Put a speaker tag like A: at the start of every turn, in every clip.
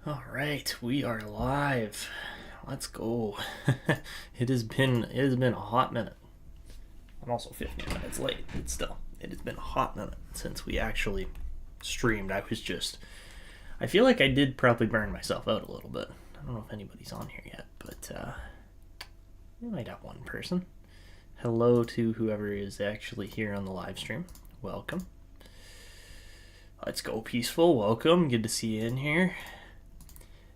A: All right, we are live. Let's go. it has been a hot minute. I'm also 15 minutes late, but still, it has been a hot minute since we actually streamed. I feel like I did probably burn myself out a little bit. I don't know if anybody's on here yet, but we might have one person. Hello to whoever is actually here on the live stream. Welcome. Let's go, Peaceful. Welcome. Good to see you in here.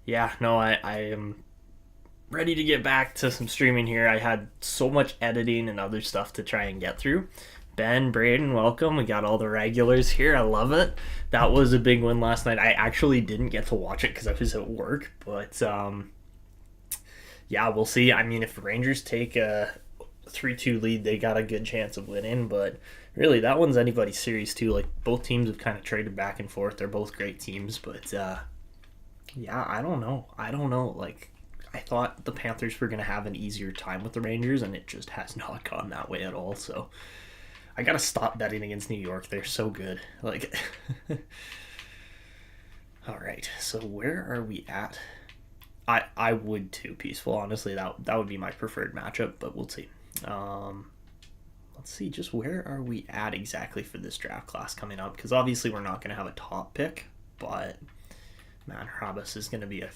A: Yeah, no, I am ready to get back to some streaming here. I had so much editing and other stuff to try and get through. Ben, Braden, welcome. We got all the regulars here. I love it. That was a big win last night. I actually didn't get to watch it because I was at work, but yeah, we'll see. I mean, if the Rangers take a 3-2 lead, they got a good chance of winning, but really, that one's anybody's series too. Like, both teams have kind of traded back and forth. They're both great teams, but yeah, I don't know. Like, I thought the Panthers were going to have an easier time with the Rangers, and it just has not gone that way at all. So I got to stop betting against New York. They're so good. Like, all right. So where are we at? I would too, Peaceful. Honestly, that would be my preferred matchup, but we'll see. Let's see, just where are we at exactly for this draft class coming up? Because obviously we're not going to have a top pick, but man, Habas is going to be a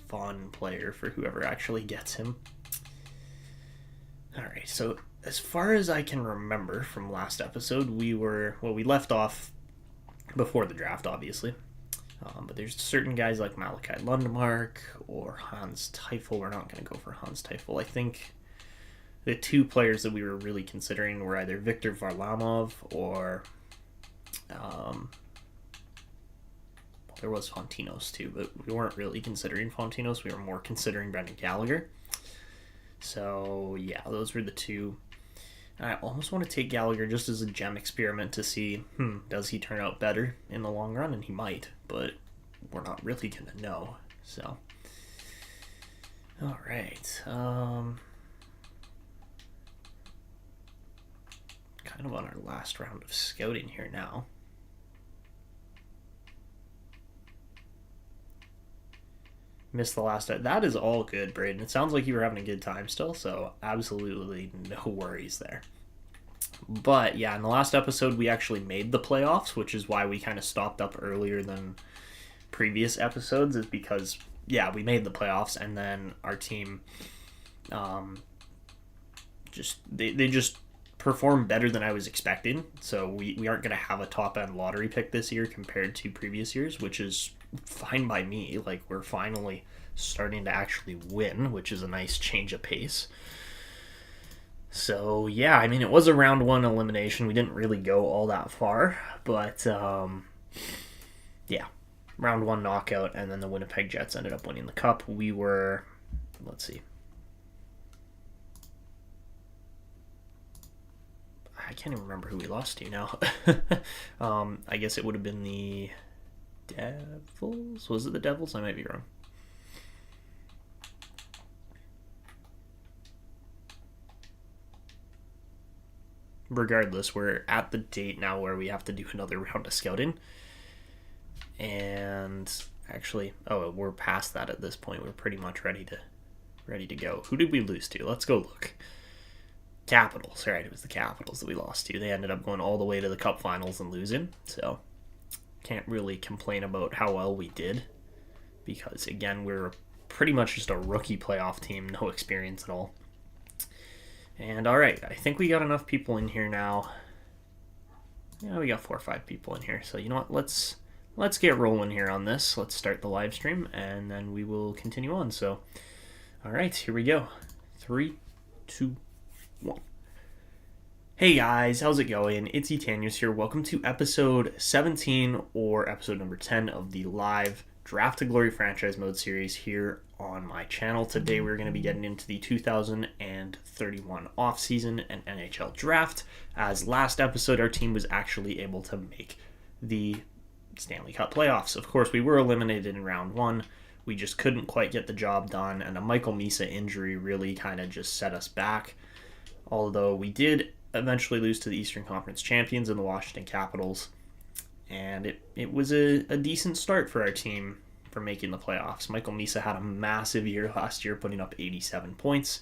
A: fun player for whoever actually gets him. All right, so as far as I can remember from last episode, we left off before the draft, obviously. But there's certain guys like Malachi Lundmark or Hans Teifel. We're not going to go for Hans Teifel. I think the two players that we were really considering were either Viktor Varlamov or there was Fontinos too, but we weren't really considering Fontinos. We were more considering Brendan Gallagher. So yeah, those were the two. And I almost want to take Gallagher just as a gem experiment to see, does he turn out better in the long run? And he might, but we're not really going to know. So, all right. Kind of on our last round of scouting here now. Missed the last. That is all good, Braden. It sounds like you were having a good time still, so absolutely no worries there. But yeah, in the last episode, we actually made the playoffs, which is why we kind of stopped up earlier than previous episodes, is because, yeah, we made the playoffs, and then our team they just performed better than I was expecting. So we aren't going to have a top-end lottery pick this year compared to previous years, which is fine by me. Like, we're finally starting to actually win, which is a nice change of pace. So yeah, I mean, it was a round one elimination. We didn't really go all that far, but yeah, round one knockout, and then the Winnipeg Jets ended up winning the cup. We were, let's see, I can't even remember who we lost to now. I guess it would have been the Devils? Was it the Devils? I might be wrong. Regardless, we're at the date now where we have to do another round of scouting. And actually, we're past that at this point. We're pretty much ready to go. Who did we lose to? Let's go look. Capitals, right? It was the Capitals that we lost to. They ended up going all the way to the Cup Finals and losing. So can't really complain about how well we did, because again, we're pretty much just a rookie playoff team, no experience at all. And all right, I think we got enough people in here now. Yeah, we got 4 or 5 people in here. So you know what? Let's get rolling here on this. Let's start the live stream, and then we will continue on. So, all right, here we go. 3, 2, 1. Hey guys, how's it going? It's Ep.10 here. Welcome to episode 17 or episode number 10 of the live Draft to Glory franchise mode series here on my channel. Today we're going to be getting into the 2031 offseason and NHL draft. As last episode, our team was actually able to make the Stanley Cup playoffs. Of course, we were eliminated in round one. We just couldn't quite get the job done, and a Michael Misa injury really kind of just set us back. Although we did eventually lose to the Eastern Conference champions in the Washington Capitals, and it was a decent start for our team for making the playoffs. Michael Misa had a massive year last year, putting up 87 points.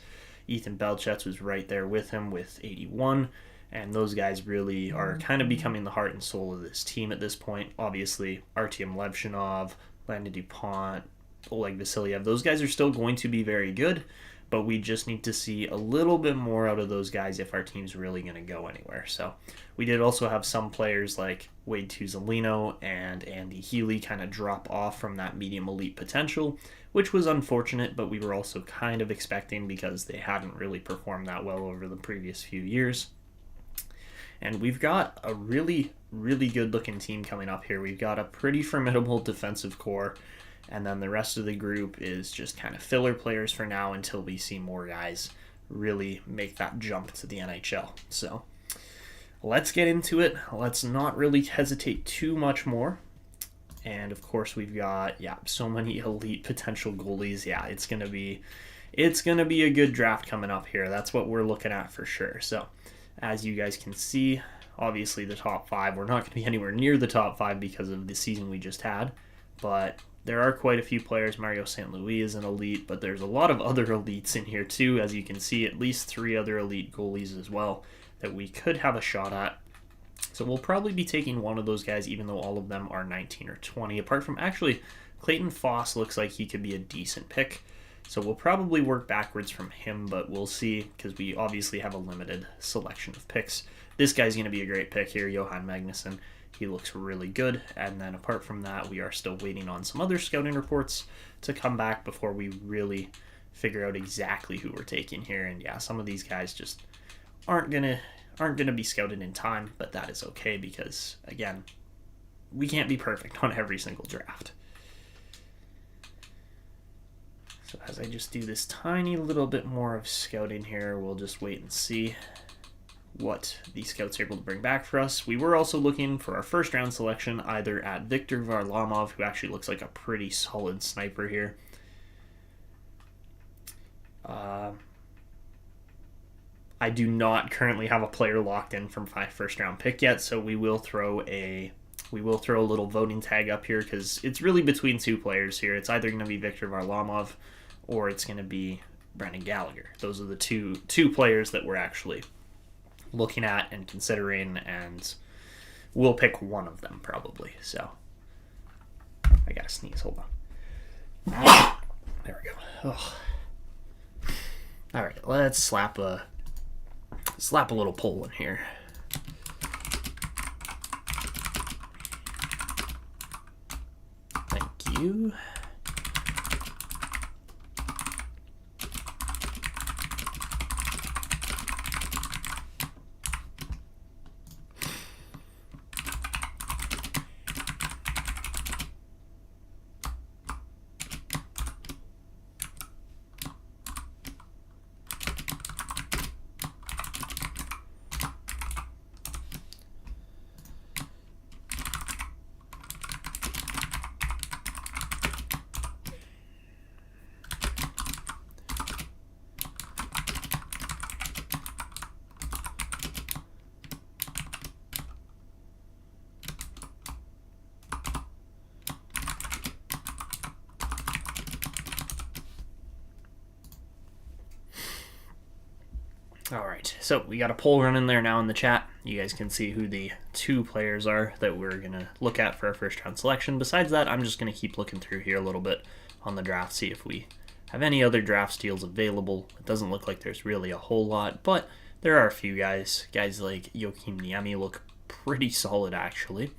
A: Ethan Belchetz was right there with him with 81. And those guys really are kind of becoming the heart and soul of this team at this point. Obviously, Artyom Levshinov, Landon DuPont, Oleg Vasiliev, those guys are still going to be very good, but we just need to see a little bit more out of those guys if our team's really going to go anywhere. So we did also have some players like Wade Tuzolino and Andy Healy kind of drop off from that medium elite potential, which was unfortunate, but we were also kind of expecting because they hadn't really performed that well over the previous few years. And we've got a really, really good-looking team coming up here. We've got a pretty formidable defensive core, and then the rest of the group is just kind of filler players for now until we see more guys really make that jump to the NHL. So let's get into it. Let's not really hesitate too much more. And, of course, we've got, so many elite potential goalies. Yeah, it's going to be a good draft coming up here. That's what we're looking at for sure. So as you guys can see, obviously the top 5, we're not going to be anywhere near the top 5 because of the season we just had, but there are quite a few players. Mario St. Louis is an elite, but there's a lot of other elites in here too. As you can see, at least 3 other elite goalies as well that we could have a shot at. So we'll probably be taking one of those guys, even though all of them are 19 or 20. Apart from, actually, Clayton Foss looks like he could be a decent pick. So we'll probably work backwards from him, but we'll see because we obviously have a limited selection of picks. This guy's going to be a great pick here, Johan Magnuson. He looks really good. And then apart from that, we are still waiting on some other scouting reports to come back before we really figure out exactly who we're taking here. And yeah, some of these guys just aren't gonna be scouted in time, but that is okay because, again, we can't be perfect on every single draft. So as I just do this tiny little bit more of scouting here, we'll just wait and see what the scouts are able to bring back for us. We were also looking for our first round selection either at Viktor Varlamov, who actually looks like a pretty solid sniper here. I do not currently have a player locked in from my first round pick yet, so we will throw a little voting tag up here because it's really between 2 players here. It's either going to be Viktor Varlamov or it's going to be Brendan Gallagher. Those are the two players that we're actually looking at and considering, and we'll pick one of them probably. So I gotta sneeze. Hold on. There we go. Oh. All right, let's slap a little poll in here. Thank you. All right, so we got a poll running there now in the chat. You guys can see who the 2 players are that we're going to look at for our first round selection. Besides that, I'm just going to keep looking through here a little bit on the draft, see if we have any other draft steals available. It doesn't look like there's really a whole lot, but there are a few guys. Guys like Joakim Niemi look pretty solid, actually.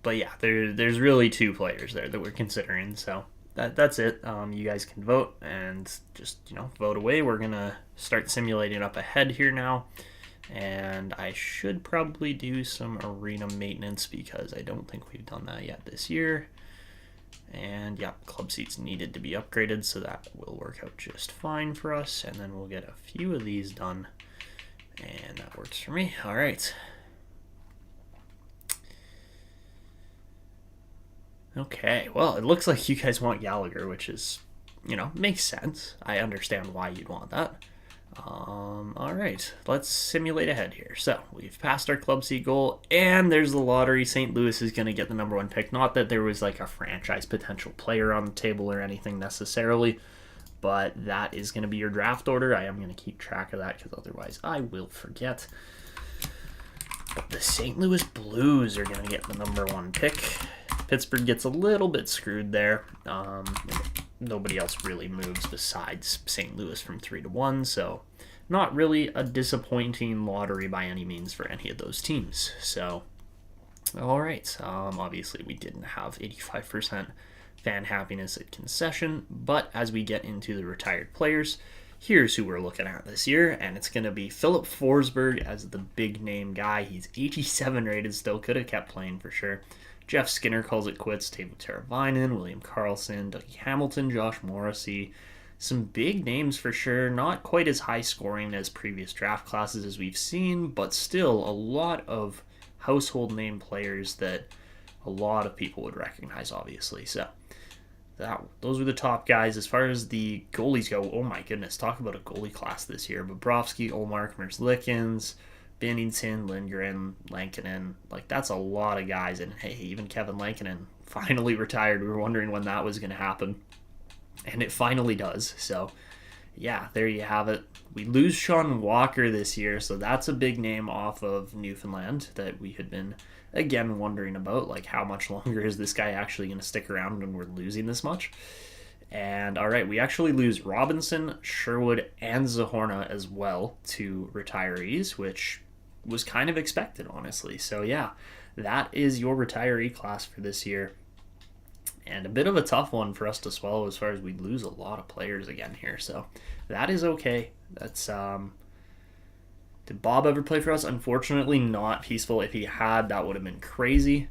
A: But yeah, there's really 2 players there that we're considering, so that's it. You guys can vote and just vote away. We're gonna start simulating up ahead here now, and I should probably do some arena maintenance because I don't think we've done that yet this year. And yeah, club seats needed to be upgraded, so that will work out just fine for us. And then we'll get a few of these done, and that works for me. All right. Okay, well, it looks like you guys want Gallagher, which is, makes sense. I understand why you'd want that. All right, let's simulate ahead here. So we've passed our club seat goal, and there's the lottery. St. Louis is going to get the number 1 pick. Not that there was like a franchise potential player on the table or anything necessarily, but that is going to be your draft order. I am going to keep track of that because otherwise I will forget. But the St. Louis Blues are going to get the number 1 pick. Pittsburgh gets a little bit screwed there. Nobody else really moves besides St. Louis from 3 to 1, so not really a disappointing lottery by any means for any of those teams. So, all right. Obviously, we didn't have 85% fan happiness at concession, but as we get into the retired players, here's who we're looking at this year, and it's going to be Philip Forsberg as the big name guy. He's 87 rated still, could have kept playing for sure. Jeff Skinner calls it quits. Teuvo Teravainen, William Karlsson, Dougie Hamilton, Josh Morrissey. Some big names for sure. Not quite as high scoring as previous draft classes as we've seen, but still a lot of household name players that a lot of people would recognize, obviously. So those were the top guys. As far as the goalies go, oh my goodness, talk about a goalie class this year. Bobrovsky, Ullmark, Merzlikins, Bennington, Lindgren, Lankinen, like that's a lot of guys. And hey, even Kevin Lankinen finally retired. We were wondering when that was going to happen, and it finally does. So yeah, there you have it. We lose Sean Walker this year, so that's a big name off of Newfoundland that we had been again wondering about, like how much longer is this guy actually going to stick around when we're losing this much. And all right, we actually lose Robinson, Sherwood, and Zahorna as well to retirees, which was kind of expected, honestly. So yeah, that is your retiree class for this year. And a bit of a tough one for us to swallow as far as we lose a lot of players again here. So that is okay. That's did Bob ever play for us? Unfortunately, not peaceful. If he had, that would have been crazy.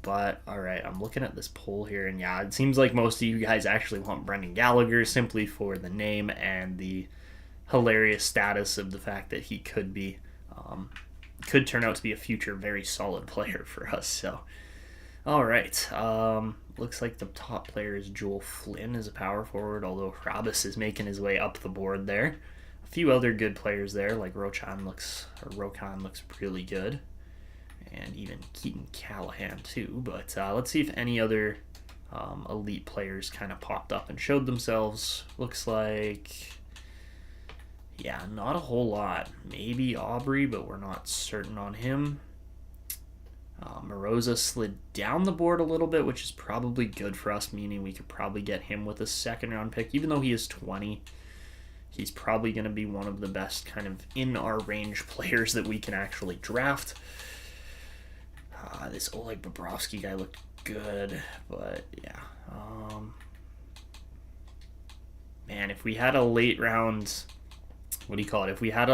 A: But all right, I'm looking at this poll here, and yeah, it seems like most of you guys actually want Brendan Gallagher simply for the name and the hilarious status of the fact that he could could turn out to be a future very solid player for us. So, all right, looks like the top player is Joel Flynn as a power forward, although Rabis is making his way up the board there. A few other good players there, like Rokan looks really good. And even Keaton Callahan too. But let's see if any other elite players kind of popped up and showed themselves. Looks like, yeah, not a whole lot. Maybe Aubrey, but we're not certain on him. Moroza slid down the board a little bit, which is probably good for us, meaning we could probably get him with a second round pick. Even though he is 20, he's probably going to be one of the best kind of in our range players that we can actually draft. This Oleg Bobrovsky guy looked good, but yeah. Man, if we had a late round, what do you call it? If we had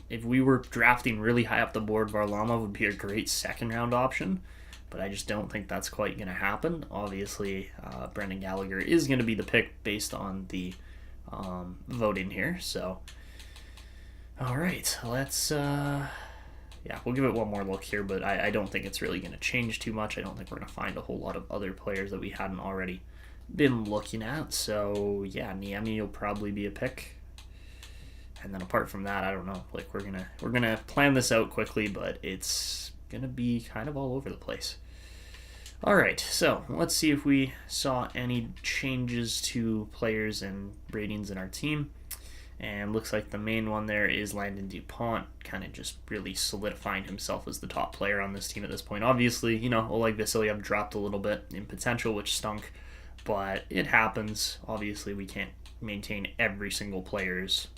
A: if we were drafting really high up the board, Varlamov would be a great second round option, but I just don't think that's quite going to happen. Obviously, Brendan Gallagher is going to be the pick based on the voting here. So, all right, let's. Yeah, we'll give it one more look here, but I don't think it's really going to change too much. I don't think we're going to find a whole lot of other players that we hadn't already been looking at. So, yeah, Niemi will probably be a pick. And then apart from that, I don't know. Like we're gonna plan this out quickly, but it's going to be kind of all over the place. All right, so let's see if we saw any changes to players and ratings in our team. And looks like the main one there is Landon DuPont, kind of just really solidifying himself as the top player on this team at this point. Obviously, Oleg Vasilyev dropped a little bit in potential, which stunk, but it happens. Obviously, we can't maintain every single player's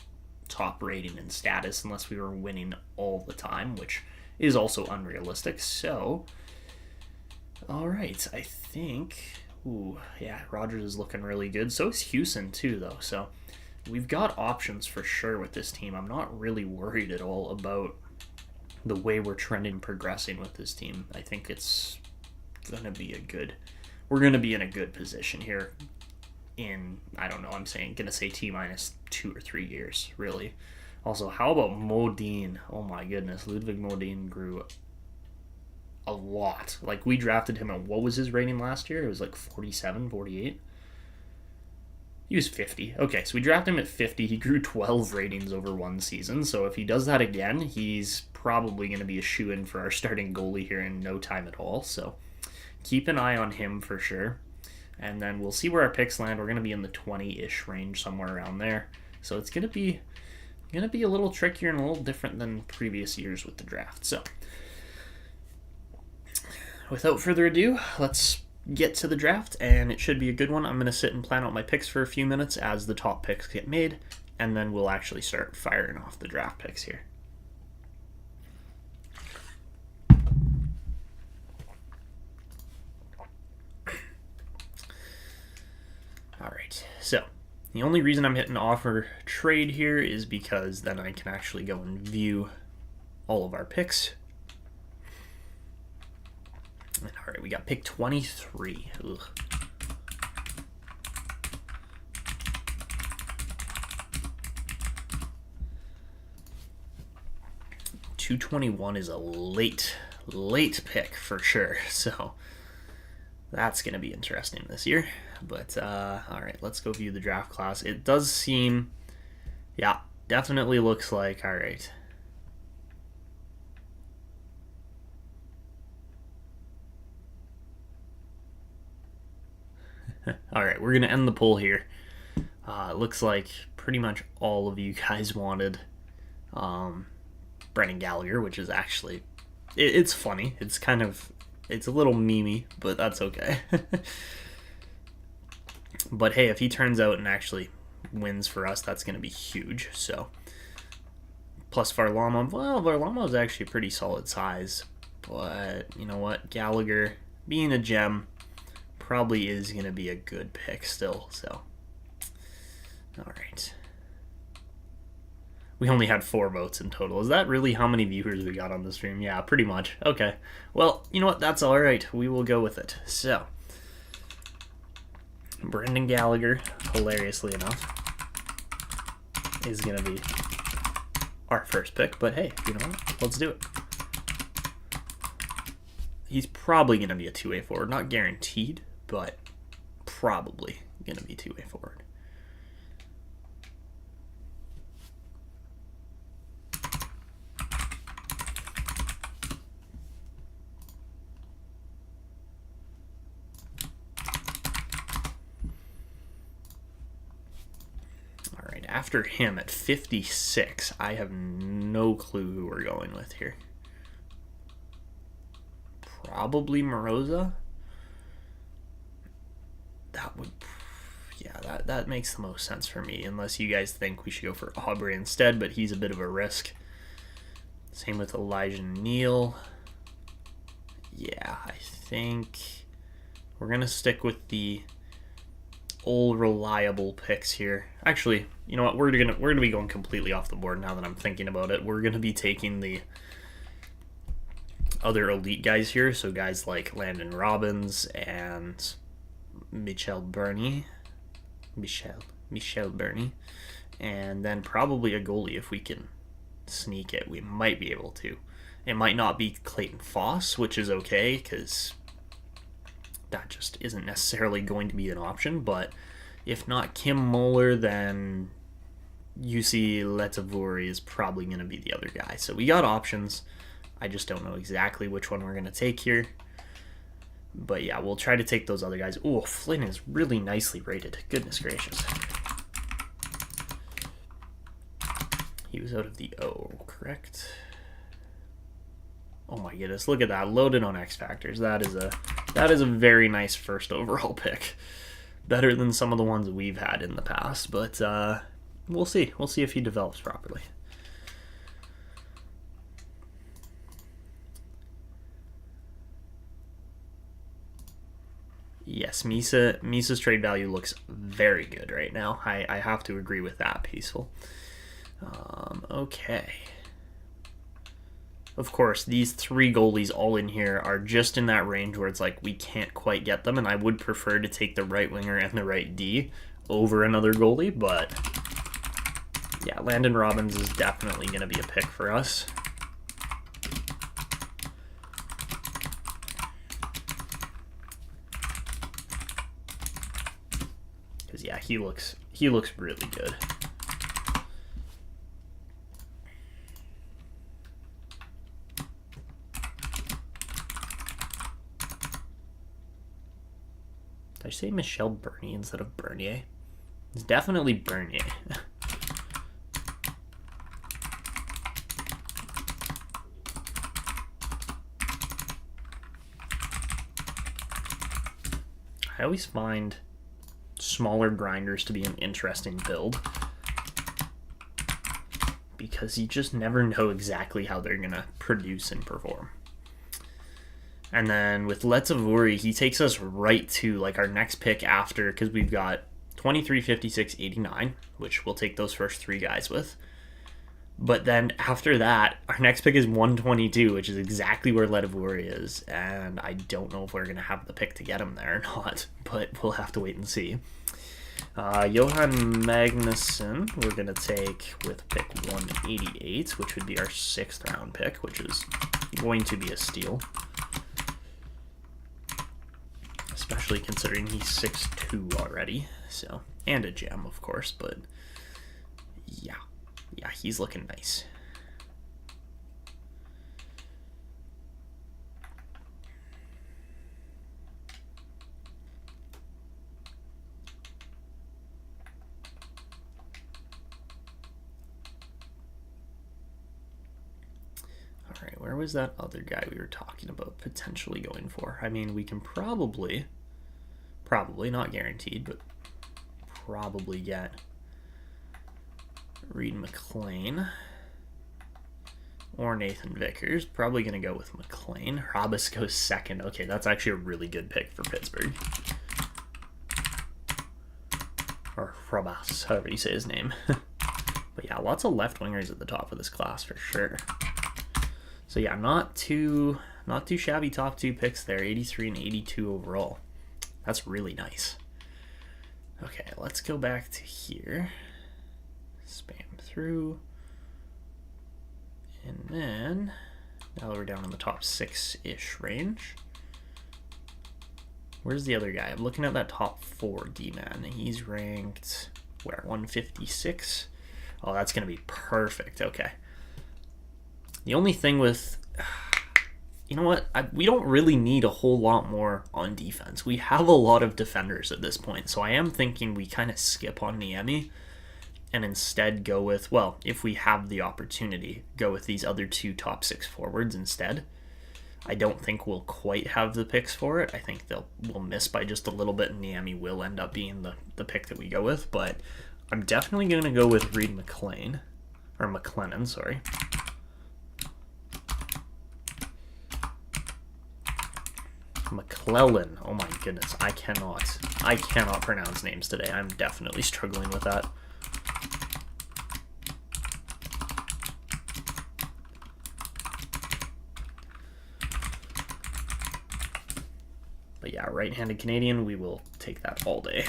A: top rating and status unless we were winning all the time, which is also unrealistic. So, all right, I think... Ooh, yeah, Rogers is looking really good. So is Houston, too, though, so... We've got options for sure with this team. I'm not really worried at all about the way we're trending and progressing with this team. I think it's going to be we're going to be in a good position here in, I don't know, I'm going to say T-minus 2 or 3 years, really. Also, how about Modine? Oh my goodness, Ludwig Modine grew a lot. Like, we drafted him at, what was his rating last year? It was like 47, 48. He was 50. Okay, so we drafted him at 50. He grew 12 ratings over one season. So if he does that again, he's probably going to be a shoo-in for our starting goalie here in no time at all. So keep an eye on him for sure. And then we'll see where our picks land. We're going to be in the 20-ish range, somewhere around there. So it's going to be a little trickier and a little different than previous years with the draft. So without further ado, let's get to the draft, and it should be a good one. I'm going to sit and plan out my picks for a few minutes as the top picks get made, and then we'll actually start firing off the draft picks here. Alright, so the only reason I'm hitting offer trade here is because then I can actually go and view all of our picks. Alright, we got pick 23. Ugh. $221 is a late pick for sure, so that's going to be interesting this year. But, alright, let's go view the draft class. It does seem, yeah, definitely looks like, alright. Alright, we're going to end the poll here. It looks like pretty much all of you guys wanted Brendan Gallagher, which is actually, it's funny. It's kind of, it's a little memey, but that's okay. But hey, if he turns out and actually wins for us, that's going to be huge. So, plus Varlamov, well, Varlamov is actually a pretty solid size. But, you know what, Gallagher, being a gem, probably is going to be a good pick still. So, alright. We only had 4 votes in total. Is that really how many viewers we got on the stream? Yeah, pretty much. Okay. Well, you know what? That's alright. We will go with it. So, Brendan Gallagher, hilariously enough, is going to be our first pick. But hey, you know what? Let's do it. He's probably going to be a two-way forward. Not guaranteed, but probably going to be two-way forward. After him at 56, I have no clue who we're going with here. Probably Moroza. That would, yeah, that makes the most sense for me, unless you guys think we should go for Aubrey instead, but he's a bit of a risk. Same with Elijah Neal. Yeah, I think we're going to stick with the old reliable picks here. Actually, you know what? We're gonna be going completely off the board now that I'm thinking about it. We're gonna be taking the other elite guys here, so guys like Landon Robbins and Michel Bernier, and then probably a goalie if we can sneak it. We might be able to. It might not be Clayton Foss, which is okay because that just isn't necessarily going to be an option, but if not Kim Moeller, then UC Letavouri is probably going to be the other guy. So we got options. I just don't know exactly which one we're going to take here. But yeah, we'll try to take those other guys. Oh, Flynn is really nicely rated. Goodness gracious. He was out of the O, correct? Oh my goodness, look at that. Loaded on X Factors. That is a very nice first overall pick. Better than some of the ones we've had in the past, but we'll see. We'll see if he develops properly. Yes, Misa's trade value looks very good right now. I have to agree with that, Peaceful. Okay. Of course, these 3 goalies all in here are just in that range where it's like we can't quite get them, and I would prefer to take the right winger and the right D over another goalie, but yeah, Landon Robbins is definitely going to be a pick for us. Because yeah, he looks He looks really good. Did I say Michel Bernier instead of Bernier? It's definitely Bernier. I always find smaller grinders to be an interesting build because you just never know exactly how they're going to produce and perform. And then with Letzavuri, he takes us right to like our next pick after, because we've got 23, 56, 89, which we'll take those first three guys with. But then after that, our next pick is 122, which is exactly where Letzavuri is. And I don't know if we're going to have the pick to get him there or not, but we'll have to wait and see. Johan Magnuson, we're going to take with pick 188, which would be our 6th round pick, which is going to be a steal. Especially considering he's 6'2" already, so, and a gem, of course, but yeah, he's looking nice. All right, where was that other guy we were talking about potentially going for? I mean, we can probably not guaranteed, but probably get Reed McLean or Nathan Vickers. Probably going to go with McLean. Rabas goes 2nd. Okay, that's actually a really good pick for Pittsburgh. Or Rabas, however you say his name. But yeah, lots of left wingers at the top of this class for sure. So yeah, not too shabby top 2 picks there. 83 and 82 overall. That's really nice. Okay, let's go back to here. Spam through. And then, now we're down in the top 6-ish range. Where's the other guy? I'm looking at that top 4 D-man. He's ranked, where, 156? Oh, that's going to be perfect. Okay. The only thing with... You know what? We don't really need a whole lot more on defense. We have a lot of defenders at this point, so I am thinking we kind of skip on Niemi and instead go with, well, if we have the opportunity, go with these other 2 top 6 forwards instead. I don't think we'll quite have the picks for it. I think we'll miss by just a little bit, and Niemi will end up being the pick that we go with, but I'm definitely going to go with Reed McLean, or McLennan, sorry. McClellan. Oh my goodness, I cannot pronounce names today. I'm definitely struggling with that. But yeah, right-handed Canadian, we will take that all day.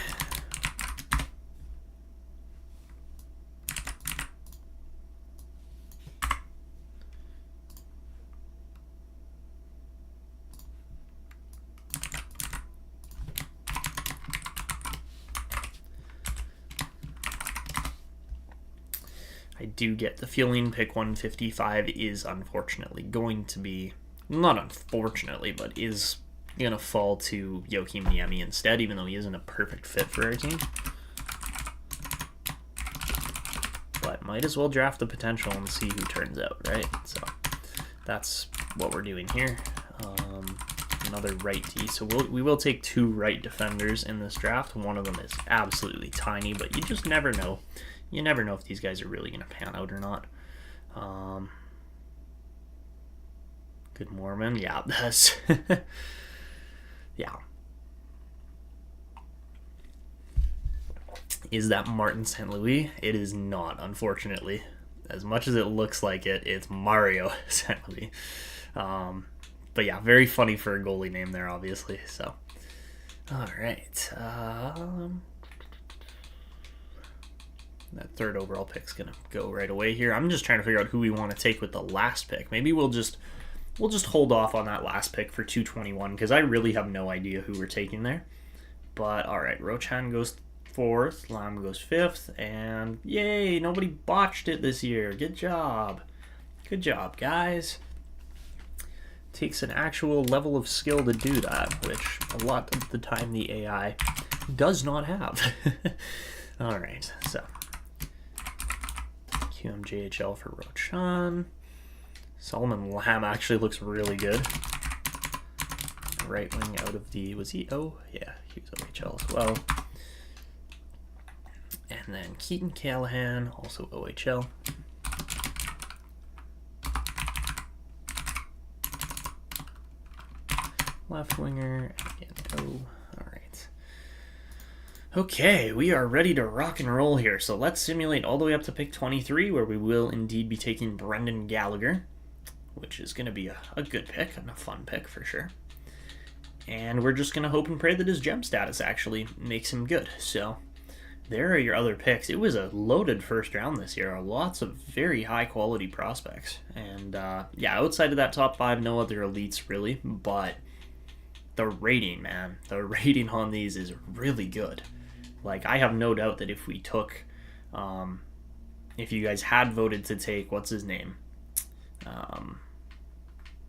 A: I do get the feeling pick 155 is unfortunately going to be, not unfortunately, but is going to fall to Joakim Niemi instead, even though he isn't a perfect fit for our team. But might as well draft the potential and see who turns out, right? So that's what we're doing here. Another right D. So we will take 2 right defenders in this draft. One of them is absolutely tiny, but you just never know. You never know if these guys are really going to pan out or not. Good Mormon. Yeah, that's... yeah. Is that Martin St. Louis? It is not, unfortunately. As much as it looks like it, it's Mario St. Louis. But yeah, very funny for a goalie name there, obviously. So, all right. That 3rd overall pick's gonna go right away here. I'm just trying to figure out who we want to take with the last pick. Maybe we'll just hold off on that last pick for 221 because I really have no idea who we're taking there. But all right, Rochan goes 4th, Lam goes 5th, and yay, nobody botched it this year. Good job. Good job, guys. Takes an actual level of skill to do that, which a lot of the time the AI does not have. Alright, so QMJHL for Rochan. Solomon Lam actually looks really good. Right wing out of the, was he O? Yeah, he was OHL as well. And then Keaton Callahan, also OHL. Left winger, again, O. Alright. Okay, we are ready to rock and roll here. So let's simulate all the way up to pick 23, where we will indeed be taking Brendan Gallagher, which is going to be a good pick and a fun pick for sure. And we're just going to hope and pray that his gem status actually makes him good. So there are your other picks. It was a loaded first round this year. Lots of very high quality prospects. And yeah, outside of that top 5, no other elites really. But the rating, man, the rating on these is really good. Like, I have no doubt that if we took, if you guys had voted to take, what's his name?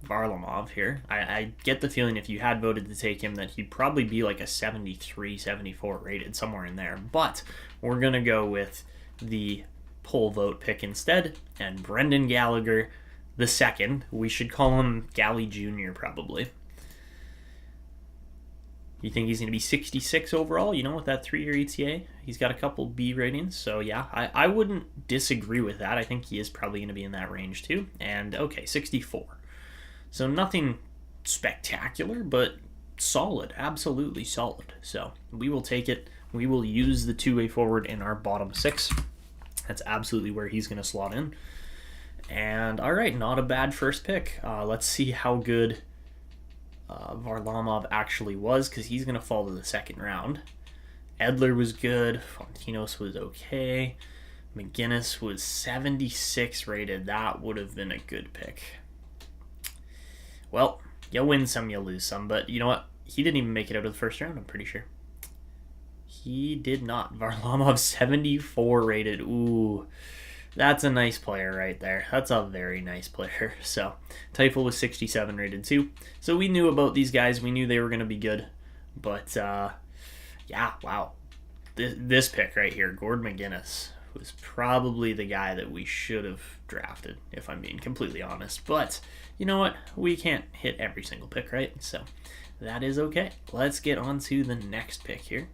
A: Varlamov here. I get the feeling if you had voted to take him that he'd probably be like a 73, 74 rated, somewhere in there. But we're going to go with the poll vote pick instead, and Brendan Gallagher the second. We should call him Gally Jr. probably. You think he's going to be 66 overall, you know, with that 3-year ETA? He's got a couple B ratings, so yeah, I wouldn't disagree with that. I think he is probably going to be in that range too. And okay, 64. So nothing spectacular, but solid, absolutely solid. So we will take it. We will use the two-way forward in our bottom 6. That's absolutely where he's going to slot in. And all right, not a bad first pick. Let's see how good Varlamov actually was, because he's going to fall to the second round. Edler was good. Fontinos was okay. McGinnis was 76 rated. That would have been a good pick. Well, you win some, you lose some. But you know what? He didn't even make it out of the first round, I'm pretty sure. He did not. Varlamov 74 rated. Ooh, that's a nice player right there. That's a very nice player. So, Teufel was 67 rated too. So we knew about these guys. We knew they were going to be good. But, yeah, wow. This pick right here, Gord McGinnis, was probably the guy that we should have drafted, if I'm being completely honest. But, you know what? We can't hit every single pick, right? So, that is okay. Let's get on to the next pick here.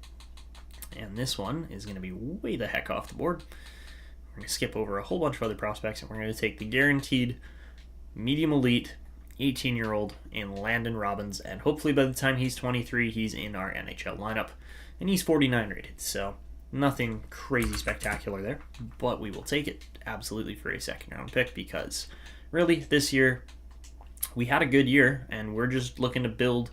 A: And this one is going to be way the heck off the board. We're going to skip over a whole bunch of other prospects, and we're going to take the guaranteed medium elite 18-year-old in Landon Robbins, and hopefully by the time he's 23, he's in our NHL lineup, and he's 49 rated, so nothing crazy spectacular there, but we will take it absolutely for a second-round pick, because really, this year, we had a good year, and we're just looking to build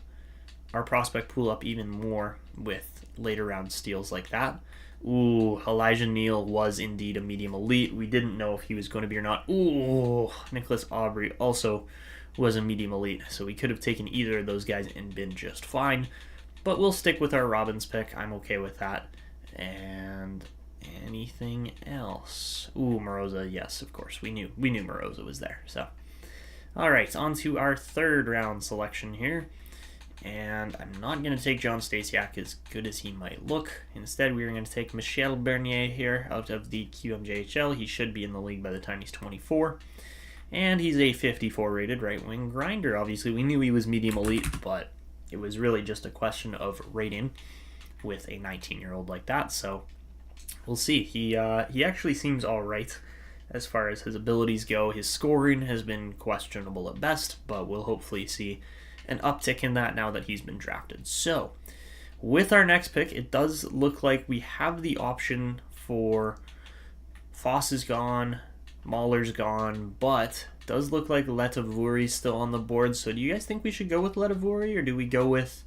A: our prospect pool up even more with later round steals like that. Ooh, Elijah Neal was indeed a medium elite. We didn't know if he was going to be or not. Ooh, Nicholas Aubry also was a medium elite, so we could have taken either of those guys and been just fine. But we'll stick with our Robbins pick. I'm okay with that. And anything else? Ooh, Moroza, yes, of course. We knew Moroza was there. So, all right, on to our third round selection here. And I'm not going to take John Stasiak, as good as he might look. Instead, we're going to take Michel Bernier here out of the QMJHL. He should be in the league by the time he's 24. And he's a 54 rated right wing grinder. Obviously, we knew he was medium elite, but it was really just a question of rating with a 19-year-old like that. So we'll see. He actually seems all right as far as his abilities go. His scoring has been questionable at best, but we'll hopefully see an uptick in that now that he's been drafted. So, with our next pick, it does look like we have the option for Foss is gone, Mahler's gone, but it does look like Letavuri's still on the board. So do you guys think we should go with Letavuri, or do we go with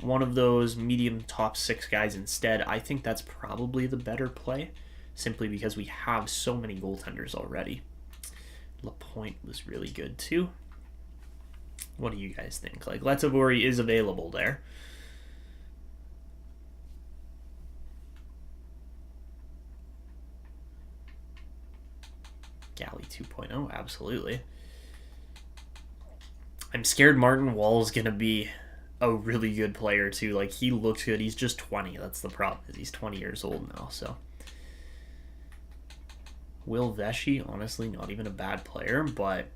A: one of those medium top 6 guys instead? I think that's probably the better play, simply because we have so many goaltenders already. Lapointe was really good too. What do you guys think? Like, Letavuri is available there. Galley 2.0, absolutely. I'm scared Martin Wall's going to be a really good player, too. Like, he looks good. He's just 20. That's the problem, is he's 20 years old now, so. Will Vesey, honestly, not even a bad player, but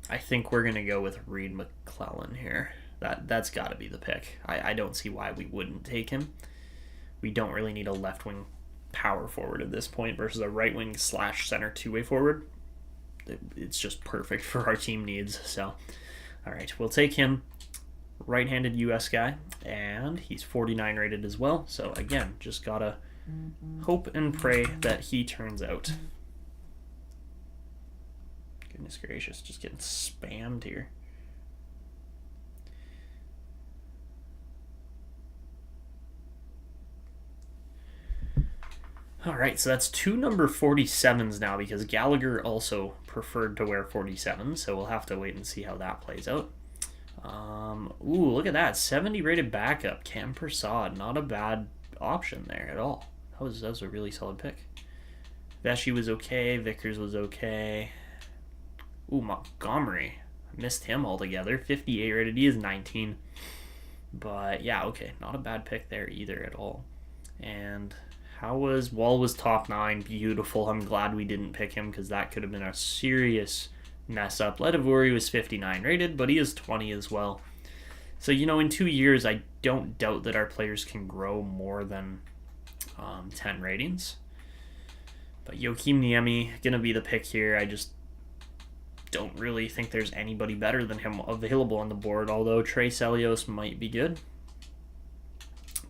A: I think we're going to go with Reed McClellan here. That's got to be the pick. I don't see why we wouldn't take him. We don't really need a left-wing power forward at this point versus a right-wing / center two-way forward. It's just perfect for our team needs, so... All right, we'll take him. Right-handed U.S. guy, and he's 49 rated as well. So, again, just gotta hope and pray that he turns out. Goodness gracious, just getting spammed here. All right, so that's 2 number 47s now because Gallagher also preferred to wear 47, so we'll have to wait and see how that plays out. Ooh, look at that. 70 rated backup. Cam Prasad. Not a bad option there at all. That was a really solid pick. Vesey was okay. Vickers was okay. Ooh, Montgomery. I missed him altogether. 58 rated. He is 19. But, yeah, okay. Not a bad pick there either at all. And... Wall was top 9, beautiful. I'm glad we didn't pick him because that could have been a serious mess up. Ledavouri was 59 rated, but he is 20 as well. So, in 2 years, I don't doubt that our players can grow more than 10 ratings. But Joakim Niemi, going to be the pick here. I just don't really think there's anybody better than him available on the board, although Trey Celios might be good.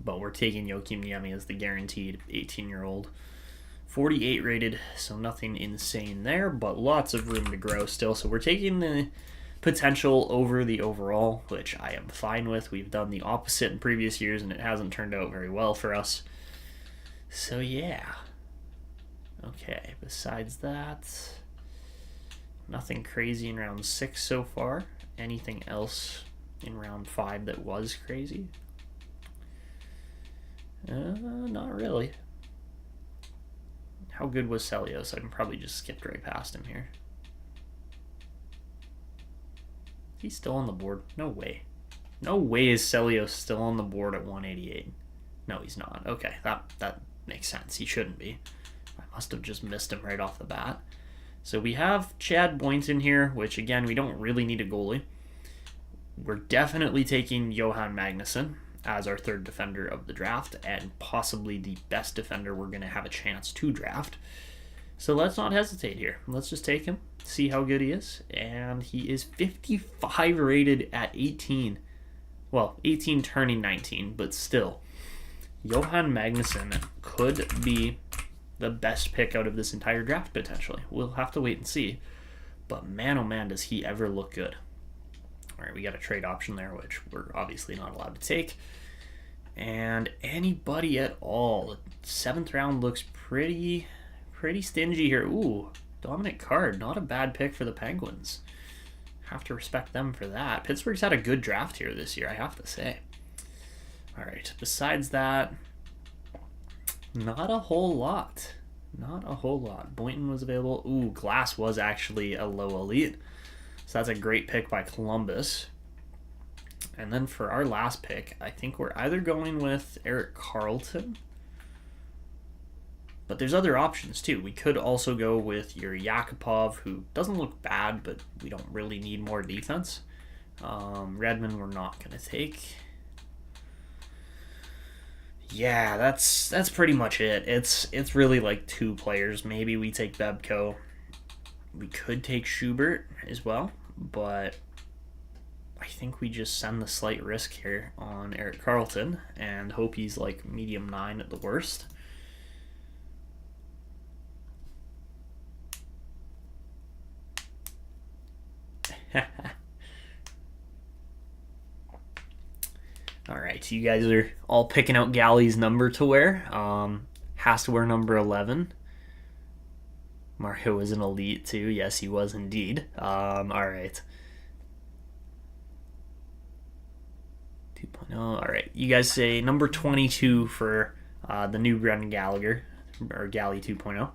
A: But we're taking Joakim Niemi as the guaranteed 18-year-old. 48 rated, so nothing insane there, but lots of room to grow still. So we're taking the potential over the overall, which I am fine with. We've done the opposite in previous years, and it hasn't turned out very well for us. So yeah. Okay, besides that, nothing crazy in round 6 so far. Anything else in round 5 that was crazy? Not really. How good was Celios? I can probably just skip right past him here. He's still on the board? No way. No way is Celios still on the board at 188. No, he's not. Okay, that makes sense. He shouldn't be. I must have just missed him right off the bat. So we have Chad Boynton here, which, again, we don't really need a goalie. We're definitely taking Johan Magnuson as our third defender of the draft, and possibly the best defender we're going to have a chance to draft. So let's not hesitate here. Let's just take him, see how good he is. And he is 55 rated at 18. Well, 18 turning 19, but still. Johan Magnuson could be the best pick out of this entire draft, potentially. We'll have to wait and see. But man, oh man, does he ever look good. All right, we got a trade option there, which we're obviously not allowed to take. And anybody at all. The 7th round looks pretty stingy here. Ooh, Dominic Card, not a bad pick for the Penguins. Have to respect them for that. Pittsburgh's had a good draft here this year, I have to say. All right, besides that, not a whole lot. Not a whole lot. Boynton was available. Ooh, Glass was actually a low elite. So that's a great pick by Columbus. And then for our last pick, I think we're either going with Erik Karlsson, but there's other options too. We could also go with Yuri Yakupov, who doesn't look bad, but we don't really need more defense. Redmond we're not going to take. Yeah, that's pretty much it. It's really like 2 players. Maybe we take Bebko. We could take Schubert as well, but I think we just send the slight risk here on Erik Karlsson and hope he's like medium 9 at the worst. All right, you guys are all picking out Galley's number to wear. Has to wear number 11. Mario was an elite too. Yes, he was indeed. All right. 2.0. All right. You guys say number 22 for the new Brendan Gallagher, or Galley 2.0.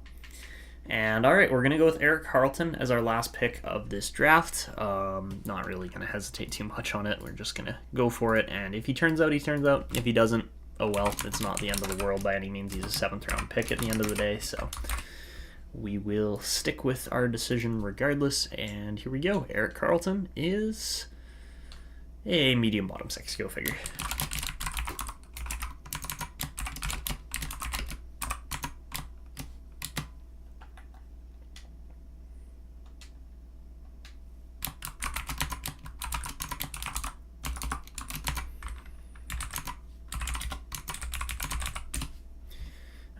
A: And all right, we're going to go with Eric Carlton as our last pick of this draft. Not really going to hesitate too much on it. We're just going to go for it. And if he turns out, he turns out. If he doesn't, oh well, it's not the end of the world by any means. He's a 7th round pick at the end of the day. So we will stick with our decision regardless. And here we go. Eric Carlton is a medium bottom 6. Go figure.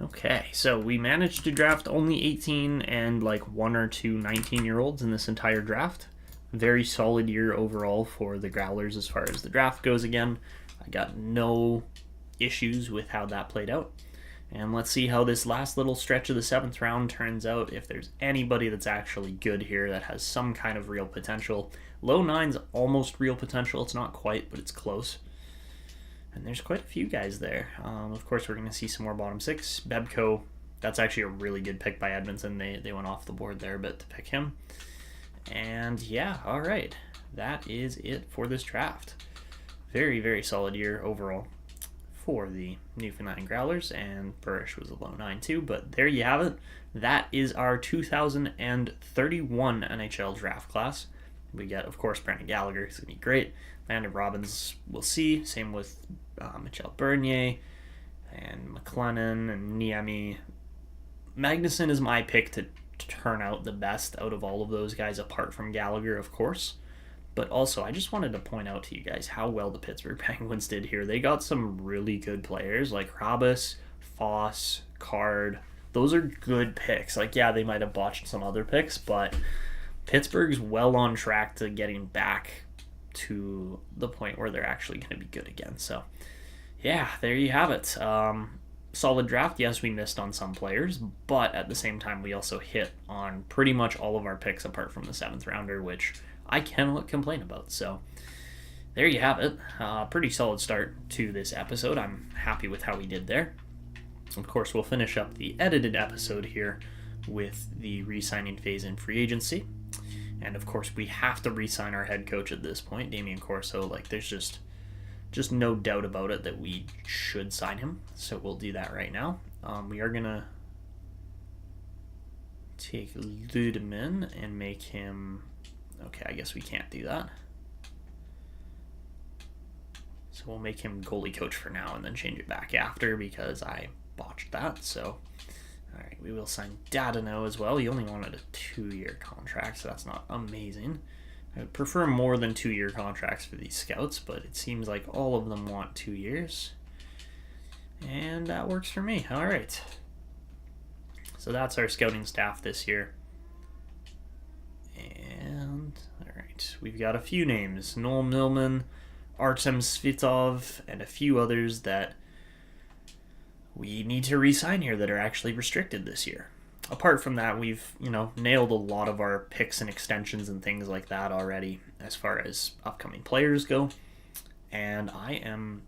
A: Okay, so we managed to draft only 18 and like 1 or 2 19-year-olds in this entire draft. Very solid year overall for the Growlers as far as the draft goes again. I got no issues with how that played out. And let's see how this last little stretch of the 7th round turns out. If there's anybody that's actually good here that has some kind of real potential. Low 9's almost real potential. It's not quite, but it's close. And there's quite a few guys there. Of course, we're going to see some more bottom 6. Bebko, that's actually a really good pick by Edmonton. They went off the board there, but to pick him. And yeah, all right. That is it for this draft. Very, very solid year overall for the Newfoundland Growlers, and Burish was a low 9 too, but there you have it. That is our 2031 NHL draft class. We get, of course, Brendan Gallagher. He's going to be great. Landon Robbins, we'll see. Same with Michel Bernier and McLennan and Niemi. Magnuson is my pick to turn out the best out of all of those guys, apart from Gallagher, of course. But also, I just wanted to point out to you guys how well the Pittsburgh Penguins did here. They got some really good players like Rabas, Foss, Card. Those are good picks. Like, yeah, they might have botched some other picks, but Pittsburgh's well on track to getting back to the point where they're actually going to be good again. So, yeah, there you have it. Solid draft. Yes, we missed on some players, but at the same time, we also hit on pretty much all of our picks apart from the 7th rounder, which I cannot complain about. So, there you have it. Pretty solid start to this episode. I'm happy with how we did there. Of course, we'll finish up the edited episode here with the re-signing phase in free agency. And of course, we have to re-sign our head coach at this point, Damian Corso. Like, there's just no doubt about it that we should sign him. So we'll do that right now. We are gonna take Ludeman and make him. Okay, I guess we can't do that. So we'll make him goalie coach for now and then change it back after because I botched that. So. All right, we will sign Dadano as well. He only wanted a 2-year contract, so that's not amazing. I would prefer more than 2-year contracts for these scouts, but it seems like all of them want 2 years. And that works for me. All right. So that's our scouting staff this year. And, all right, we've got a few names. Noel Millman, Artem Svitov, and a few others that we need to re-sign here that are actually restricted this year. Apart from that, we've, nailed a lot of our picks and extensions and things like that already as far as upcoming players go. And I am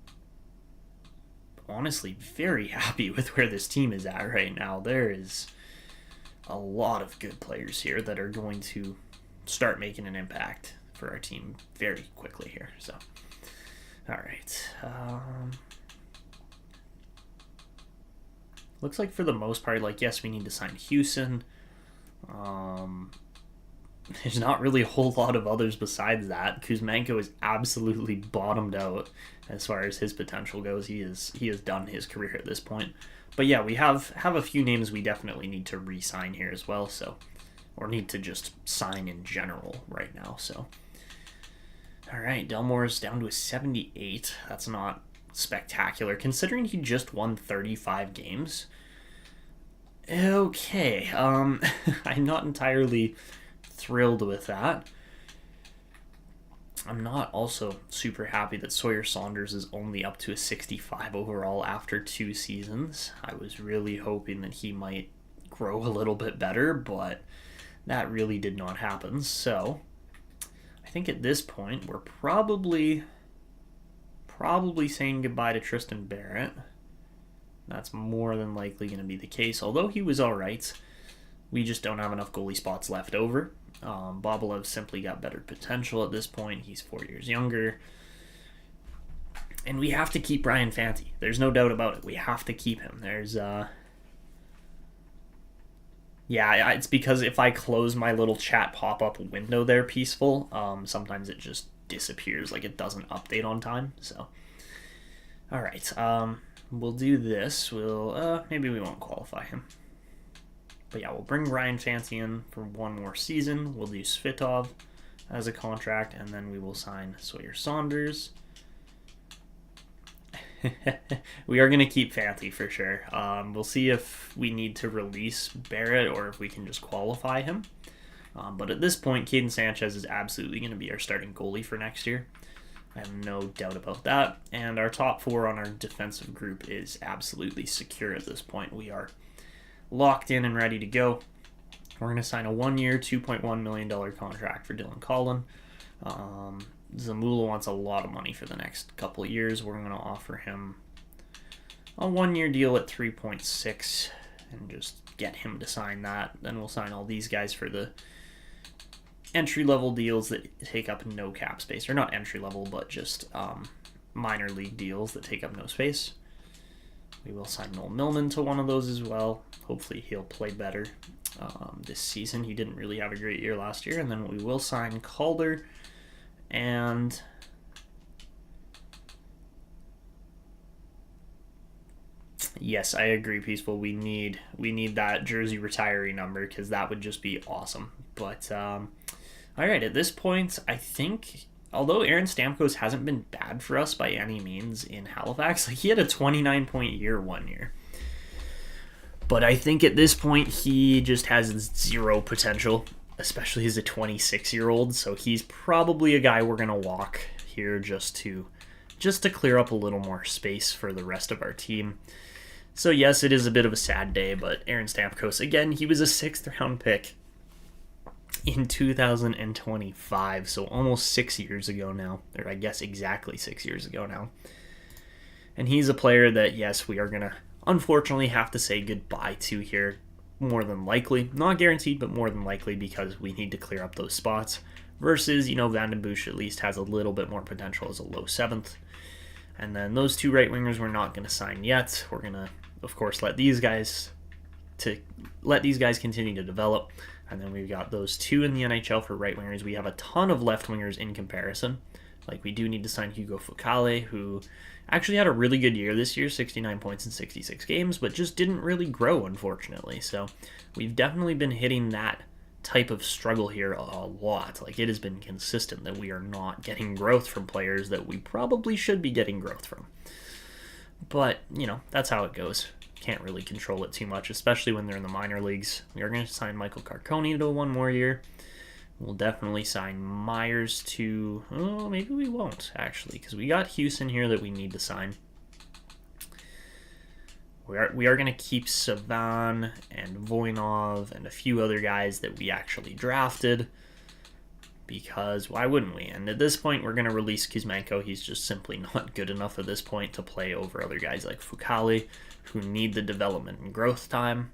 A: honestly very happy with where this team is at right now. There is a lot of good players here that are going to start making an impact for our team very quickly here. So, all right. Looks like for the most part, yes, we need to sign Houston. There's not really a whole lot of others besides that. Kuzmenko is absolutely bottomed out as far as his potential goes. He has done his career at this point. But yeah, we have a few names we definitely need to re-sign here as well. So, or need to just sign in general right now. So, all right, Delmore's down to a 78. That's not spectacular considering he just won 35 games. Okay, I'm not entirely thrilled with that. I'm not also super happy that Sawyer Saunders is only up to a 65 overall after 2 seasons. I was really hoping that he might grow a little bit better, but that really did not happen. So I think at this point we're probably saying goodbye to Tristan Barrett. That's more than likely going to be the case, although he was all right. We just don't have enough goalie spots left over. Bobolev's simply got better potential at this point. He's 4 years younger. And we have to keep Ryan Fanti. There's no doubt about it. We have to keep him. Yeah, it's because if I close my little chat pop-up window there, Peaceful, sometimes it just disappears. Like, it doesn't update on time. So, all right. We'll do this. Maybe we won't qualify him. But yeah, we'll bring Ryan Fanti in for one more season. We'll do Svitov as a contract, and then we will sign Sawyer Saunders. We are going to keep Fanti for sure. We'll see if we need to release Barrett or if we can just qualify him. But at this point, Caden Sanchez is absolutely going to be our starting goalie for next year. I have no doubt about that. And our top 4 on our defensive group is absolutely secure at this point. We are locked in and ready to go. We're going to sign a 1-year, $2.1 million contract for Dylan Collin. Zamula wants a lot of money for the next couple of years. We're going to offer him a 1-year deal at 3.6 and just get him to sign that. Then we'll sign all these guys for the entry-level deals that take up no cap space. Or not entry-level, but just minor league deals that take up no space. We will sign Noel Millman to one of those as well. Hopefully he'll play better this season. He didn't really have a great year last year. And then we will sign Calder. And yes, I agree, Peaceful. We need that jersey retiree number because that would just be awesome. But all right, at this point, I think although Aaron Stamkos hasn't been bad for us by any means in Halifax, like he had a 29-point year 1 year. But I think at this point he just has zero potential, especially as a 26-year-old. So he's probably a guy we're going to walk here just to clear up a little more space for the rest of our team. So yes, it is a bit of a sad day, but Aaron Stamkos, again, he was a 6th-round pick in 2025, so almost 6 years ago now, or I guess exactly 6 years ago now. And he's a player that, yes, we are going to unfortunately have to say goodbye to here, more than likely. Not guaranteed, but more than likely because we need to clear up those spots. Versus, Van den Busch at least has a little bit more potential as a low 7th. And then those 2 right wingers we're not going to sign yet. We're going to, of course, let these guys continue to develop. And then we've got those 2 in the NHL for right wingers. We have a ton of left wingers in comparison. Like, we do need to sign Hugo Foucault, who actually had a really good year this year, 69 points in 66 games, but just didn't really grow, unfortunately. So we've definitely been hitting that type of struggle here a lot. Like, it has been consistent that we are not getting growth from players that we probably should be getting growth from. But, that's how it goes. Can't really control it too much, especially when they're in the minor leagues. We are going to sign Michael Carconi to 1 more year. We'll definitely sign Myers to... Oh, maybe we won't, actually, because we got Houston here that we need to sign. We are going to keep Savan and Voinov and a few other guys that we actually drafted, because why wouldn't we? And at this point, we're going to release Kuzmenko. He's just simply not good enough at this point to play over other guys like Foucault, who need the development and growth time.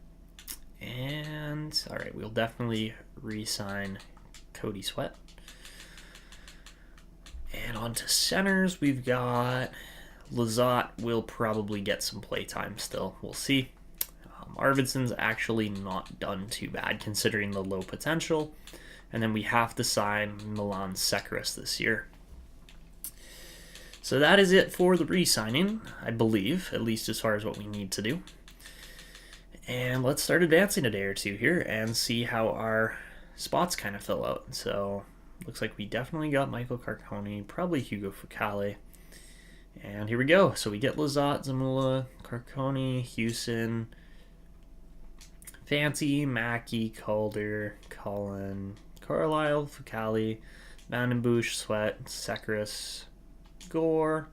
A: And, all right, we'll definitely re-sign Cody Sweat. And on to centers, we've got Lizotte will probably get some play time still. We'll see. Arvidsson's actually not done too bad considering the low potential. And then we have to sign Milan Sekras this year. So that is it for the re-signing, I believe, at least as far as what we need to do. And let's start advancing a day or 2 here and see how our spots kind of fill out. So looks like we definitely got Michael Carconi, probably Hugo Foucault. And here we go. So we get Lizotte, Zamula, Carconi, Houston, Fanti, Mackey, Calder, Cullen, Carlisle, Foucault, Van den Busch, Sweat, Sekras, Gore.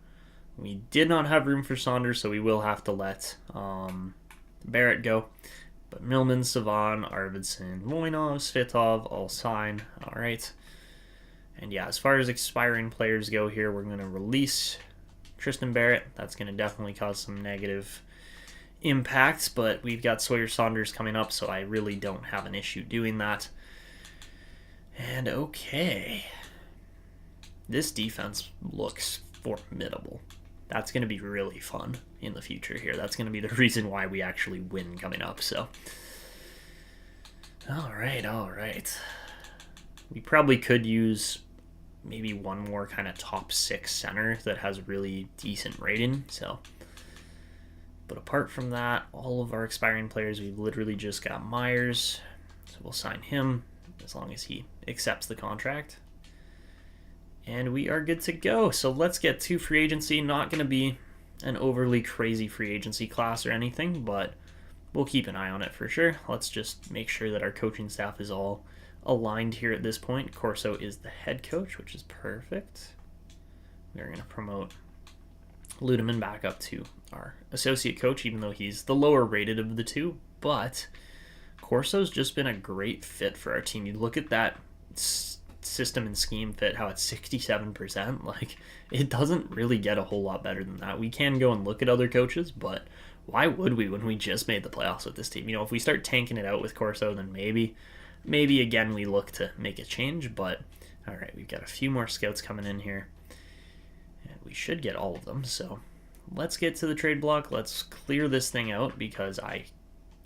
A: We did not have room for Saunders, so we will have to let Barrett go. But Millman, Savan, Arvidsson, Voinov, Svitov, all sign. All right. And yeah, as far as expiring players go here, we're going to release Tristan Barrett. That's going to definitely cause some negative impacts, but we've got Sawyer Saunders coming up, so I really don't have an issue doing that. And okay. This defense looks formidable. That's going to be really fun in the future here. That's going to be the reason why we actually win coming up, so. All right. We probably could use maybe one more kind of top 6 center that has really decent rating, so. But apart from that, all of our expiring players, we've literally just got Myers, so we'll sign him as long as he accepts the contract. And we are good to go. So let's get to free agency. Not going to be an overly crazy free agency class or anything, but we'll keep an eye on it for sure. Let's just make sure that our coaching staff is all aligned here at this point. Corso is the head coach, which is perfect. We're going to promote Ludeman back up to our associate coach, even though he's the lower rated of the two. But Corso's just been a great fit for our team. You look at that system and scheme fit, how it's 67%. Like, it doesn't really get a whole lot better than that. We can go and look at other coaches, but why would we when we just made the playoffs with this team? You know, if we start tanking it out with Corso, then maybe again we look to make a change. But all right, we've got a few more scouts coming in here, and we should get all of them. So let's get to the trade block. Let's clear this thing out, because I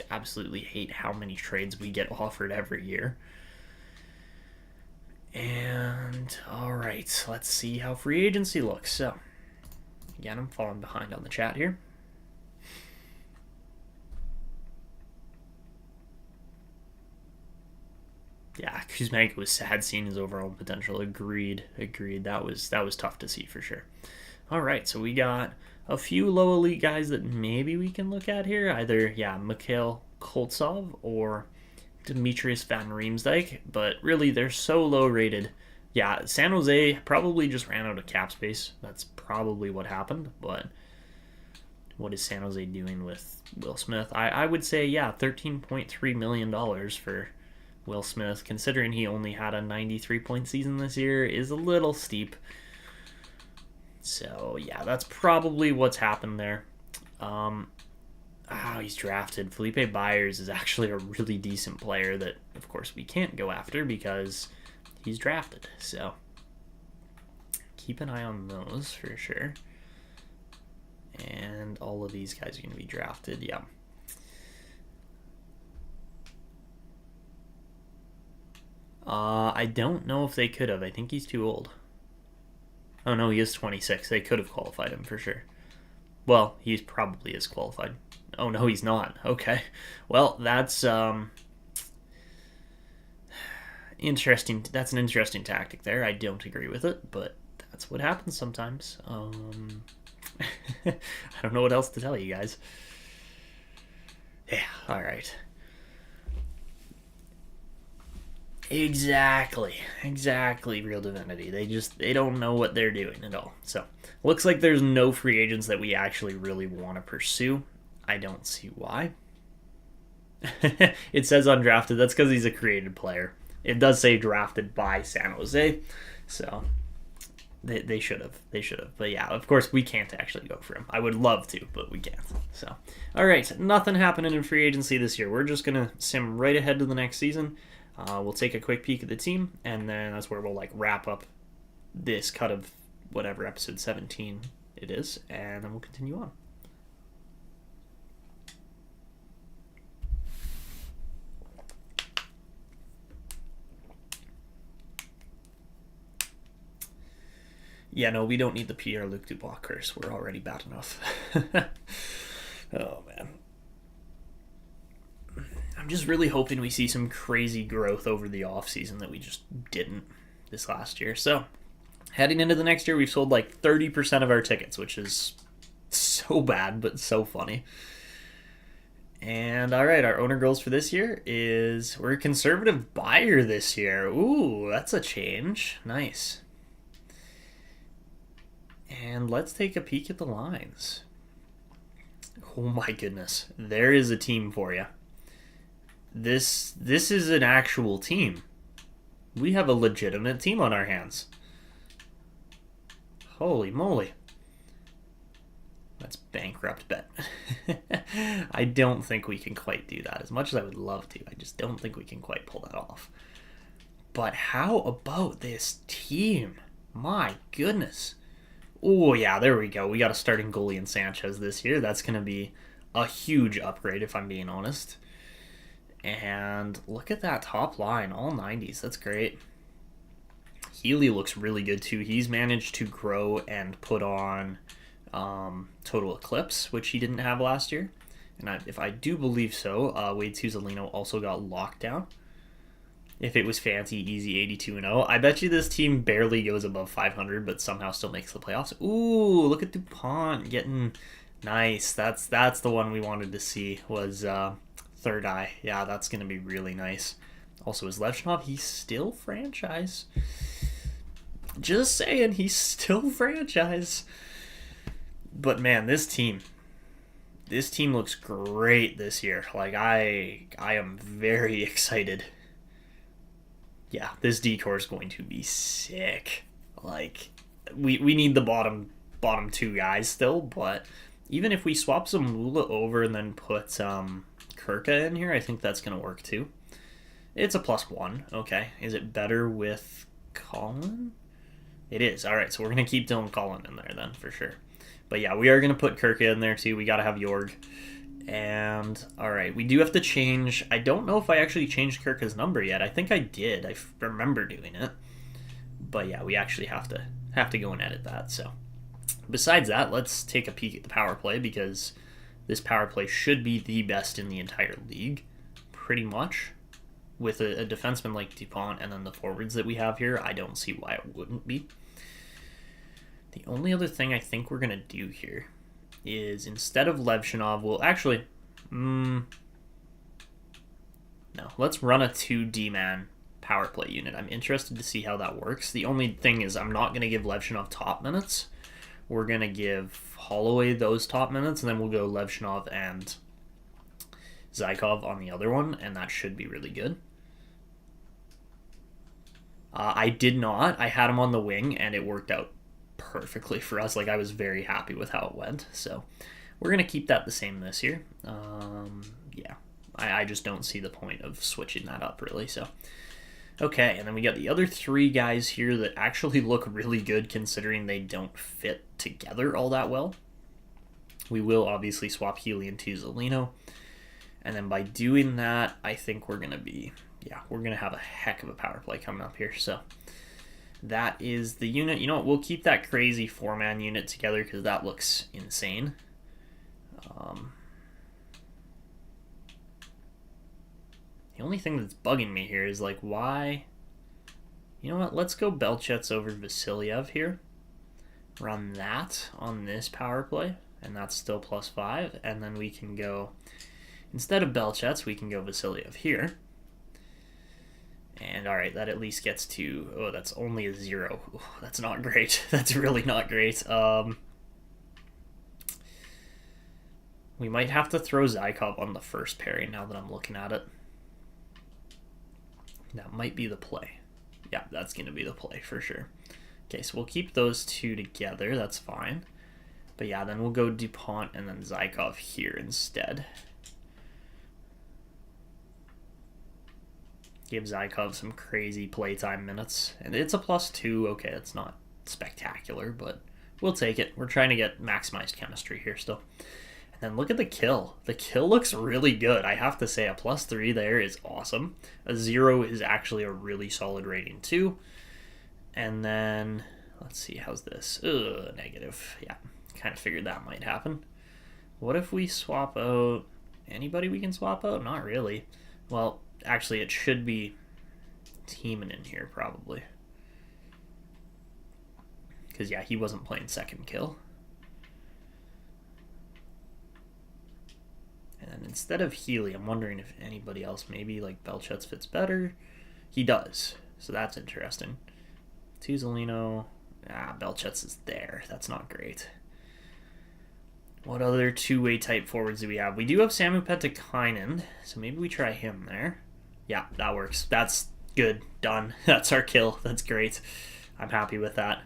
A: absolutely hate how many trades we get offered every year. And all right, let's see how free agency looks. So again, I'm falling behind on the chat here. Yeah, Kuzmenko was sad seeing his overall potential. Agreed. That was tough to see for sure. All right, so we got a few low elite guys that maybe we can look at here. Either, Mikhail Koltsov or Demetrius Van Riemsdyk, but really they're so low rated. Yeah, San Jose probably just ran out of cap space. That's probably what happened, but what is San Jose doing with Will Smith? I would say, $13.3 million for Will Smith, considering he only had a 93-point season this year, is a little steep. So, that's probably what's happened there. He's drafted. Felipe Byers is actually a really decent player that, of course, we can't go after because he's drafted. So, keep an eye on those for sure. And all of these guys are going to be drafted, I don't know if they could have. I think he's too old. Oh, no, he is 26. They could have qualified him for sure. Well, he probably is qualified. Oh, no, he's not. Okay. Well, that's interesting. That's an interesting tactic there. I don't agree with it, but that's what happens sometimes. I don't know what else to tell you guys. Yeah, all right. Exactly, Real Divinity. They don't know what they're doing at all. So, looks like there's no free agents that we actually really want to pursue. I don't see why. It says undrafted. That's because he's a created player. It does say drafted by San Jose, so they should have. But of course, we can't actually go for him. I would love to, but we can't. So, all right, nothing happening in free agency this year. We're just gonna sim right ahead to the next season. We'll take a quick peek at the team, and then that's where we'll wrap up this cut of whatever episode 17 it is, and then we'll continue on. Yeah, no, we don't need the Pierre-Luc Dubois curse. We're already bad enough. Oh, man. I'm just really hoping we see some crazy growth over the offseason that we just didn't this last year. So, heading into the next year, we've sold 30% of our tickets, which is so bad, but so funny. And, all right, our owner goals for this year is we're a conservative buyer this year. Ooh, that's a change. Nice. And let's take a peek at the lines. Oh, my goodness. There is a team for you. This is an actual team. We have a legitimate team on our hands. Holy moly. That's bankrupt bet. I don't think we can quite do that. As much as I would love to, I just don't think we can quite pull that off. But how about this team? My goodness. Oh, yeah, there we go. We got a starting goalie in Sanchez this year. That's going to be a huge upgrade, if I'm being honest. And look at that top line, all 90s. That's great. Healy looks really good, too. He's managed to grow and put on Total Eclipse, which he didn't have last year. And if I do believe so, Wade Tuzolino also got Lockdown. If it was fancy, easy 82-0. I bet you this team barely goes above 500, but somehow still makes the playoffs. Ooh, look at DuPont getting nice. That's the one we wanted to see, was Third Eye. Yeah, that's going to be really nice. Also, is Levchinov, he's still franchise. Just saying, he's still franchise. But man, this team looks great this year. Like, I am very excited. Yeah, this decor is going to be sick. Like, we need the bottom two guys still, but even if we swap some Lula over and then put Kirka in here, I think that's going to work too. It's a +1. Okay. Is it better with Colin? It is. All right, so we're going to keep Dylan Colin in there then, for sure. But yeah, we are going to put Kirka in there too. We got to have Jorg. And, all right, we do have to change. I don't know if I actually changed Kirka's number yet. I think I did. I remember doing it. But yeah, we actually have to go and edit that. So besides that, let's take a peek at the power play, because this power play should be the best in the entire league, pretty much. With a defenseman like DuPont and then the forwards that we have here, I don't see why it wouldn't be. The only other thing I think we're going to do here is, instead of Levchinov, we'll actually... no, let's run a 2D-man power play unit. I'm interested to see how that works. The only thing is, I'm not going to give Levchinov top minutes. We're going to give Holloway those top minutes, and then we'll go Levchinov and Zykov on the other one, and that should be really good. I did not. I had him on the wing, and it worked out perfectly for us. Like, I was very happy with how it went. So we're going to keep that the same this year. Yeah, I just don't see the point of switching that up, really. So, okay, and then we got the other three guys here that actually look really good, considering they don't fit together all that well. We will obviously swap Healy and Tuzolino. And then by doing that, I think we're going to be... yeah, we're going to have a heck of a power play coming up here. So that is the unit. You know what? We'll keep that crazy 4-man unit together, because that looks insane. The only thing that's bugging me here is, like, why... you know what? Let's go Belchets over Vasilyev here. Run that on this power play, and that's still +5. And then we can go... instead of Belchets, we can go Vasilyev here. And, all right, that at least gets to... oh, that's only a 0. Ooh, that's not great. That's really not great. We might have to throw Zykov on the first pairing now that I'm looking at it. That might be the play. Yeah, that's going to be the play for sure. Okay, so we'll keep those two together. That's fine. But, yeah, then we'll go DuPont and then Zykov here instead. Give Zykov some crazy playtime minutes. And it's a +2. Okay, that's not spectacular, but we'll take it. We're trying to get maximized chemistry here still. And then look at the kill. The kill looks really good. I have to say, a +3 there is awesome. A 0 is actually a really solid rating too. And then, let's see, how's this? Ugh, negative. Yeah, kind of figured that might happen. What if we swap out... anybody we can swap out? Not really. Well... actually, it should be Teeman in here, probably. Because, yeah, he wasn't playing second kill. And then instead of Healy, I'm wondering if anybody else, maybe, like, Belchets fits better. He does, so that's interesting. Tuzolino. Belchets is there. That's not great. What other two-way type forwards do we have? We do have Samu Petikainen, so maybe we try him there. Yeah, that works. That's good. Done. That's our kill. That's great. I'm happy with that.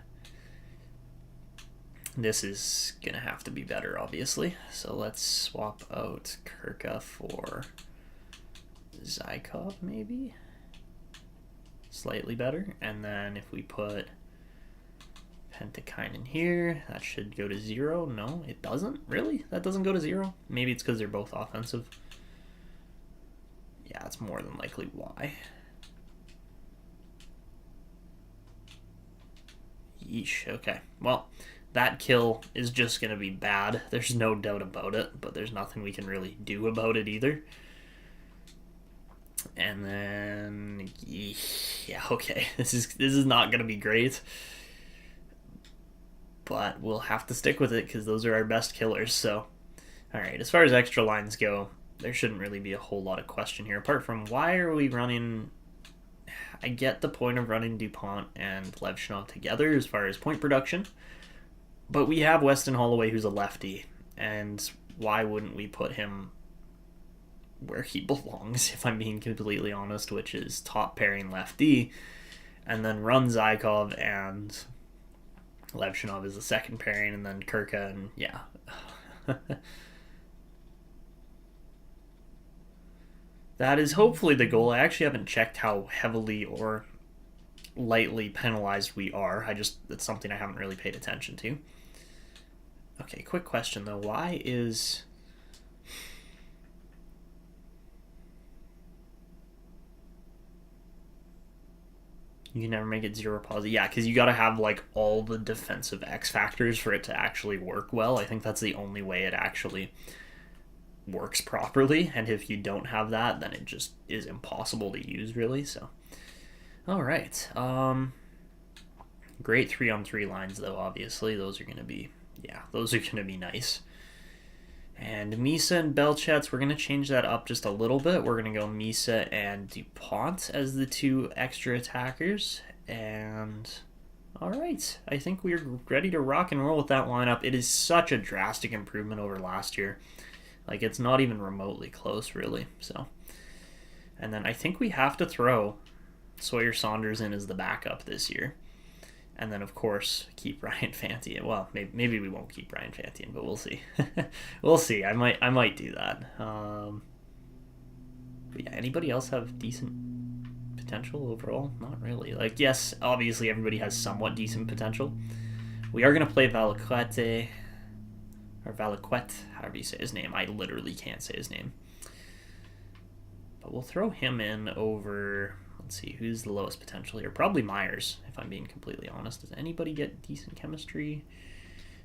A: This is going to have to be better, obviously. So let's swap out Kirka for Zykov, maybe? Slightly better. And then if we put Pentakainen here, that should go to 0. No, it doesn't? Really? That doesn't go to 0? Maybe it's because they're both offensive. Yeah, it's more than likely why. Yeesh, okay. Well, that kill is just going to be bad. There's no doubt about it, but there's nothing we can really do about it either. And then, yeah, okay. This is not going to be great. But we'll have to stick with it because those are our best killers. So, all right, as far as extra lines go, there shouldn't really be a whole lot of question here. Apart from why are we running... I get the point of running DuPont and Levshunov together as far as point production. But we have Weston Holloway, who's a lefty. And why wouldn't we put him where he belongs, if I'm being completely honest, which is top pairing lefty. And then run Zykov and Levshunov is the second pairing, and then Kirka, and yeah. That is hopefully the goal. I actually haven't checked how heavily or lightly penalized we are. It's something I haven't really paid attention to. Okay, quick question though. Why is... You can never make it 0 positive. Yeah, because you got to have like all the defensive X factors for it to actually work well. I think that's the only way it actually works properly. And if you don't have that, then it just is impossible to use, really. So, all right. Great 3-on-3 lines, though. Obviously, those are gonna be nice. And Misa and Belchats, we're going to change that up just a little bit. We're going to go Misa and DuPont as the 2 extra attackers. And all right, I think we're ready to rock and roll with that lineup. It is such a drastic improvement over last year. Like, it's not even remotely close, really. So, and then I think we have to throw Sawyer Saunders in as the backup this year. And then, of course, keep Ryan Fanti in. Well, maybe we won't keep Ryan Fanti in, but we'll see. We'll see. I might do that. But yeah, anybody else have decent potential overall? Not really. Like, yes, obviously everybody has somewhat decent potential. We are going to play Valaquette, or Valaquette, however you say his name. I literally can't say his name. But we'll throw him in over... Let's see, who's the lowest potential here? Probably Myers, if I'm being completely honest. Does anybody get decent chemistry?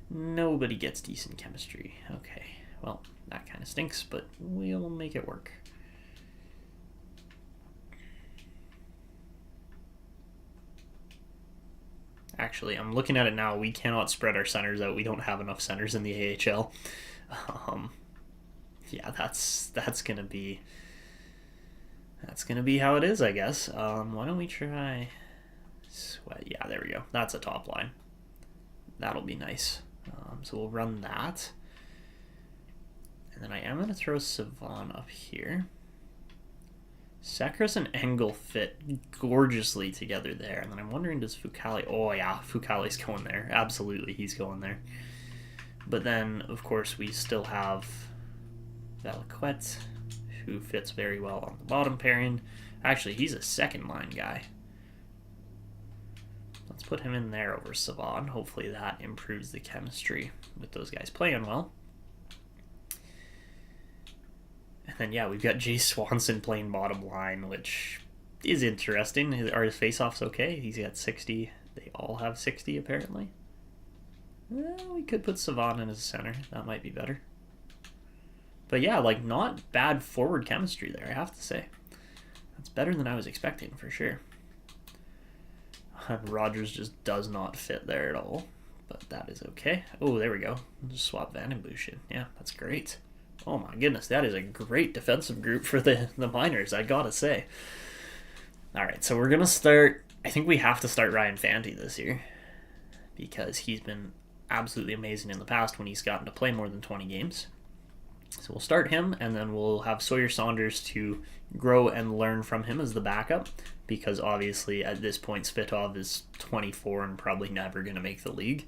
A: Nobody gets decent chemistry. Okay, well, that kind of stinks, but we'll make it work. Actually, I'm looking at it now. We cannot spread our centers out. We don't have enough centers in the AHL. Yeah, that's gonna be... That's going to be how it is, I guess. Why don't we try Sweat? Yeah, there we go. That's a top line. That'll be nice. So we'll run that. And then I am going to throw Savan up here. Sekras and Engel fit gorgeously together there. And then I'm wondering, does Fucale... Oh, yeah, Fucale's going there. Absolutely, he's going there. But then, of course, we still have Valaquette, who fits very well on the bottom pairing. Actually, he's a second line guy. Let's put him in there over Savan. Hopefully that improves the chemistry with those guys playing well. And then, yeah, we've got Jay Swanson playing bottom line, which is interesting. Are his face-offs okay? He's got 60. They all have 60, apparently. Well, we could put Savan in as a center. That might be better. But yeah, like, not bad forward chemistry there, I have to say. That's better than I was expecting, for sure. Rogers just does not fit there at all, but that is okay. Oh, there we go. We'll just swap Van den Busch in. Yeah, that's great. Oh my goodness, that is a great defensive group for the Miners, I gotta say. Alright, so we're gonna start... I think we have to start Ryan Fanti this year, because he's been absolutely amazing in the past when he's gotten to play more than 20 games. So we'll start him, and then we'll have Sawyer Saunders to grow and learn from him as the backup, because obviously at this point Svitov is 24 and probably never going to make the league.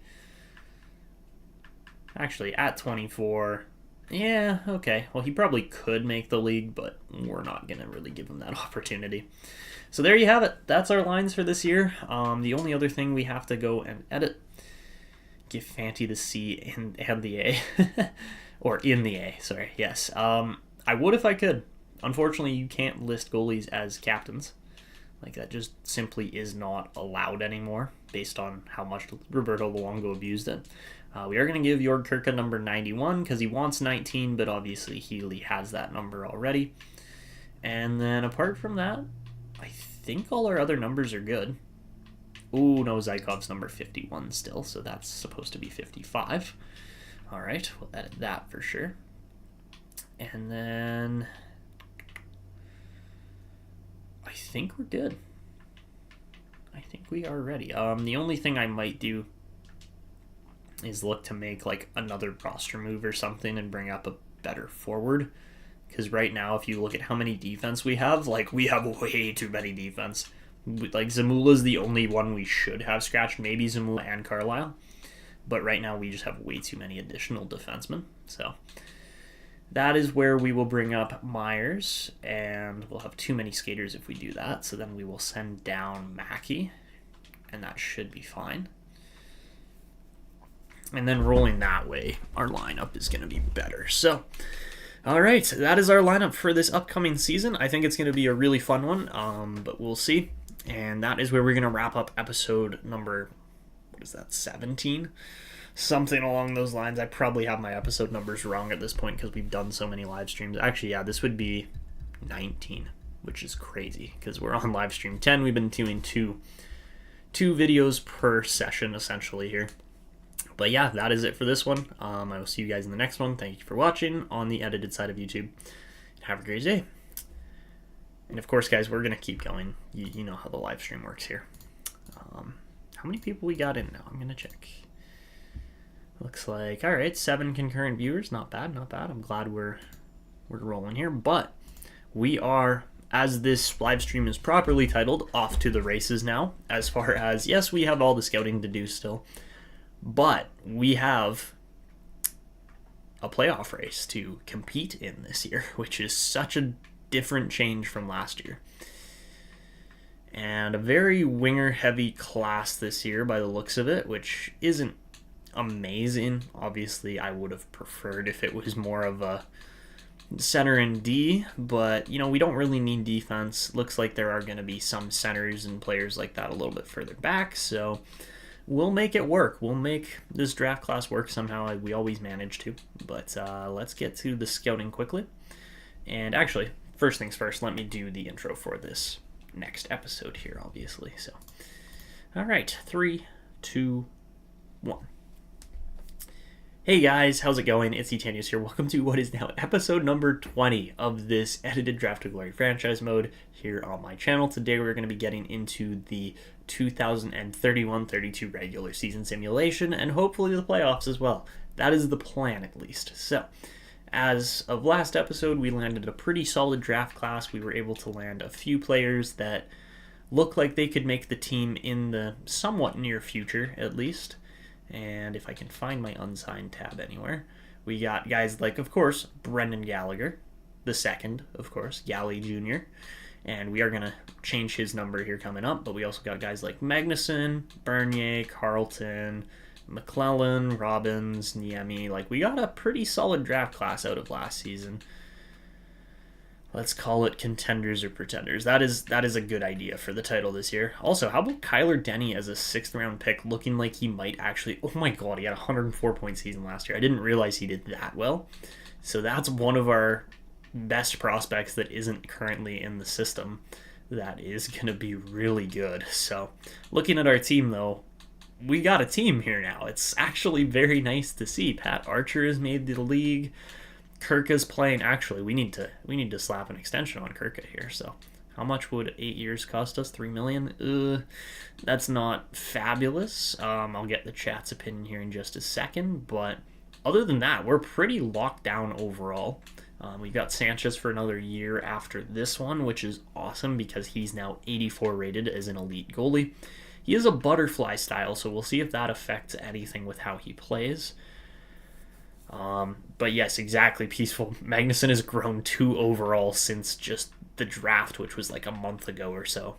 A: Actually, at 24, yeah, okay. Well, he probably could make the league, but we're not going to really give him that opportunity. So there you have it. That's our lines for this year. The only other thing we have to go and edit, give Fanti the C and the A. Or in the A, sorry, yes. I would if I could. Unfortunately, you can't list goalies as captains. Like, that just simply is not allowed anymore, based on how much Roberto Luongo abused it. We are going to give Jorg Kirka number 91, because he wants 19, but obviously Healy has that number already. And then apart from that, I think all our other numbers are good. Ooh, no, Zaikov's number 51 still, so that's supposed to be 55. All right, we'll edit that for sure. And then I think we're good. I think we are ready. The only thing I might do is look to make like another roster move or something and bring up a better forward. Because right now, if you look at how many defense we have, like, we have way too many defense. Like, Zamula's the only one we should have scratched. Maybe Zamula and Carlisle. But right now, we just have way too many additional defensemen. So that is where we will bring up Myers. And we'll have too many skaters if we do that. So then we will send down Mackey. And that should be fine. And then rolling that way, our lineup is going to be better. So, all right, that is our lineup for this upcoming season. I think it's going to be a really fun one, but we'll see. And that is where we're going to wrap up episode number, 17? Something along those lines. I probably have my episode numbers wrong at this point because we've done so many live streams. Actually, yeah, this would be 19, which is crazy because we're on live stream 10. We've been doing two videos per session, essentially, here. But yeah, that is it for this one. I will see you guys in the next one. Thank you for watching on the edited side of YouTube. Have a great day. And of course, guys, we're going to keep going. You know how the live stream works here. How many people we got in now? I'm going to check. Looks like, all right, 7 concurrent viewers. Not bad, not bad. I'm glad we're rolling here. But we are, as this live stream is properly titled, off to the races now. As far as, yes, we have all the scouting to do still. But we have a playoff race to compete in this year, which is such a different change from last year. And a very winger-heavy class this year by the looks of it, which isn't amazing. Obviously, I would have preferred if it was more of a center and D, but, you know, we don't really need defense. Looks like there are going to be some centers and players like that a little bit further back, so we'll make it work. We'll make this draft class work somehow. We always manage to. But let's get to the scouting quickly. And actually, first things first, let me do the intro for this next episode here, obviously. So, all right, 3, 2, 1. Hey guys, how's it going? It's Ep.10 here. Welcome to what is now episode number 20 of this edited Draft to Glory franchise mode here on my channel. Today we're going to be getting into the 2031-32 regular season simulation and hopefully the playoffs as well. That is the plan, at least. So, as of last episode, we landed a pretty solid draft class. We were able to land a few players that look like they could make the team in the somewhat near future, at least. And if I can find my unsigned tab anywhere, we got guys like, of course, Brendan Gallagher, the second, of course, Gally Jr., and we are going to change his number here coming up, but we also got guys like Magnuson, Bernier, Carlton, McClellan, Robbins, Niemi. Like, we got a pretty solid draft class out of last season. Let's call it contenders or pretenders. That is a good idea for the title this year. Also, how about Kyler Denny as a 6th round pick, looking like he might actually... Oh my god, he had a 104-point season last year. I didn't realize he did that well. So that's one of our best prospects that isn't currently in the system. That is going to be really good. So, looking at our team, though, we got a team here now. It's actually very nice to see. Pat Archer has made the league. Kirka's playing. Actually, we need to slap an extension on Kirka here. So, how much would 8 years cost us? $3 million? That's not fabulous. I'll get the chat's opinion here in just a second. But other than that, we're pretty locked down overall. We've got Sanchez for another year after this one, which is awesome because he's now 84 rated as an elite goalie. He is a butterfly style, so we'll see if that affects anything with how he plays. But yes, exactly. Peaceful. Magnuson has grown 2 overall since just the draft, which was like a month ago or so.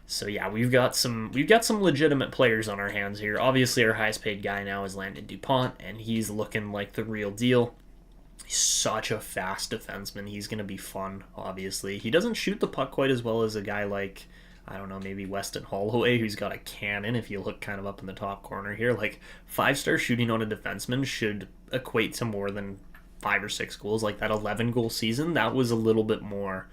A: So yeah, we've got some legitimate players on our hands here. Obviously, our highest paid guy now is Landon Dupont, and he's looking like the real deal. He's such a fast defenseman. He's going to be fun, obviously. He doesn't shoot the puck quite as well as a guy like, I don't know, maybe Weston Holloway, who's got a cannon, if you look kind of up in the top corner here. Like, 5-star shooting on a defenseman should equate to more than 5 or 6 goals. Like, that 11-goal season, that was a little bit more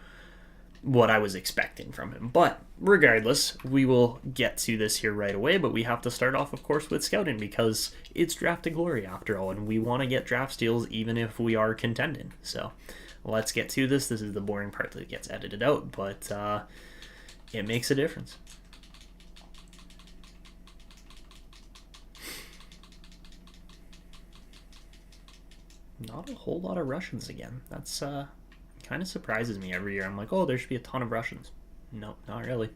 A: what I was expecting from him. But regardless, we will get to this here right away, but we have to start off, of course, with scouting because it's draft to glory after all, and we want to get draft steals even if we are contending. So let's get to this. This is the boring part that gets edited out, but it makes a difference. Not a whole lot of Russians again. That's kind of surprises me every year. I'm like, oh, there should be a ton of Russians. No, not really.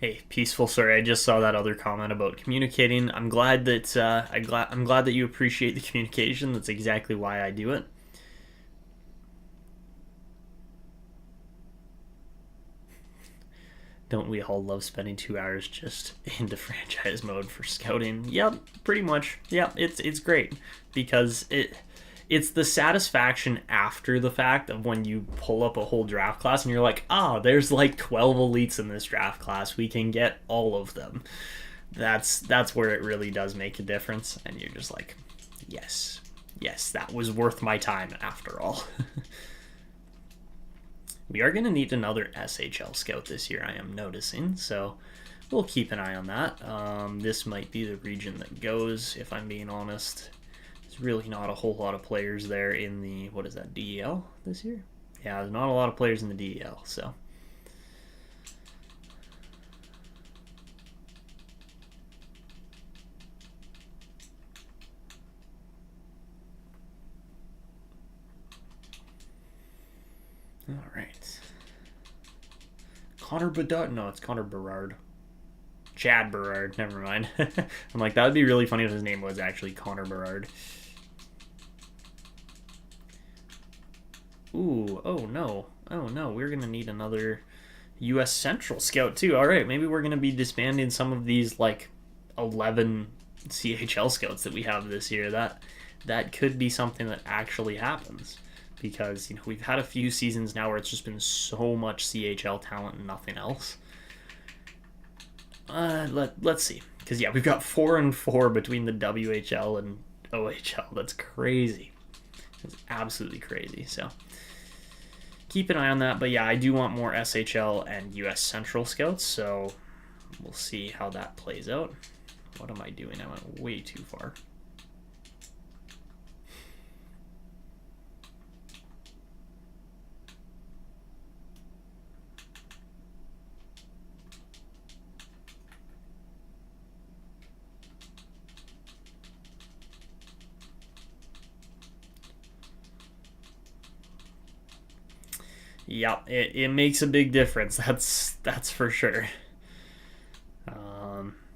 A: Hey, peaceful. Sorry, I just saw that other comment about communicating. I'm glad that I'm glad that you appreciate the communication. That's exactly why I do it. Don't we all love spending 2 hours just into franchise mode for scouting? Yep, pretty much. Yep, it's great because it's the satisfaction after the fact of when you pull up a whole draft class and you're like, there's like 12 elites in this draft class. We can get all of them. That's where it really does make a difference, and you're just like, yes, that was worth my time after all. We are going to need another SHL scout this year, I am noticing, so we'll keep an eye on that. This might be the region that goes, if I'm being honest. There's really not a whole lot of players there in the, what is that, DEL this year? Yeah, there's not a lot of players in the DEL, so. All right. Connor Bedard? No, it's Connor Berard. Chad Berard. Never mind. I'm like, that would be really funny if his name was actually Connor Berard. Ooh, oh no. Oh no, we're going to need another U.S. Central scout too. All right, maybe we're going to be disbanding some of these like 11 CHL scouts that we have this year. That could be something that actually happens. Because we've had a few seasons now where it's just been so much CHL talent and nothing else. Let's see, because we've got 4-4 between the WHL and OHL. That's crazy. That's absolutely crazy. So keep an eye on that. But I do want more SHL and US Central scouts. So we'll see how that plays out. What am I doing? I went way too far. Yeah, it makes a big difference. That's for sure.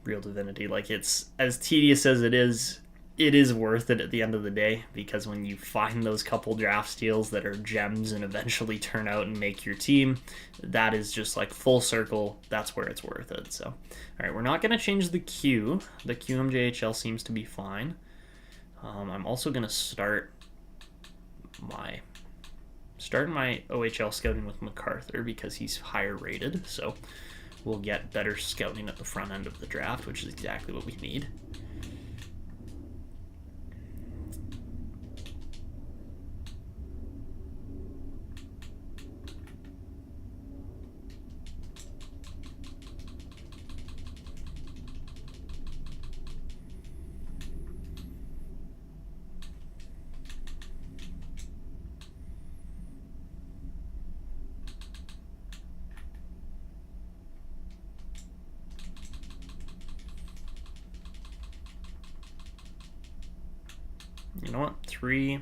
A: Real Divinity, like it's as tedious as it is worth it at the end of the day, because when you find those couple draft steals that are gems and eventually turn out and make your team, that is just like full circle. That's where it's worth it. So, all right, we're not going to change the Q. The QMJHL seems to be fine. I'm also going to start my OHL scouting with MacArthur because he's higher rated, so we'll get better scouting at the front end of the draft, which is exactly what we need. You know what? 3.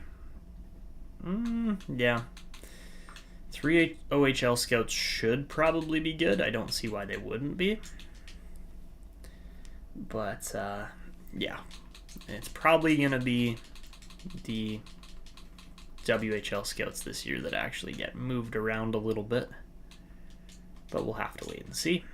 A: Yeah. 3 OHL scouts should probably be good. I don't see why they wouldn't be. But, yeah. It's probably going to be the WHL scouts this year that actually get moved around a little bit. But we'll have to wait and see.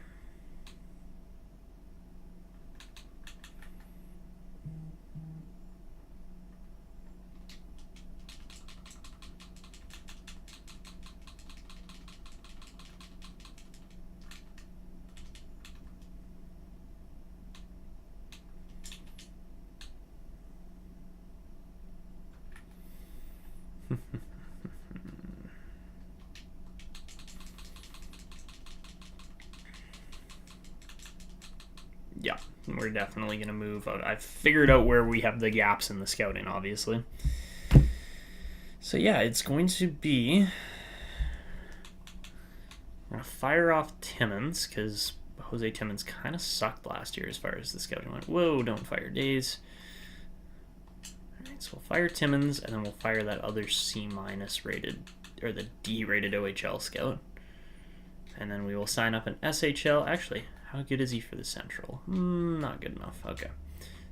A: Yeah, we're definitely going to move. I've figured out where we have the gaps in the scouting, obviously. So yeah, it's going to be... I'm going to fire off Timmins, because Jose Timmins kind of sucked last year as far as the scouting went. Whoa, don't fire Days. Alright, so we'll fire Timmins, and then we'll fire that other C- rated, or the D rated OHL scout. And then we will sign up an SHL. Actually, how good is he for the Central? Not good enough. Okay.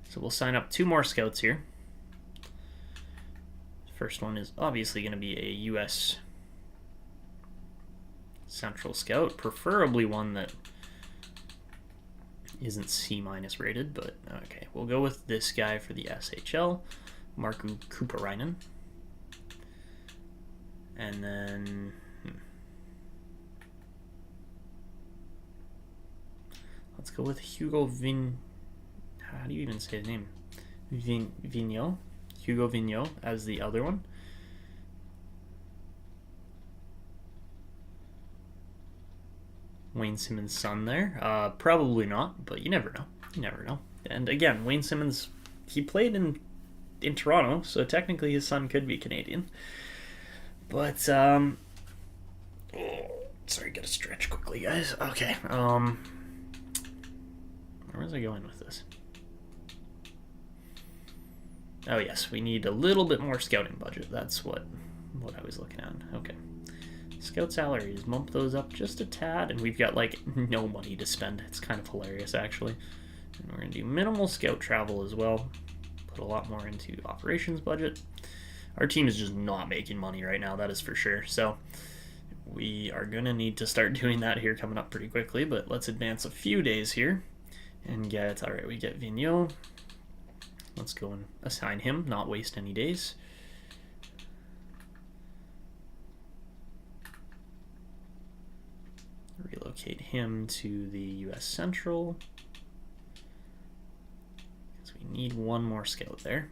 A: So we'll sign up 2 more scouts here. First one is obviously going to be a U.S. Central scout, preferably one that isn't C- rated, but okay. We'll go with this guy for the SHL, Markku Kuparainen. And then... let's go with Hugo How do you even say his name? Vigneault? Hugo Vigneault as the other one. Wayne Simmons' son there. Probably not, but you never know. You never know. And again, Wayne Simmons, he played in Toronto, so technically his son could be Canadian. But, sorry, gotta stretch quickly, guys. Okay, where was I going with this? Oh yes, we need a little bit more scouting budget. That's what I was looking at. Okay. Scout salaries, bump those up just a tad, and we've got like no money to spend. It's kind of hilarious, actually. And we're gonna do minimal scout travel as well. Put a lot more into operations budget. Our team is just not making money right now, that is for sure. So we are gonna need to start doing that here coming up pretty quickly, but let's advance a few days here and get, all right, we get Vigneault. Let's go and assign him, not waste any days. Relocate him to the U.S. Central, because we need one more scout there.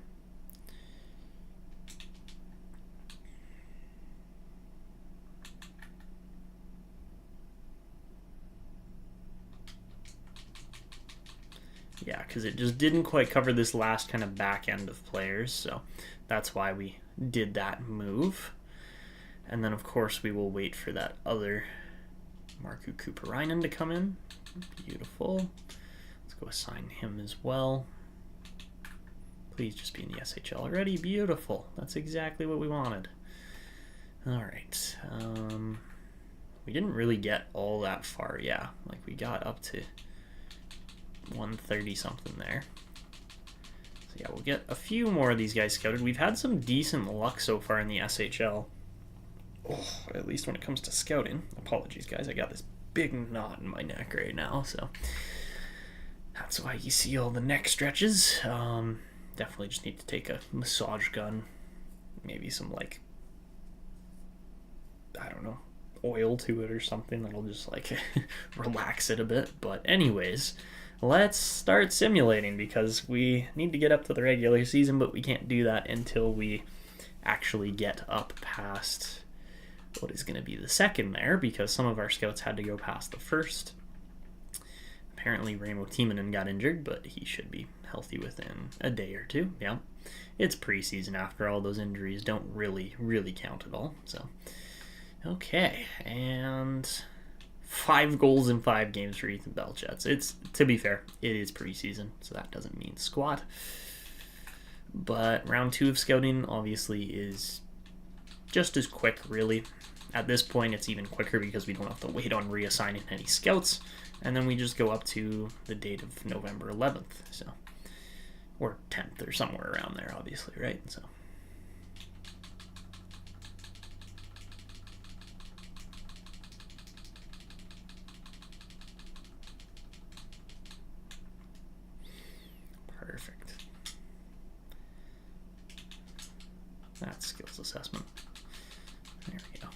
A: Yeah, because it just didn't quite cover this last kind of back end of players, so that's why we did that move. And then, of course, we will wait for that other Markku Kuparainen to come in. Beautiful. Let's go assign him as well. Please just be in the SHL already. Beautiful. That's exactly what we wanted. All right. We didn't really get all that far. Yeah, like we got up to 130 something there. So yeah, we'll get a few more of these guys scouted. We've had some decent luck so far in the SHL. Oh, at least when it comes to scouting. Apologies, guys. I got this big knot in my neck right now, so that's why you see all the neck stretches. Definitely just need to take a massage gun, maybe some, like, I don't know, oil to it or something that'll just, like, relax it a bit. But anyways, let's start simulating, because we need to get up to the regular season, but we can't do that until we actually get up past what is going to be the second there, because some of our scouts had to go past the first. Apparently Raimo Timonen got injured, but he should be healthy within a day or two. Yeah, it's preseason after all. Those injuries don't really count at all. So okay, and 5 goals in 5 games for Ethan Belchets. It's, to be fair, it is preseason, so that doesn't mean squat. But round 2 of scouting obviously is just as quick, really. At this point, it's even quicker because we don't have to wait on reassigning any scouts, and then we just go up to the date of November 11th, so, or 10th or somewhere around there, obviously, right? So. Perfect. That's skills assessment. There we go.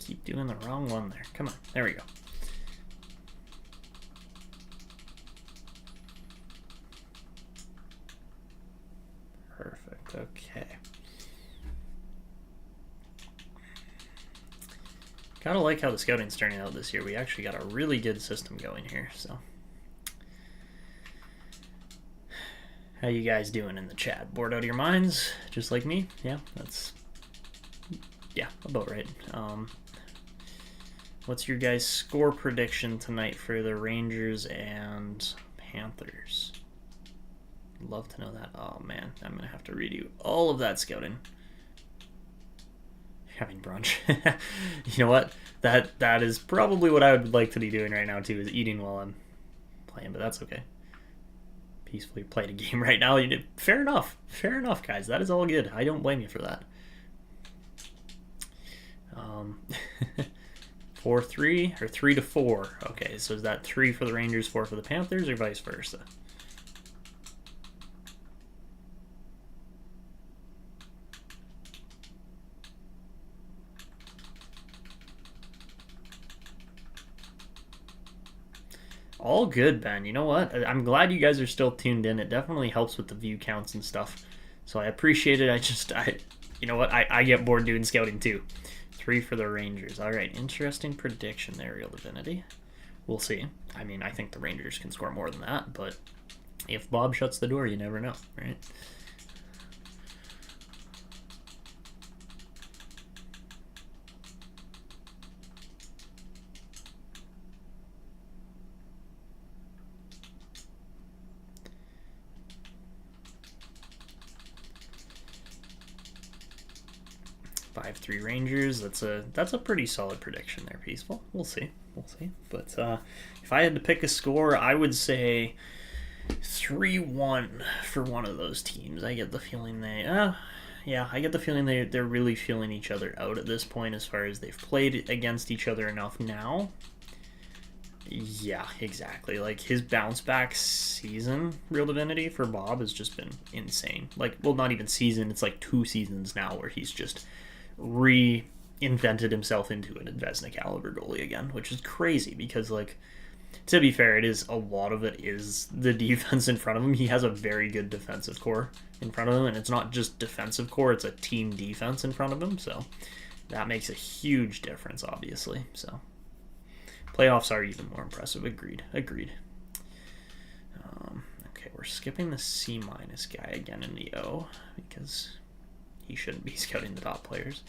A: Keep doing the wrong one there. Come on. There we go. Perfect. Okay. Gotta like how the scouting's turning out this year. We actually got a really good system going here, so. How you guys doing in the chat? Bored out of your minds? Just like me? Yeah, that's... Yeah, about right. What's your guys' score prediction tonight for the Rangers and Panthers? Love to know that. Oh man, I'm gonna have to redo all of that scouting. Having brunch. You know what? That is probably what I would like to be doing right now too, is eating while I'm playing, but that's okay. Peacefully playing a game right now. You did fair enough. Fair enough, guys. That is all good. I don't blame you for that. 4-3 or 3-4. Okay, so is that 3 for the Rangers, 4 for the Panthers, or vice versa? All good, Ben. You know what? I'm glad you guys are still tuned in. It definitely helps with the view counts and stuff. So I appreciate it. You know what? I get bored doing scouting too. 3 for the Rangers. All right, interesting prediction there, Real Divinity. We'll see. I mean, I think the Rangers can score more than that, but if Bob shuts the door, you never know, right? Three Rangers. That's a pretty solid prediction there, Peaceful. We'll see. But if I had to pick a score, I would say 3-1 for one of those teams. I get the feeling they're really feeling each other out at this point as far as they've played against each other enough now. Yeah, exactly. Like, his bounce back season, Real Divinity, for Bob has just been insane. Like, well, not even season, it's like 2 seasons now where he's just reinvented himself into an Vezina caliber goalie again, which is crazy because, like, to be fair, a lot of it is the defense in front of him. He has a very good defensive core in front of him, and it's not just defensive core, it's a team defense in front of him, so that makes a huge difference, obviously. So playoffs are even more impressive. Agreed. Okay, we're skipping the C- guy again in the O because he shouldn't be scouting the top players.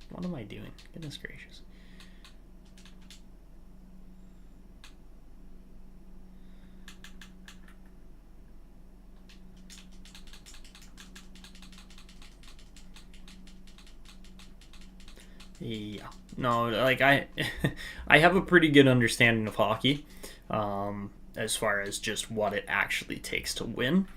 A: What am I doing? Goodness gracious. Yeah. No, like I have a pretty good understanding of hockey, as far as just what it actually takes to win.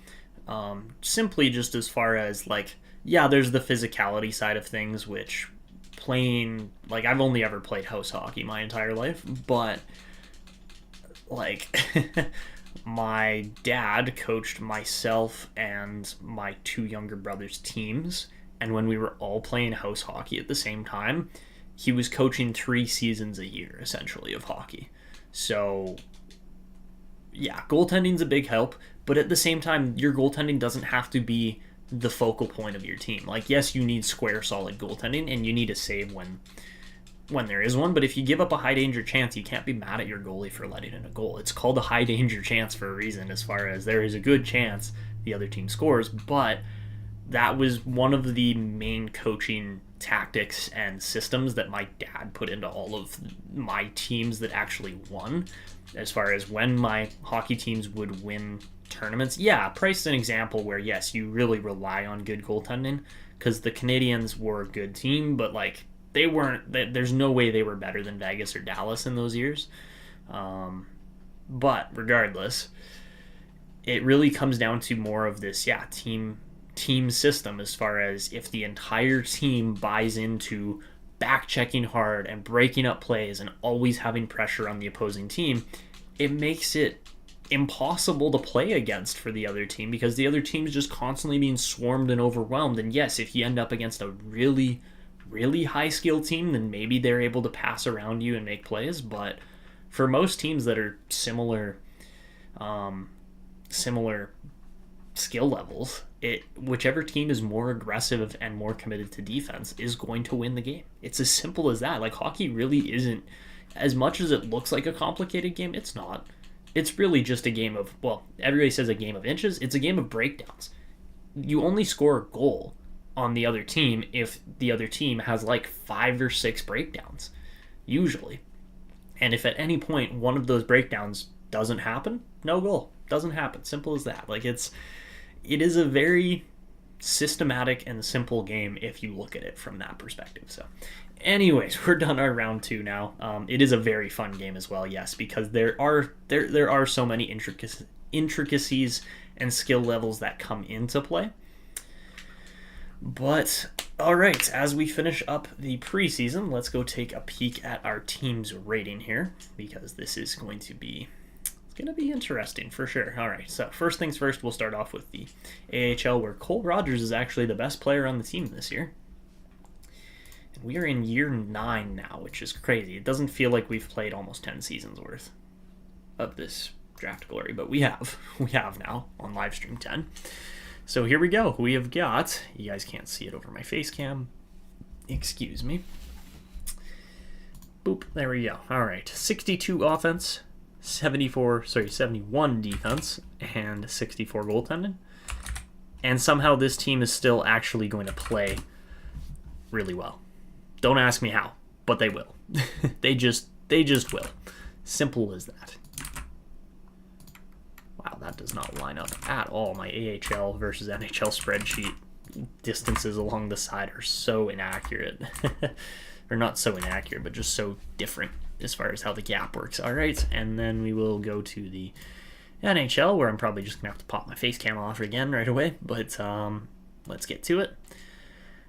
A: Simply just as far as like, yeah, there's the physicality side of things, which playing like I've only ever played house hockey my entire life, but like my dad coached myself and my two younger brothers' teams, and when we were all playing house hockey at the same time, he was coaching 3 seasons a year essentially of hockey. So yeah, goaltending's a big help, but at the same time, your goaltending doesn't have to be the focal point of your team. Like, yes, you need square, solid goaltending, and you need a save when there is one. But if you give up a high danger chance, you can't be mad at your goalie for letting in a goal. It's called a high danger chance for a reason. As far as there is a good chance the other team scores, but that was one of the main coaching tactics and systems that my dad put into all of my teams that actually won. As far as when my hockey teams would win tournaments, yeah, Price is an example where yes, you really rely on good goaltending because the Canadians were a good team, but like they weren't. There's no way they were better than Vegas or Dallas in those years. But regardless, it really comes down to more of this, yeah, team system, as far as if the entire team buys into back checking hard and breaking up plays and always having pressure on the opposing team, it makes it impossible to play against for the other team because the other team is just constantly being swarmed and overwhelmed. And yes, if you end up against a really, really high skill team, then maybe they're able to pass around you and make plays. But for most teams that are similar skill levels, whichever team is more aggressive and more committed to defense is going to win the game. It's as simple as that. Like, hockey really isn't, as much as it looks like a complicated game, it's not. It's really just a game of, well, everybody says a game of inches. It's a game of breakdowns. You only score a goal on the other team if the other team has like 5 or 6 breakdowns, usually. And if at any point one of those breakdowns doesn't happen, no goal. Doesn't happen. Simple as that. Like, it is a very systematic and simple game if you look at it from that perspective. So anyways, we're done our round 2 now. It is a very fun game as well, yes, because there are so many intricacies and skill levels that come into play. But all right, as we finish up the preseason, let's go take a peek at our team's rating here, because this is going to be interesting for sure. All right, so first things first, we'll start off with the AHL, where Cole Rogers is actually the best player on the team this year. And we are in year 9 now, which is crazy. It doesn't feel like we've played almost 10 seasons worth of this draft glory, but we have now on Livestream 10. So here we go. We have got, you guys can't see it over my face cam, excuse me. Boop, there we go. All right, 62 offense, 71 defense, and 64 goaltending. And somehow this team is still actually going to play really well. Don't ask me how, but they will. they just will. Simple as that. Wow, that does not line up at all. My AHL versus NHL spreadsheet distances along the side are so inaccurate. Or not so inaccurate, but just so different as far as how the gap works. All right, and then we will go to the NHL, where I'm probably just going to have to pop my face cam off again right away. But let's get to it.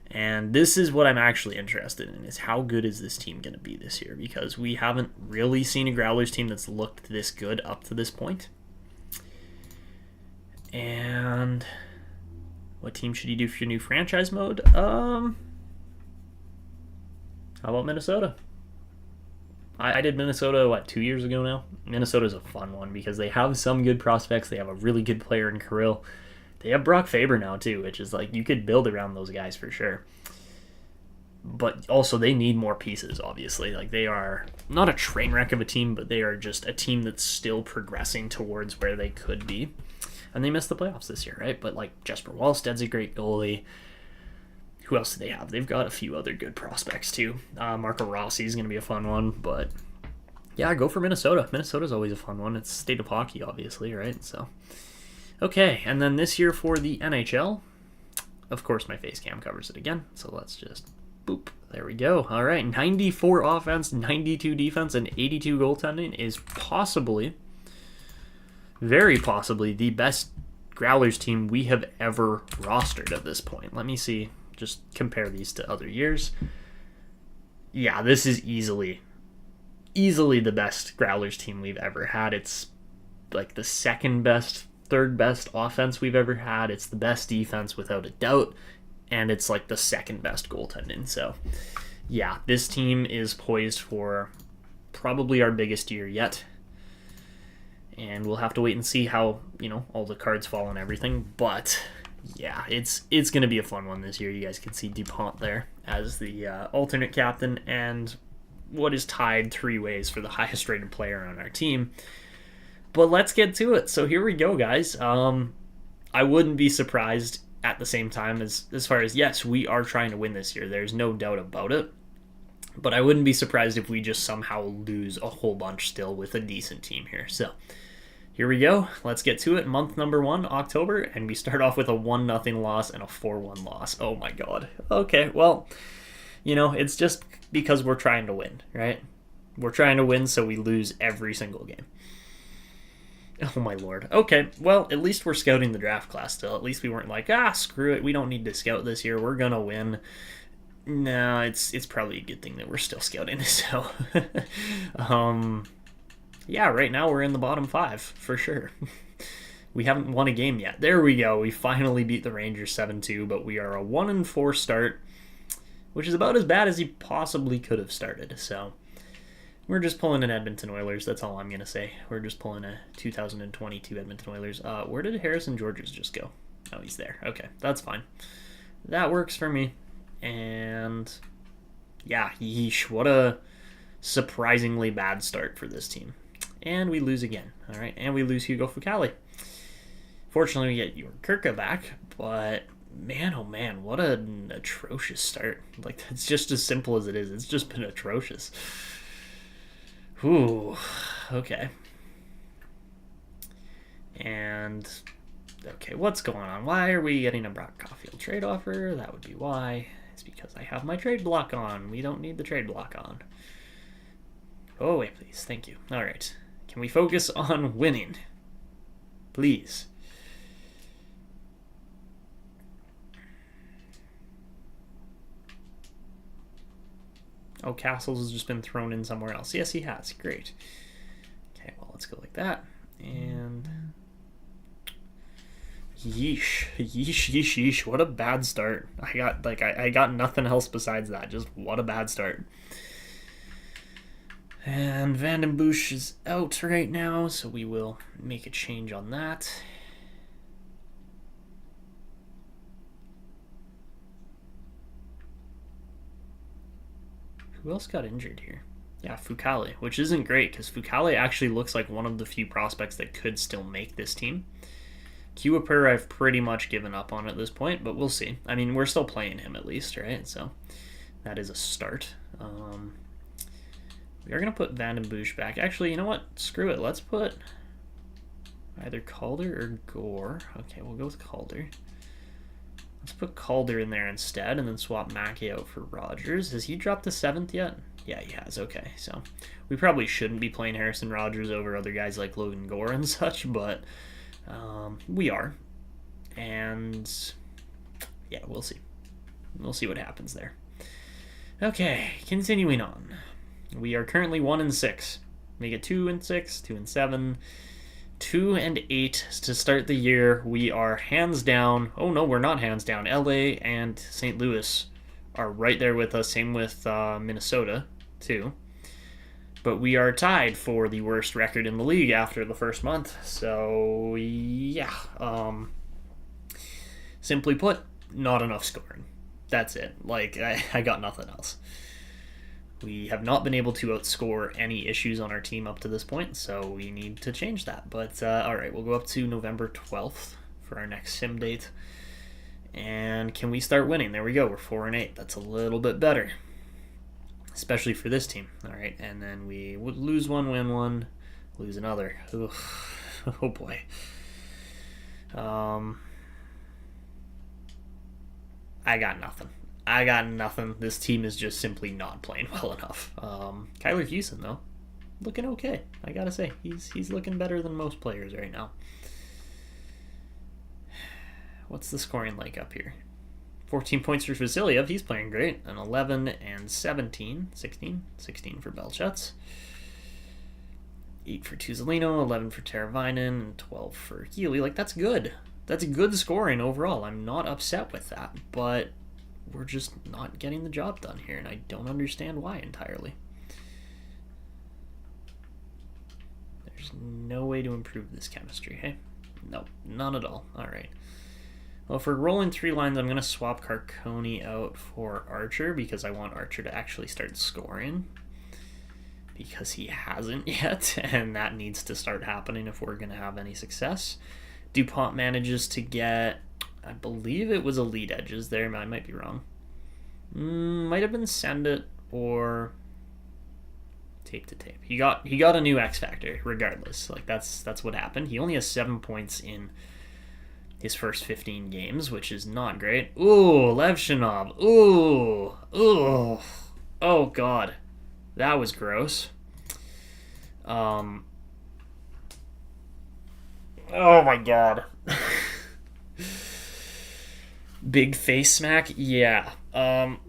A: And this is what I'm actually interested in, is how good is this team going to be this year? Because we haven't really seen a Growlers team that's looked this good up to this point. And what team should you do for your new franchise mode? How about Minnesota? I did Minnesota, 2 years ago now? Minnesota's a fun one because they have some good prospects. They have a really good player in Kirill. They have Brock Faber now, too, which is like, you could build around those guys for sure. But also, they need more pieces, obviously. Like, they are not a train wreck of a team, but they are just a team that's still progressing towards where they could be. And they missed the playoffs this year, right? But, like, Jesper Wallsted's a great goalie. Who else do they have? They've got a few other good prospects, too. Marco Rossi is going to be a fun one, but yeah, go for Minnesota. Minnesota's always a fun one. It's state of hockey, obviously, right? So, okay, and then this year for the NHL, of course, my face cam covers it again, so let's just Boop. There we go. All right, 94 offense, 92 defense, and 82 goaltending is possibly, very possibly, the best Growlers team we have ever rostered at this point. Let me see. Just compare these to other years. Yeah, this is easily the best Growlers team we've ever had. It's like the second best, third best offense we've ever had. It's the best defense without a doubt, and it's like the second best goaltending. So yeah, this team is poised for probably our biggest year yet, and we'll have to wait and see how, all the cards fall and everything. But yeah, it's going to be a fun one this year. You guys can see DuPont there as the alternate captain, and what is tied 3 ways for the highest rated player on our team. But let's get to it. So here we go, guys. I wouldn't be surprised at the same time as far as, yes, we are trying to win this year. There's no doubt about it. But I wouldn't be surprised if we just somehow lose a whole bunch still with a decent team here. So here we go. Let's get to it. Month number 1, October, and we start off with a 1-0 loss and a 4-1 loss. Oh my god. Okay, well, it's just because we're trying to win, right? We're trying to win, so we lose every single game. Oh my lord. Okay, well, at least we're scouting the draft class still. At least we weren't like, screw it, we don't need to scout this year, we're gonna win. No, it's probably a good thing that we're still scouting, so... yeah, right now we're in the bottom 5, for sure. We haven't won a game yet. There we go, we finally beat the Rangers 7-2, but we are a 1-4 start, which is about as bad as he possibly could have started, so... We're just pulling an Edmonton Oilers, that's all I'm going to say. We're just pulling a 2022 Edmonton Oilers. Where did Harrison Georges just go? Oh, he's there. Okay, that's fine. That works for me. And yeah, yeesh, what a surprisingly bad start for this team. And we lose again. All right, and we lose Hugo Fucale. Fortunately, we get Jurkirka back, but man, oh man, what an atrocious start. Like, it's just as simple as it is. It's just been atrocious. Ooh, okay. And, okay, what's going on? Why are we getting a Brock Caulfield trade offer? That would be why. It's because I have my trade block on. We don't need the trade block on. Go away, please. Thank you. All right. Can we focus on winning? Please. Oh, Castles has just been thrown in somewhere else. Yes, he has. Great. Okay, well, let's go like that. And... yeesh. Yeesh, yeesh, yeesh. What a bad start. I got nothing else besides that. Just what a bad start. And Van den Busch is out right now, so we will make a change on that. Who else got injured here? Yeah, Fucale, which isn't great because Fucale actually looks like one of the few prospects that could still make this team. Kuiper, I've pretty much given up on at this point, but we'll see. I mean, we're still playing him at least, right? So that is a start. We are going to put Van den Busch back. Actually, you know what? Screw it. Let's put either Calder or Gore. Okay, we'll go with Calder. Let's put Calder in there instead and then swap Mackey out for Rogers. Has he dropped to 7th yet? Yeah, he has. Okay, so we probably shouldn't be playing Harrison Rogers over other guys like Logan Gore and such, but we are. And yeah, we'll see. We'll see what happens there. Okay, continuing on. We are currently 1-6. We get 2-6, 2-7. 2-8 to start the year. We are hands down. Oh no, we're not hands down. LA and St. Louis are right there with us. Same with Minnesota too. But we are tied for the worst record in the league after the first month. So yeah, simply put, not enough scoring. That's it. Like I got nothing else. We have not been able to outscore any issues on our team up to this point, so we need to change that. But, alright, we'll go up to November 12th for our next sim date. And can we start winning? There we go, we're 4-8. That's a little bit better, especially for this team. Alright, and then we would lose one, win one, lose another. Oof. Oh boy. I got nothing. I got nothing. This team is just simply not playing well enough. Kyler Houston, though, looking okay. I gotta say, he's looking better than most players right now. What's the scoring like up here? 14 points for Vasilyev. He's playing great. And 11 and 17. 16 for Belchetz. 8 for Tuzolino, 11 for Teravainen, and 12 for Healy. Like, that's good. That's good scoring overall. I'm not upset with that, but we're just not getting the job done here, and I don't understand why entirely. There's no way to improve this chemistry, hey? No, none at all. All right. Well, if we're rolling 3 lines, I'm going to swap Carconi out for Archer because I want Archer to actually start scoring. Because he hasn't yet, and that needs to start happening if we're going to have any success. DuPont manages to get, I believe it was Elite Edges there. I might be wrong. Might have been Send It or Tape to Tape. He got a new X Factor regardless. Like, that's what happened. He only has 7 points in his first 15 games, which is not great. Ooh, Levshinov. Ooh. Oh, God. That was gross. Oh my God. Big face smack? Yeah. How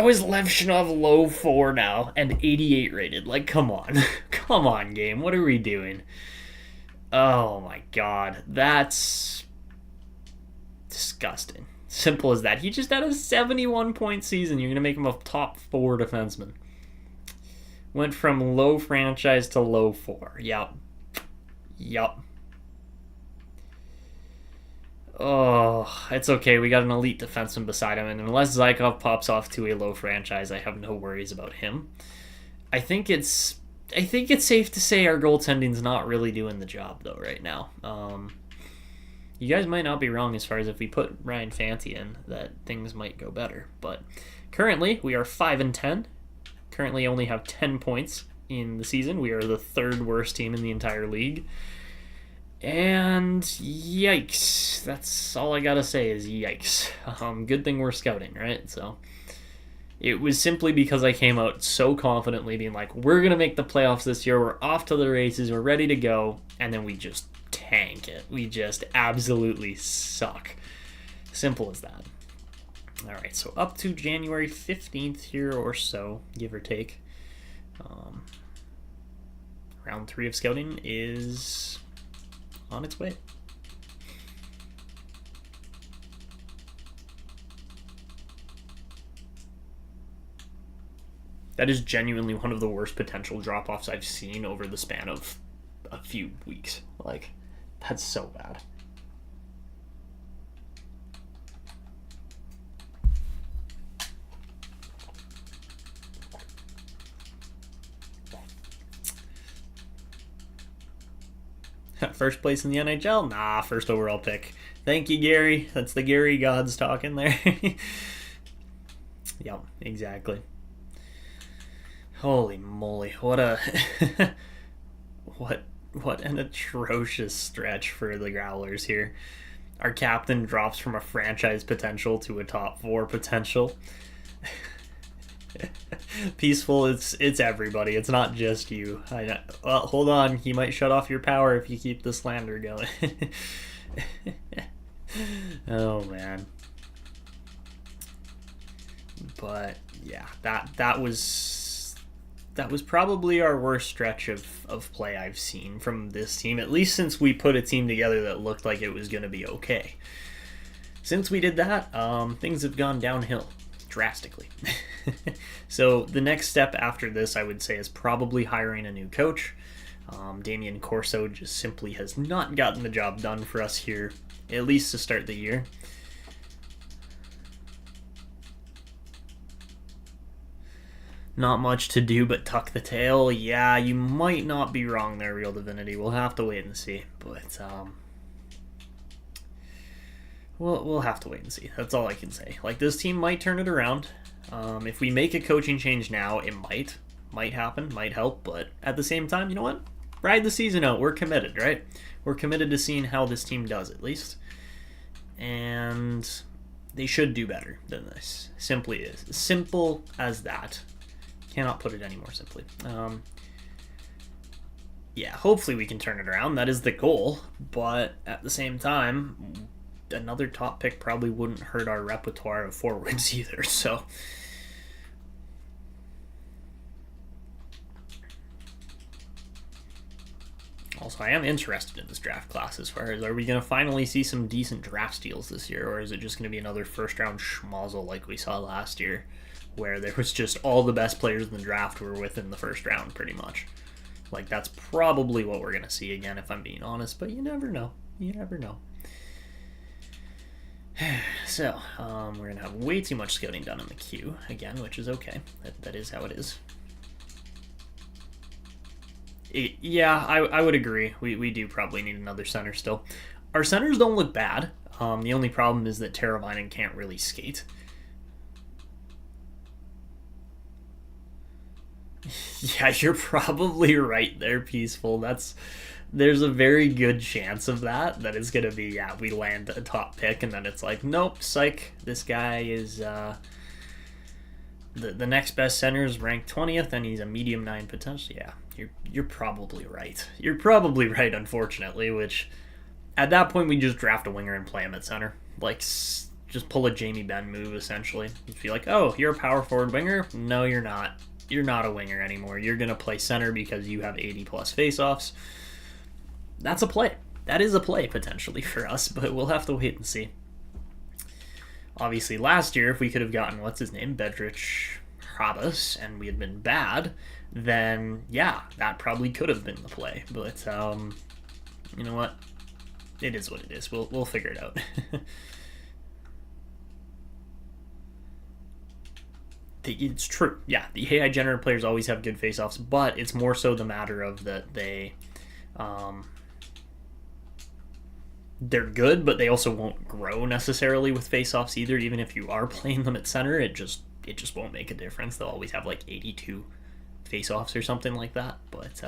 A: is Levshinov low 4 now and 88 rated? Like, come on. Come on, game. What are we doing? Oh my God. That's disgusting. Simple as that. He just had a 71-point season. You're going to make him a top 4 defenseman. Went from low franchise to low 4. Yep. Oh, it's okay. We got an elite defenseman beside him, and unless Zykov pops off to a low franchise, I have no worries about him. I think it's safe to say our goaltending's not really doing the job though right now. You guys might not be wrong as far as if we put Ryan Fanti in, that things might go better. But currently, we are 5-10. Currently only have 10 points in the season. We are the 3rd worst team in the entire league. And yikes. That's all I gotta say is yikes. Good thing we're scouting, right? So it was simply because I came out so confidently being like, we're going to make the playoffs this year. We're off to the races. We're ready to go. And then we just tank it. We just absolutely suck. Simple as that. All right, so up to January 15th here or so, give or take. Round 3 of scouting is on its way. That is genuinely one of the worst potential drop-offs I've seen over the span of a few weeks. Like, that's so bad. First place in the NHL? Nah, first overall pick. Thank you, Gary. That's the Gary gods talking there. Yep, exactly. Holy moly, what a what an atrocious stretch for the Growlers here. Our captain drops from a franchise potential to a top 4 potential. Peaceful, it's everybody. It's not just you. Well, hold on. He might shut off your power if you keep the slander going. Oh man. But yeah, that was probably our worst stretch of play I've seen from this team, at least since we put a team together that looked like it was going to be okay. Since we did that, things have gone downhill drastically. So the next step after this, I would say, is probably hiring a new coach. Damian Corso just simply has not gotten the job done for us here, at least to start the year. Not much to do but tuck the tail. Yeah, you might not be wrong there, Real Divinity. We'll have to wait and see. But we'll have to wait and see. That's all I can say. Like, this team might turn it around. If we make a coaching change now, it might happen, might help. But at the same time, you know what? Ride the season out. We're committed, right? We're committed to seeing how this team does, at least. And They should do better than this. Simply is. Simple as that. Cannot put it any more simply. Yeah, hopefully we can turn it around. That is the goal. But at the same time, another top pick probably wouldn't hurt our repertoire of forwards either. So also, I am interested in this draft class as far as, are we going to finally see some decent draft steals this year, or is it just going to be another first-round schmozzle like we saw last year, where there was just all the best players in the draft were within the first round, pretty much. Like, that's probably what we're going to see again, if I'm being honest, but you never know. You never know. So, we're going to have way too much scouting done in the queue, again, which is okay. That is how it is. Yeah, I would agree. We do probably need another center still. Our centers don't look bad. The only problem is that Teravainen can't really skate. Yeah, you're probably right there, Peaceful. There's a very good chance of that it's going to be, yeah, we land a top pick, and then it's like, nope, psych, this guy is, the next best center is ranked 20th, and he's a medium 9 potential. Yeah, you're probably right. You're probably right, unfortunately, which, at that point, we just draft a winger and play him at center. Like, just pull a Jamie Benn move, essentially. Just be like, oh, you're a power forward winger? No, you're not. You're not a winger anymore. You're going to play center because you have 80-plus faceoffs. That's a play. That is a play, potentially, for us, but we'll have to wait and see. Obviously, last year, if we could have gotten, what's his name, Bedrich Habas, and we had been bad, then, yeah, that probably could have been the play. But, you know what? It is what it is. We'll figure it out. It's true. Yeah, the AI generated players always have good face-offs, but it's more so the matter of that they're good, but they also won't grow necessarily with face-offs either. Even if you are playing them at center, it just won't make a difference. They'll always have like 82 face-offs or something like that. But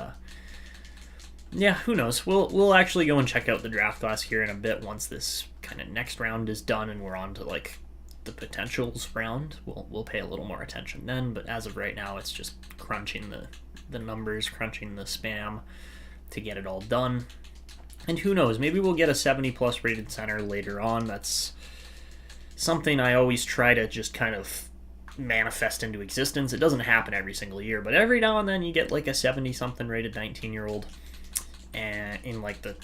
A: yeah, who knows? We'll actually go and check out the draft class here in a bit once this kind of next round is done and we're on to like the potentials round. We'll pay a little more attention then, but as of right now, it's just crunching the numbers, crunching the spam to get it all done. And who knows, maybe we'll get a 70-plus rated center later on. That's something I always try to just kind of manifest into existence. It doesn't happen every single year, but every now and then you get like a 70-something rated 19-year-old and in like the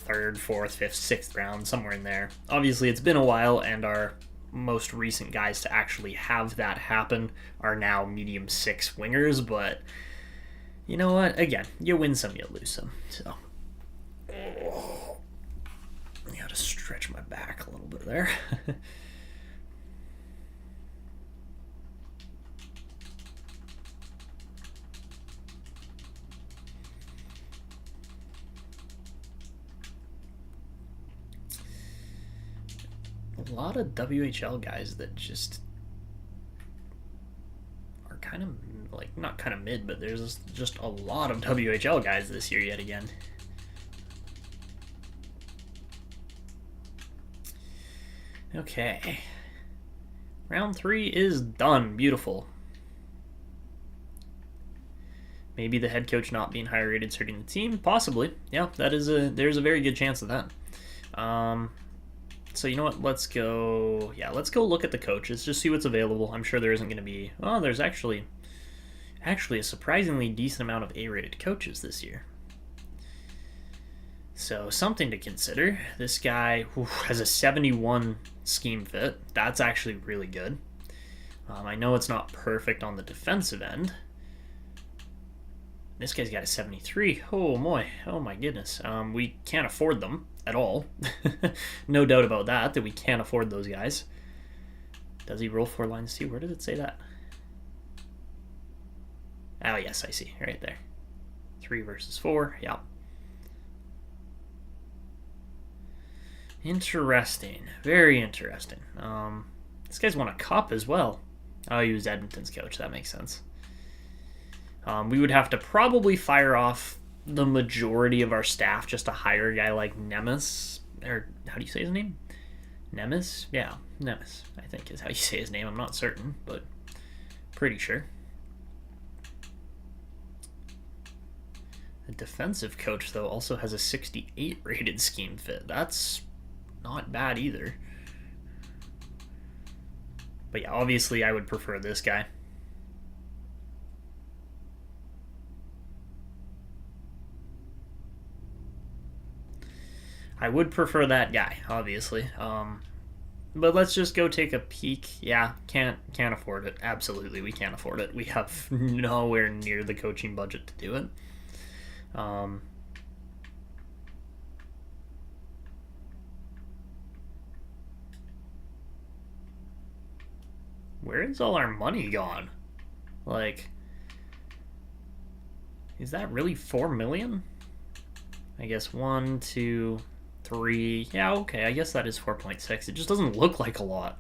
A: 3rd, 4th, 5th, 6th round, somewhere in there. Obviously, it's been a while, and our most recent guys to actually have that happen are now medium 6 wingers, but you know what? Again, you win some, you lose some. So I gotta stretch my back a little bit there. A lot of WHL guys that just are kind of like, not kind of mid, but there's just a lot of WHL guys this year yet again. Okay. Round 3 is done. Beautiful. Maybe the head coach not being higher rated hurting the team? Possibly. Yeah, there's a very good chance of that. So you know what? Let's go look at the coaches, just see what's available. I'm sure there isn't going to be... Oh, there's actually a surprisingly decent amount of A-rated coaches this year. So something to consider. This guy has a 71 scheme fit. That's actually really good. I know it's not perfect on the defensive end. This guy's got a 73. Oh boy. Oh my goodness. We can't afford them at all. No doubt about that we can't afford those guys. Does he roll 4 lines too? Where did it say that? Oh yes, I see. Right there. 3 versus 4. Yeah. Interesting. Very interesting. This guy's won a cup as well. Oh, he was Edmonton's coach. That makes sense. We would have to probably fire off the majority of our staff just to hire a guy like Nemes. Or how do you say his name? Nemes? Yeah. Nemes, I think is how you say his name. I'm not certain, but pretty sure. The defensive coach, though, also has a 68 rated scheme fit. That's not bad either. But yeah, obviously I would prefer this guy. I would prefer that guy, obviously. But let's just go take a peek. Yeah, can't afford it. Absolutely, we can't afford it. We have nowhere near the coaching budget to do it. Where is all our money gone? Like, is that really 4 million? I guess 1, 2, 3. Yeah, okay, I guess that is 4.6. It just doesn't look like a lot.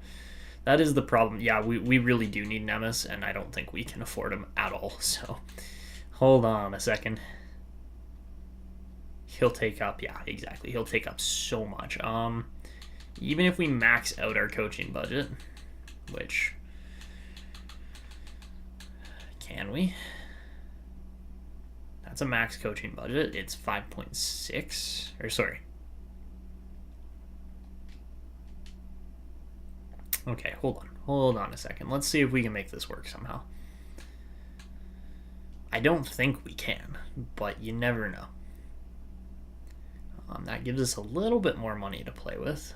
A: That is the problem. Yeah, we really do need Nemes, and I don't think we can afford him at all. So, hold on a second. He'll take up, yeah, exactly. He'll take up so much. Even if we max out our coaching budget, which, can we? That's a max coaching budget. It's 5.6, or sorry. Okay, hold on a second. Let's see if we can make this work somehow. I don't think we can, but you never know. That gives us a little bit more money to play with.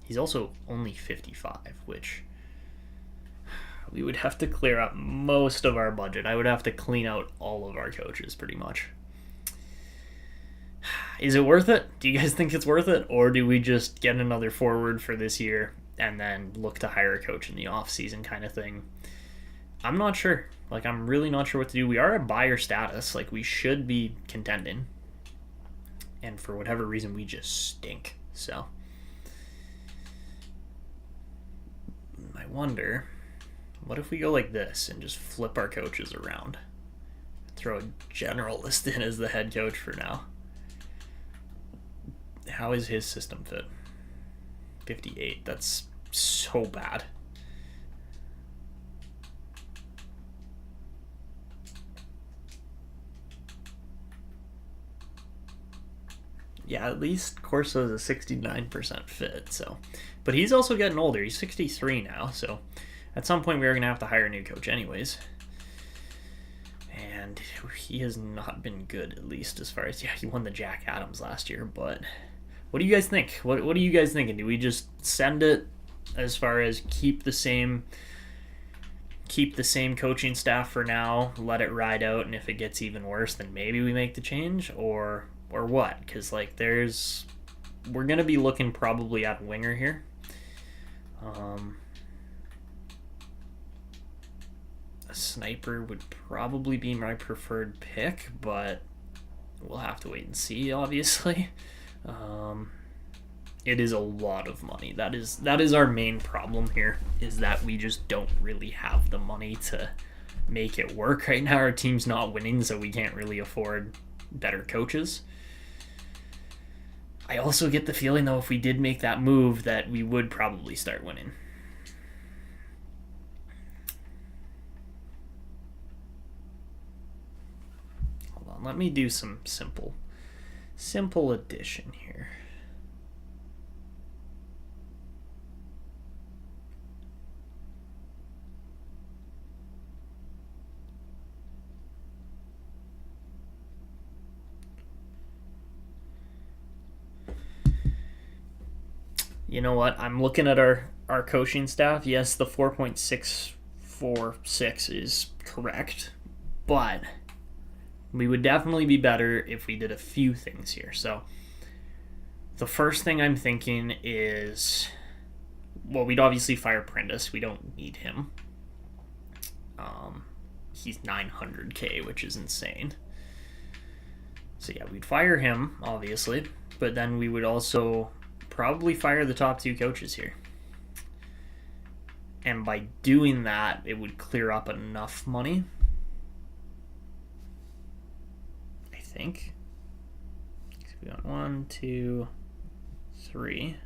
A: He's also only 55, which we would have to clear up most of our budget. I would have to clean out all of our coaches pretty much. Is it worth it? Do you guys think it's worth it? Or do we just get another forward for this year and then look to hire a coach in the offseason kind of thing? I'm not sure. Like, I'm really not sure what to do. We are at buyer status. Like, we should be contending. And for whatever reason, we just stink. So, I wonder, what if we go like this and just flip our coaches around? Throw a generalist in as the head coach for now. How is his system fit? 58. That's so bad. Yeah, at least Corso's a 69% fit, so. But he's also getting older. He's 63 now, so at some point we're going to have to hire a new coach anyways. And he has not been good, at least as far as, yeah, he won the Jack Adams last year, but what do you guys think? What are you guys thinking? Do we just send it as far as keep the same coaching staff for now, let it ride out, and if it gets even worse, then maybe we make the change, or what? Because like we're gonna be looking probably at winger here. A sniper would probably be my preferred pick, but we'll have to wait and see. Obviously, it is a lot of money. That is our main problem here. Is that we just don't really have the money to make it work right now. Our team's not winning, so we can't really afford better coaches. I also get the feeling, though, if we did make that move, that we would probably start winning. Hold on, let me do some simple addition here. You know what? I'm looking at our coaching staff. Yes, the 4.646 is correct, but we would definitely be better if we did a few things here. So the first thing I'm thinking is, well, we'd obviously fire Prentice. We don't need him. He's 900K, which is insane. So yeah, we'd fire him, obviously, but then we would also probably fire the top two coaches here. And by doing that, it would clear up enough money, I think. We got 1, 2, 3.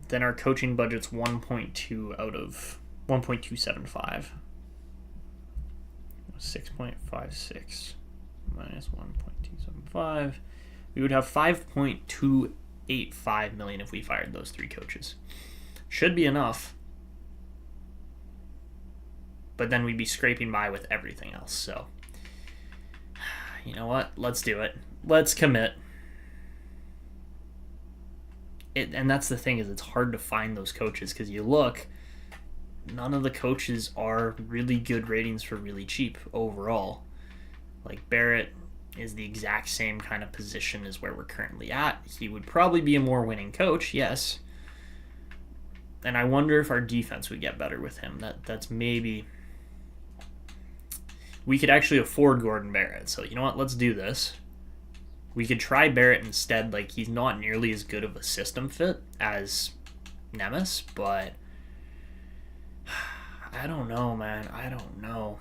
A: Then our coaching budget's 1.2 out of 1.275. 6.56 minus 1.275. We would have 5.285 million if we fired those 3 coaches. Should be enough. But then we'd be scraping by with everything else. So, you know what? Let's do it. Let's commit. And that's the thing, is it's hard to find those coaches because you look, none of the coaches are really good ratings for really cheap overall. Like Barrett is the exact same kind of position as where we're currently at. He would probably be a more winning coach, yes. And I wonder if our defense would get better with him. That's maybe... We could actually afford Gordon Barrett. So you know what? Let's do this. We could try Barrett instead. Like, he's not nearly as good of a system fit as Nemes, but I don't know, man. I don't know.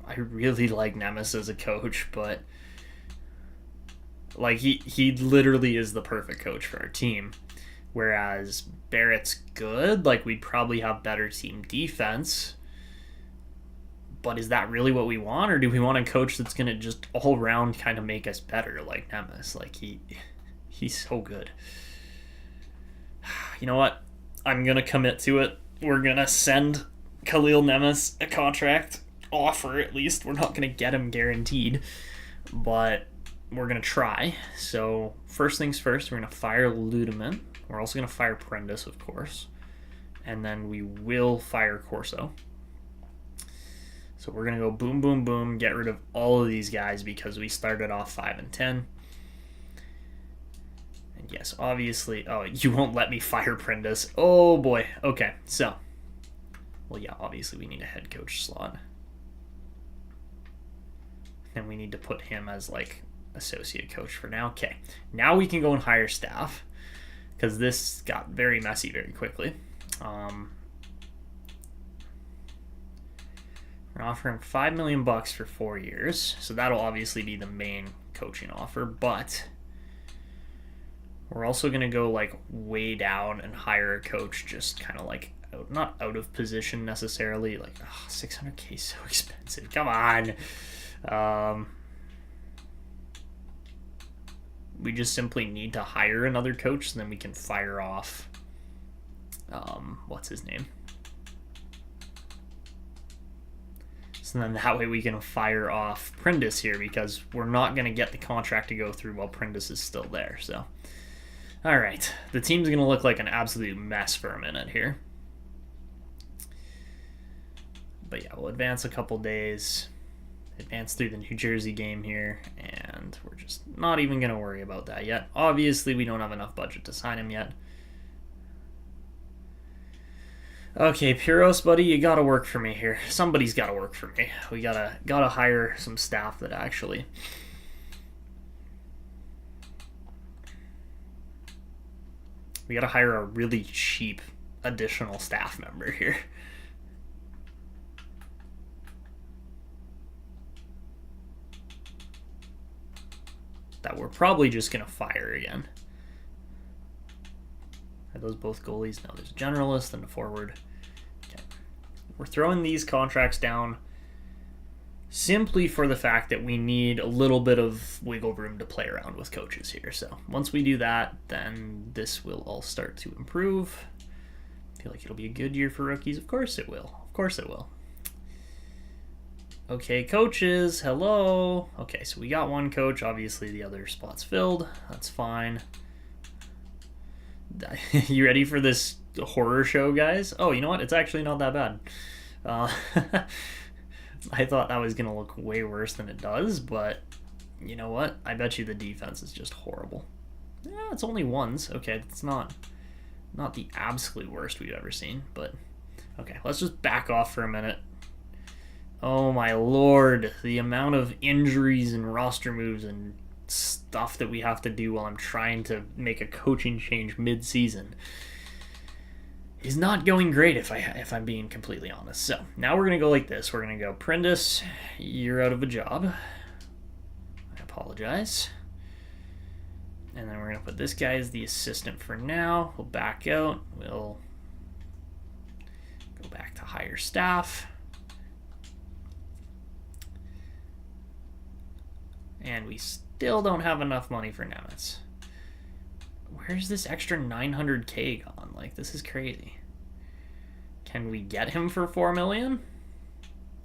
A: I really like Nemes as a coach, but like he literally is the perfect coach for our team. Whereas Barrett's good, like we'd probably have better team defense. But is that really what we want, or do we want a coach that's going to just all around kind of make us better like Nemes? Like he's so good. You know what? I'm going to commit to it. We're going to send Khalil Nemes a contract offer, at least. We're not going to get him guaranteed, but we're going to try. So first things first, we're going to fire Ludeman. We're also going to fire Prendis, of course. And then we will fire Corso. So we're going to go boom, boom, boom, get rid of all of these guys because we started off 5-10. And yes, obviously... Oh, you won't let me fire Prendis. Oh, boy. Okay, so... Well, yeah, obviously we need a head coach slot. And we need to put him as, like, associate coach for now. Okay, now we can go and hire staff. Because this got very messy very quickly. We're offering $5 million for 4 years, so that'll obviously be the main coaching offer. But we're also gonna go like way down and hire a coach, just kind of like not out of position necessarily. Like $600K is so expensive. Come on. We just simply need to hire another coach, and then we can fire off, what's his name? So then that way we can fire off Prendis here, because we're not going to get the contract to go through while Prendis is still there. So, all right. The team's going to look like an absolute mess for a minute here. But yeah, we'll advance a couple days. Advance through the New Jersey game here, and we're just not even going to worry about that yet. Obviously, we don't have enough budget to sign him yet. Okay, Puros, buddy, you gotta work for me here. Somebody's gotta work for me. We gotta hire some staff that actually... We gotta hire a really cheap additional staff member here. That we're probably just gonna fire again. Are those both goalies? No, there's a generalist and a forward. Okay. We're throwing these contracts down simply for the fact that we need a little bit of wiggle room to play around with coaches here. So once we do that, then this will all start to improve. I feel like it'll be a good year for rookies. Of course it will. Of course it will. Okay, coaches. Hello. Okay, so we got one coach. Obviously, the other spot's filled. That's fine. You ready for this horror show, guys? Oh, you know what? It's actually not that bad. I thought that was going to look way worse than it does, but you know what? I bet you the defense is just horrible. Yeah, it's only ones. Okay, it's not the absolute worst we've ever seen, but okay, let's just back off for a minute. Oh my lord, the amount of injuries and roster moves and stuff that we have to do while I'm trying to make a coaching change mid-season. is not going great if I'm being completely honest. So now we're gonna go like this. We're gonna go Prindis, you're out of a job. I apologize. And then we're gonna put this guy as the assistant for now. We'll back out. We'll go back to hire staff. And we still don't have enough money for Nemitz. Where's this extra 900K gone? Like, this is crazy. Can we get him for $4 million?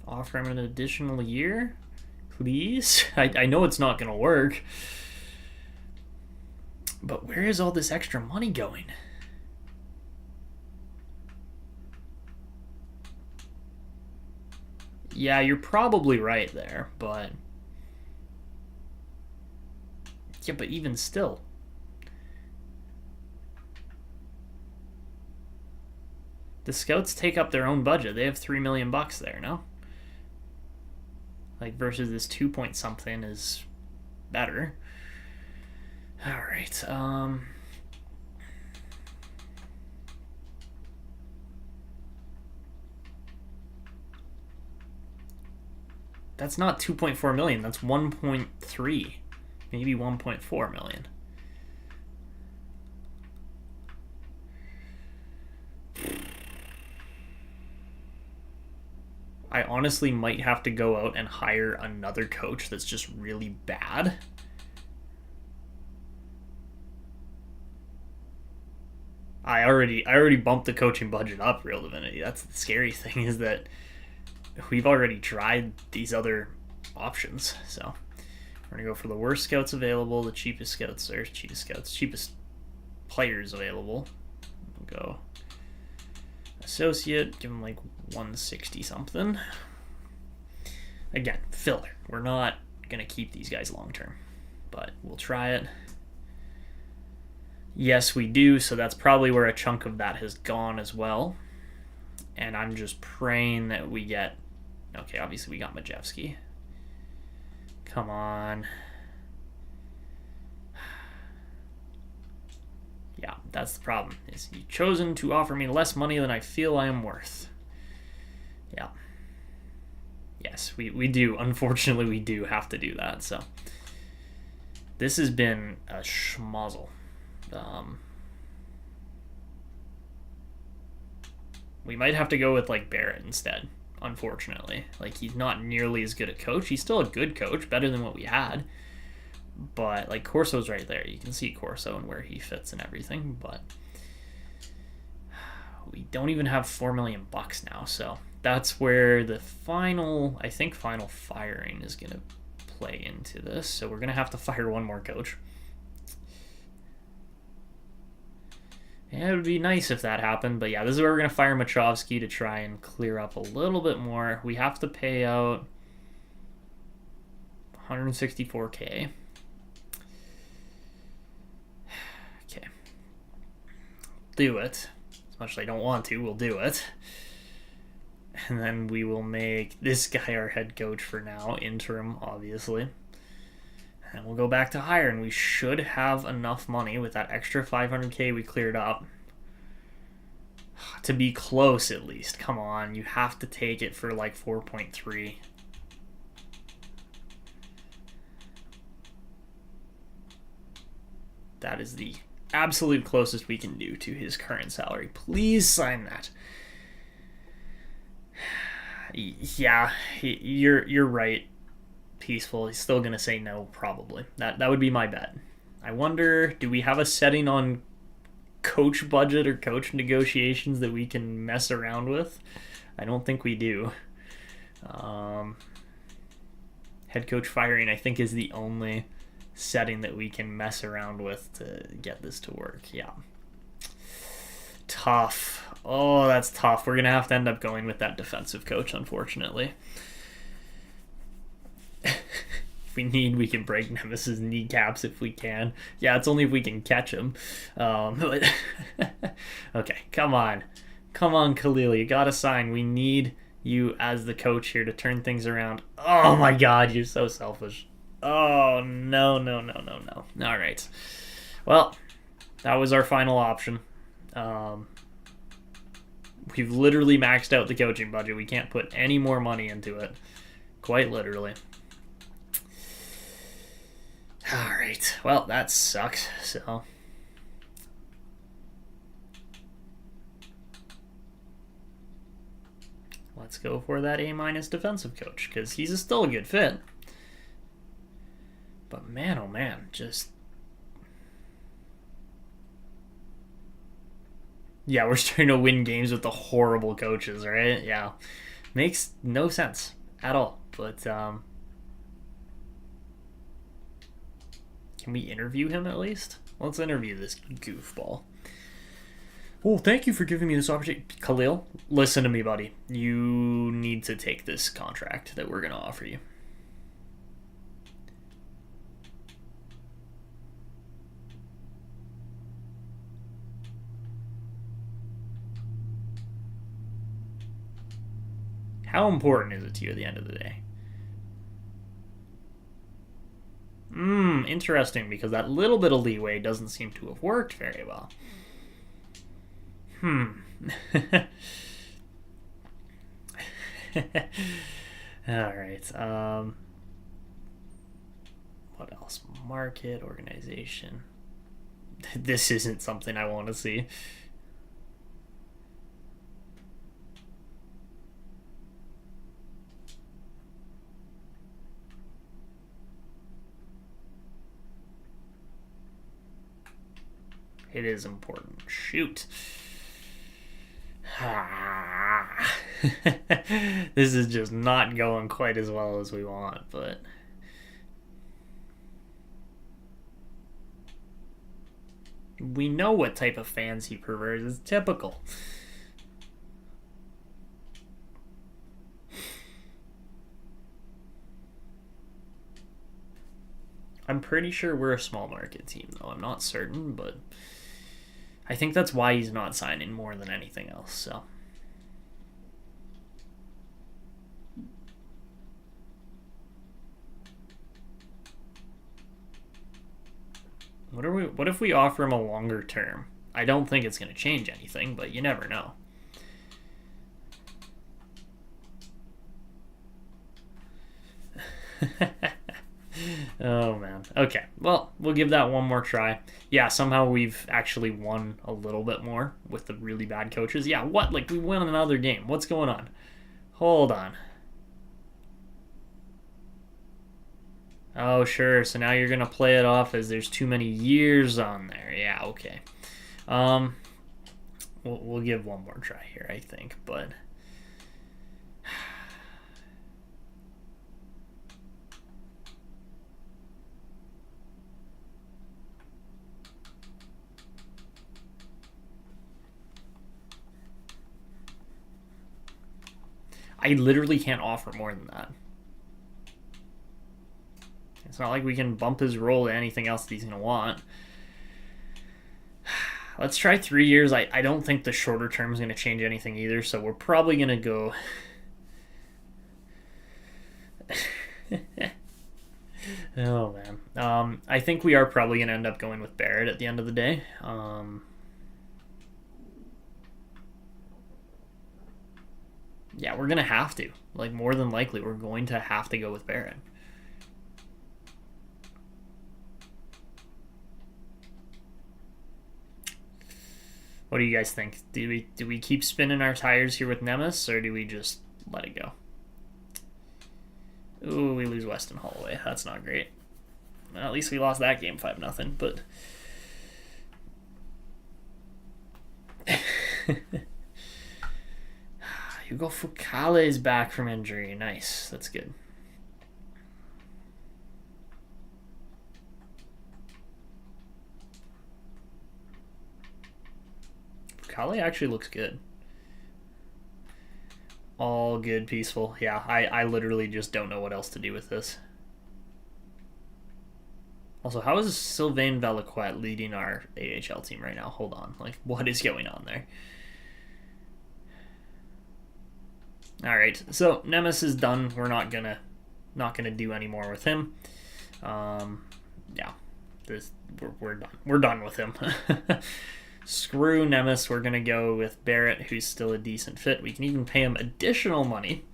A: Offer him an additional year? Please? I know it's not going to work. But where is all this extra money going? Yeah, you're probably right there, but... Yeah, but even still. The scouts take up their own budget. They have $3 million there, no? Like, versus this 2 point something is better. Alright, that's not 2.4 million, that's 1.3. Maybe 1.4 million. I honestly might have to go out and hire another coach that's just really bad. I already bumped the coaching budget up, Real Divinity. That's the scary thing, is that we've already tried these other options. So we're gonna go for the worst scouts available, the cheapest scouts, or cheapest players available. We'll go associate, give him like 160 something. Again, filler. We're not gonna keep these guys long term, but we'll try it. Yes, we do, so that's probably where a chunk of that has gone as well. And I'm just praying that we get... Okay, obviously we got Majewski. Come on. Yeah, that's the problem. Is you've chosen to offer me less money than I feel I am worth. Yeah. Yes, we do. Unfortunately, we do have to do that, so... This has been a schmozzle. We might have to go with like Barrett instead, unfortunately. Like, he's not nearly as good a coach. He's still a good coach, better than what we had. But like, Corso's right there. You can see Corso and where he fits and everything, but we don't even have $4 million now, so that's where the final firing is gonna play into this. So we're gonna have to fire one more coach. Yeah, it would be nice if that happened, but yeah, this is where we're going to fire Machovsky to try and clear up a little bit more. We have to pay out $164K. Okay. Do it. As much as I don't want to, we'll do it. And then we will make this guy our head coach for now, interim, obviously. And we'll go back to hire, and we should have enough money with that extra $500K we cleared up to be close at least. Come on, you have to take it for like 4.3. That is the absolute closest we can do to his current salary. Please sign that. Yeah, you're right. Peaceful. He's still gonna say no, probably. That would be my bet. I wonder, do we have a setting on coach budget or coach negotiations that we can mess around with? I don't think we do. Head coach firing, I think, is the only setting that we can mess around with to get this to work. Yeah. Tough. Oh, that's tough. We're gonna have to end up going with that defensive coach, unfortunately. If we need, we can break Nemes's kneecaps if we can. Yeah, it's only if we can catch him. But okay, come on. Come on, Khalil. You got to sign. We need you as the coach here to turn things around. Oh, my God. You're so selfish. Oh, no. All right. Well, that was our final option. We've literally maxed out the coaching budget. We can't put any more money into it. Quite literally. Alright, well, that sucks, so... let's go for that A- defensive coach, because he's still a good fit. But man, oh man, just... yeah, we're starting to win games with the horrible coaches, right? Yeah. Makes no sense at all. But, can we interview him at least? Let's interview this goofball. Well, thank you for giving me this opportunity. Khalil, listen to me, buddy. You need to take this contract that we're going to offer you. How important is it to you at the end of the day? Interesting, because that little bit of leeway doesn't seem to have worked very well. Alright, what else? Market, organization. This isn't something I want to see. It is important. Shoot. This is just not going quite as well as we want, but... we know what type of fans he prefers. It's typical. I'm pretty sure we're a small market team, though. I'm not certain, but... I think that's why he's not signing more than anything else, so... What if we offer him a longer term? I don't think it's going to change anything, but you never know. Oh, man. Okay, well, we'll give that one more try. Yeah, somehow we've actually won a little bit more with the really bad coaches. Yeah, what? Like, we won another game. What's going on? Hold on. Oh, sure. So now you're going to play it off as there's too many years on there. Yeah, okay. We'll give one more try here, I think, but... I literally can't offer more than that. It's not like we can bump his role to anything else that he's going to want. Let's try 3 years. I don't think the shorter term is going to change anything either, so we're probably going to go... oh, man. I think we are probably going to end up going with Barrett at the end of the day. Yeah, we're going to have to. Like, more than likely, we're going to have to go with Barrett. What do you guys think? Do we keep spinning our tires here with Nemes, or do we just let it go? Ooh, we lose Weston Holloway. That's not great. Well, at least we lost that game 5-0, but... Hugo Fukale is back from injury. Nice. That's good. Fukale actually looks good. All good, peaceful. Yeah, I literally just don't know what else to do with this. Also, how is Sylvain Velaquette leading our AHL team right now? Hold on. Like, what is going on there? Alright, so Nemes is done. We're not gonna do any more with him. Yeah. We're done. We're done with him. Screw Nemes. We're going to go with Barrett, who's still a decent fit. We can even pay him additional money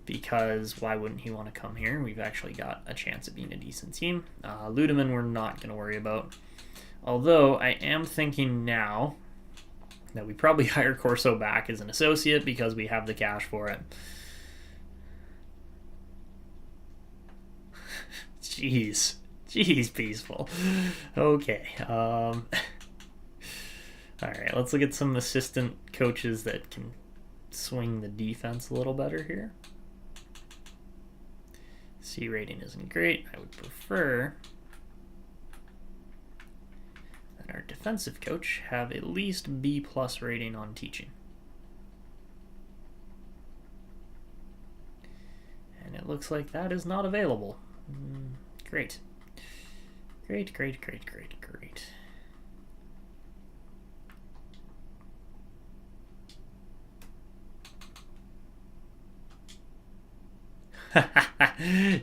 A: because why wouldn't he want to come here? We've actually got a chance at being a decent team. Ludeman we're not going to worry about. Although I am thinking now that we probably hire Corso back as an associate because we have the cash for it. Jeez, peaceful. Okay. All right, let's look at some assistant coaches that can swing the defense a little better here. C rating isn't great. I would prefer that our defensive coach have at least B+ rating on teaching. And it looks like that is not available. Great. Great.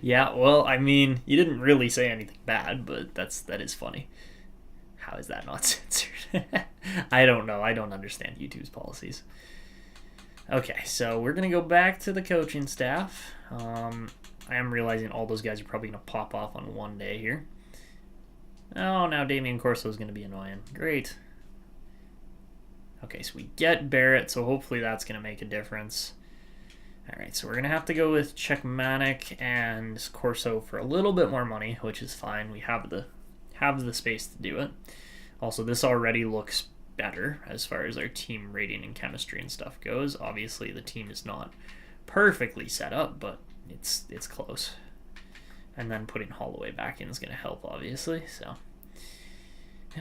A: Yeah, well, I mean, you didn't really say anything bad, but that is funny. How is that not censored? I don't know. I don't understand YouTube's policies. Okay, so we're going to go back to the coaching staff. I am realizing all those guys are probably going to pop off on one day here. Oh, now Damian Corso is going to be annoying. Great. Okay, so we get Barrett, so hopefully that's going to make a difference. All right, so we're going to have to go with Czechmanek and Corso for a little bit more money, which is fine. We have the space to do it. Also, this already looks better as far as our team rating and chemistry and stuff goes. Obviously, the team is not perfectly set up, but it's close. And then putting Holloway back in is going to help, obviously. So,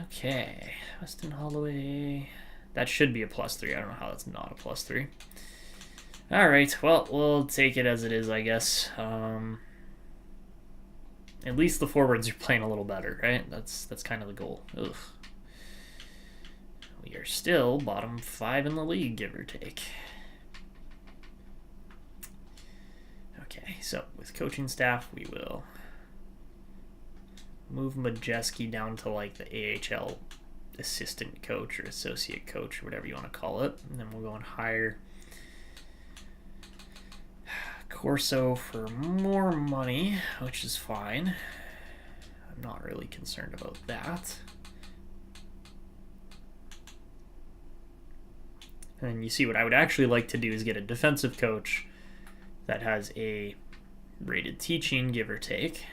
A: okay, Weston Holloway. That should be a +3. I don't know how that's not a +3. All right, well, we'll take it as it is, I guess. At least the forwards are playing a little better, right? That's kind of the goal. Ugh. We are still bottom 5 in the league, give or take. Okay, so with coaching staff, we will move Majeski down to like the AHL assistant coach or associate coach or whatever you want to call it. And then we'll go and hire Corso for more money, which is fine. I'm not really concerned about that. And you see what I would actually like to do is get a defensive coach that has a rated teaching, give or take.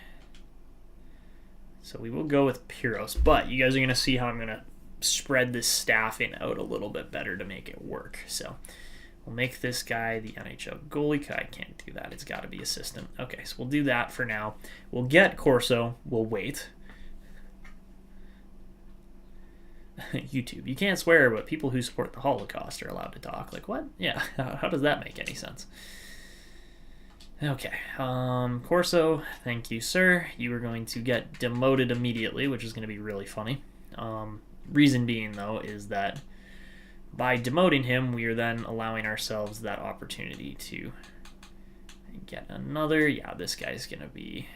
A: So we will go with Piros, but you guys are going to see how I'm going to spread this staffing out a little bit better to make it work. So we'll make this guy the NHL goalie. I can't do that. It's got to be assistant. Okay, so we'll do that for now. We'll get Corso. We'll wait. YouTube. You can't swear, but people who support the Holocaust are allowed to talk. Like, what? Yeah, how does that make any sense? Okay, Corso, thank you, sir. You are going to get demoted immediately, which is going to be really funny. Reason being, though, is that by demoting him, we are then allowing ourselves that opportunity to get another. Yeah, this guy's going to be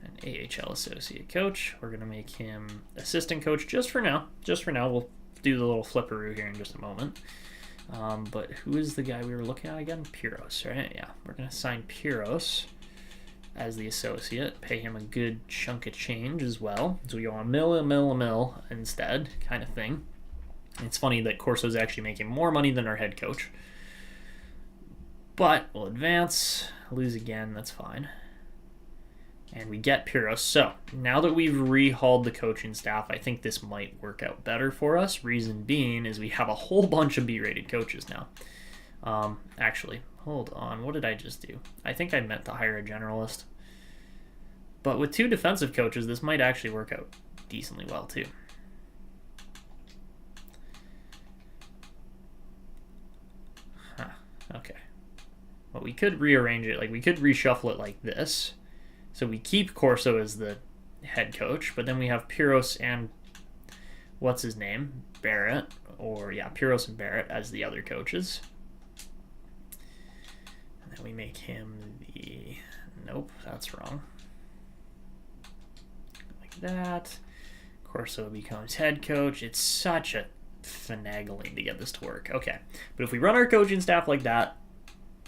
A: an AHL associate coach. We're going to make him assistant coach just for now. Just for now. We'll do the little flipperoo here in just a moment. But who is the guy we were looking at again? Piros, right? Yeah, we're going to sign Piros as the associate, pay him a good chunk of change as well. So we go on a mil instead, kind of thing. It's funny that Corso's actually making more money than our head coach. But we'll advance, lose again, that's fine. And we get Piros. So now that we've rehauled the coaching staff, I think this might work out better for us. Reason being is we have a whole bunch of B-rated coaches now. Actually, hold on. What did I just do? I think I meant to hire a generalist. But with 2 defensive coaches, this might actually work out decently well too. Huh. Okay. Well, we could rearrange it. Like, we could reshuffle it like this. So we keep Corso as the head coach, but then we have Piros and what's his name? Barrett, or yeah, Piros and Barrett as the other coaches. And then we make him the, nope, that's wrong. Like that. Corso becomes head coach. It's such a finagling to get this to work. Okay, but if we run our coaching staff like that,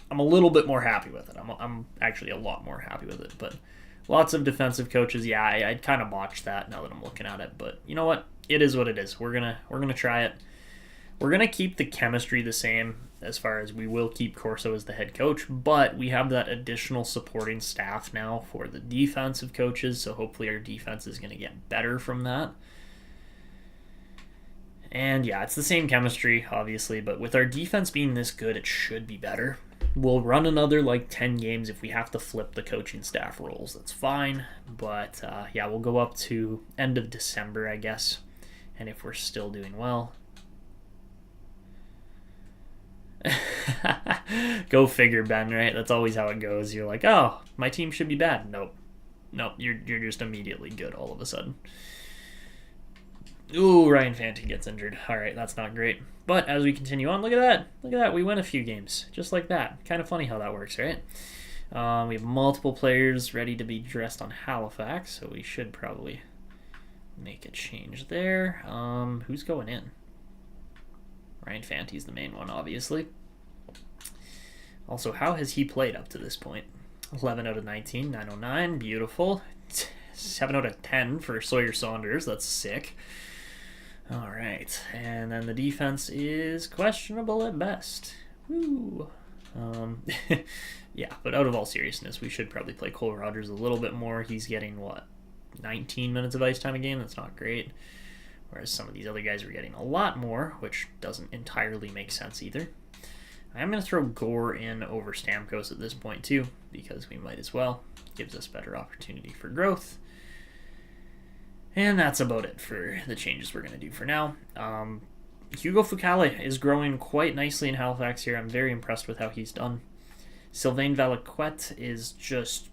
A: I'm a little bit more happy with it. I'm actually a lot more happy with it. But lots of defensive coaches. Yeah, I'd kind of botched that now that I'm looking at it. But you know what? It is what it is. We're gonna try it. We're gonna keep the chemistry the same as far as we will keep Corso as the head coach, but we have that additional supporting staff now for the defensive coaches. So hopefully our defense is gonna get better from that. And yeah, it's the same chemistry, obviously, but with our defense being this good, it should be better. We'll run another 10 games if we have to flip the coaching staff roles. That's fine. But yeah, we'll go up to end of December, I guess. And if we're still doing well. Go figure, Ben, right? That's always how it goes. You're like, oh, my team should be bad. Nope, you're just immediately good all of a sudden. Ooh, Ryan Fanti gets injured. All right, that's not great. But as we continue on, look at that. We win a few games just like that. Kind of funny how that works, right? We have multiple players ready to be dressed on Halifax, so we should probably make a change there. Who's going in? Ryan Fanti's the main one, obviously. Also, how has he played up to this point? 11 out of 19, 909, beautiful. 7 out of 10 for Sawyer Saunders, that's sick. All right, and then the defense is questionable at best. Woo. Yeah, but out of all seriousness, we should probably play Cole Rogers a little bit more. He's getting, 19 minutes of ice time a game? That's not great. Whereas some of these other guys are getting a lot more, which doesn't entirely make sense either. I'm going to throw Gore in over Stamkos at this point too, because we might as well. Gives us better opportunity for growth. And that's about it for the changes we're going to do for now. Hugo Fucale is growing quite nicely in Halifax here. I'm very impressed with how he's done. Sylvain Valaquette is just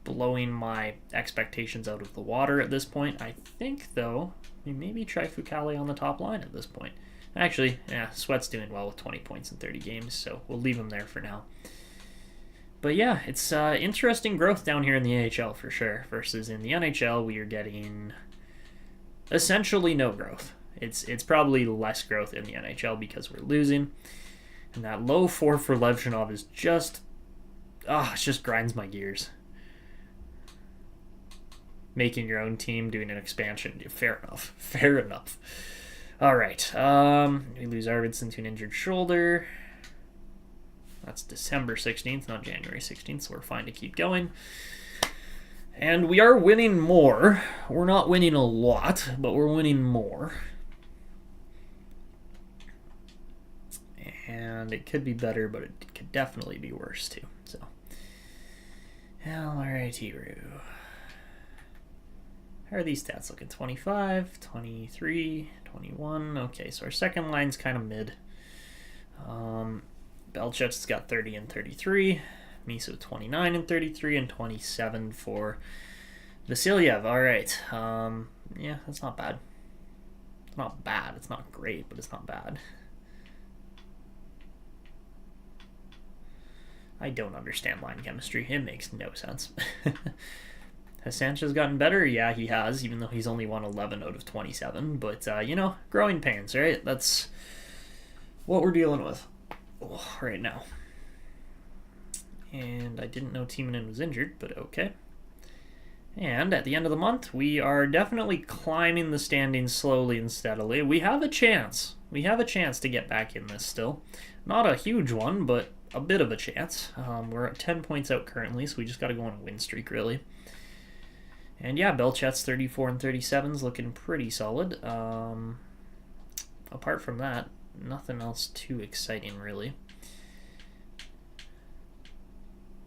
A: blowing my expectations out of the water at this point. I think, though, we maybe try Fucale on the top line at this point. Actually, yeah, Sweat's doing well with 20 points in 30 games, so we'll leave him there for now. But yeah, it's interesting growth down here in the AHL for sure, versus in the NHL we are getting essentially no growth. It's probably less growth in the NHL because we're losing. And that low 4 for Levchinov is just... it just grinds my gears. Making your own team, doing an expansion. Fair enough. All right. We lose Arvidsson to an injured shoulder. That's December 16th, not January 16th, so we're fine to keep going. And we are winning more. We're not winning a lot, but we're winning more. And it could be better, but it could definitely be worse too. So, alrighty, how are these stats looking? 25, 23, 21. Okay, so our second line's kind of mid. Belchet's got 30 and 33. Miso 29 and 33 and 27 for Vasilyev. All right. Yeah, that's not bad. It's not bad. It's not great, but it's not bad. I don't understand line chemistry. It makes no sense. Has Sanchez gotten better? Yeah, he has, even though he's only won 11 out of 27. But, growing pains, right? That's what we're dealing with right now. And I didn't know Timonen was injured, but okay. And at the end of the month, we are definitely climbing the standings slowly and steadily. We have a chance. We have a chance to get back in this still. Not a huge one, but a bit of a chance. We're at 10 points out currently, so we just got to go on a win streak, really. And yeah, Belchet's 34 and 37 is looking pretty solid. Apart from that, nothing else too exciting, really.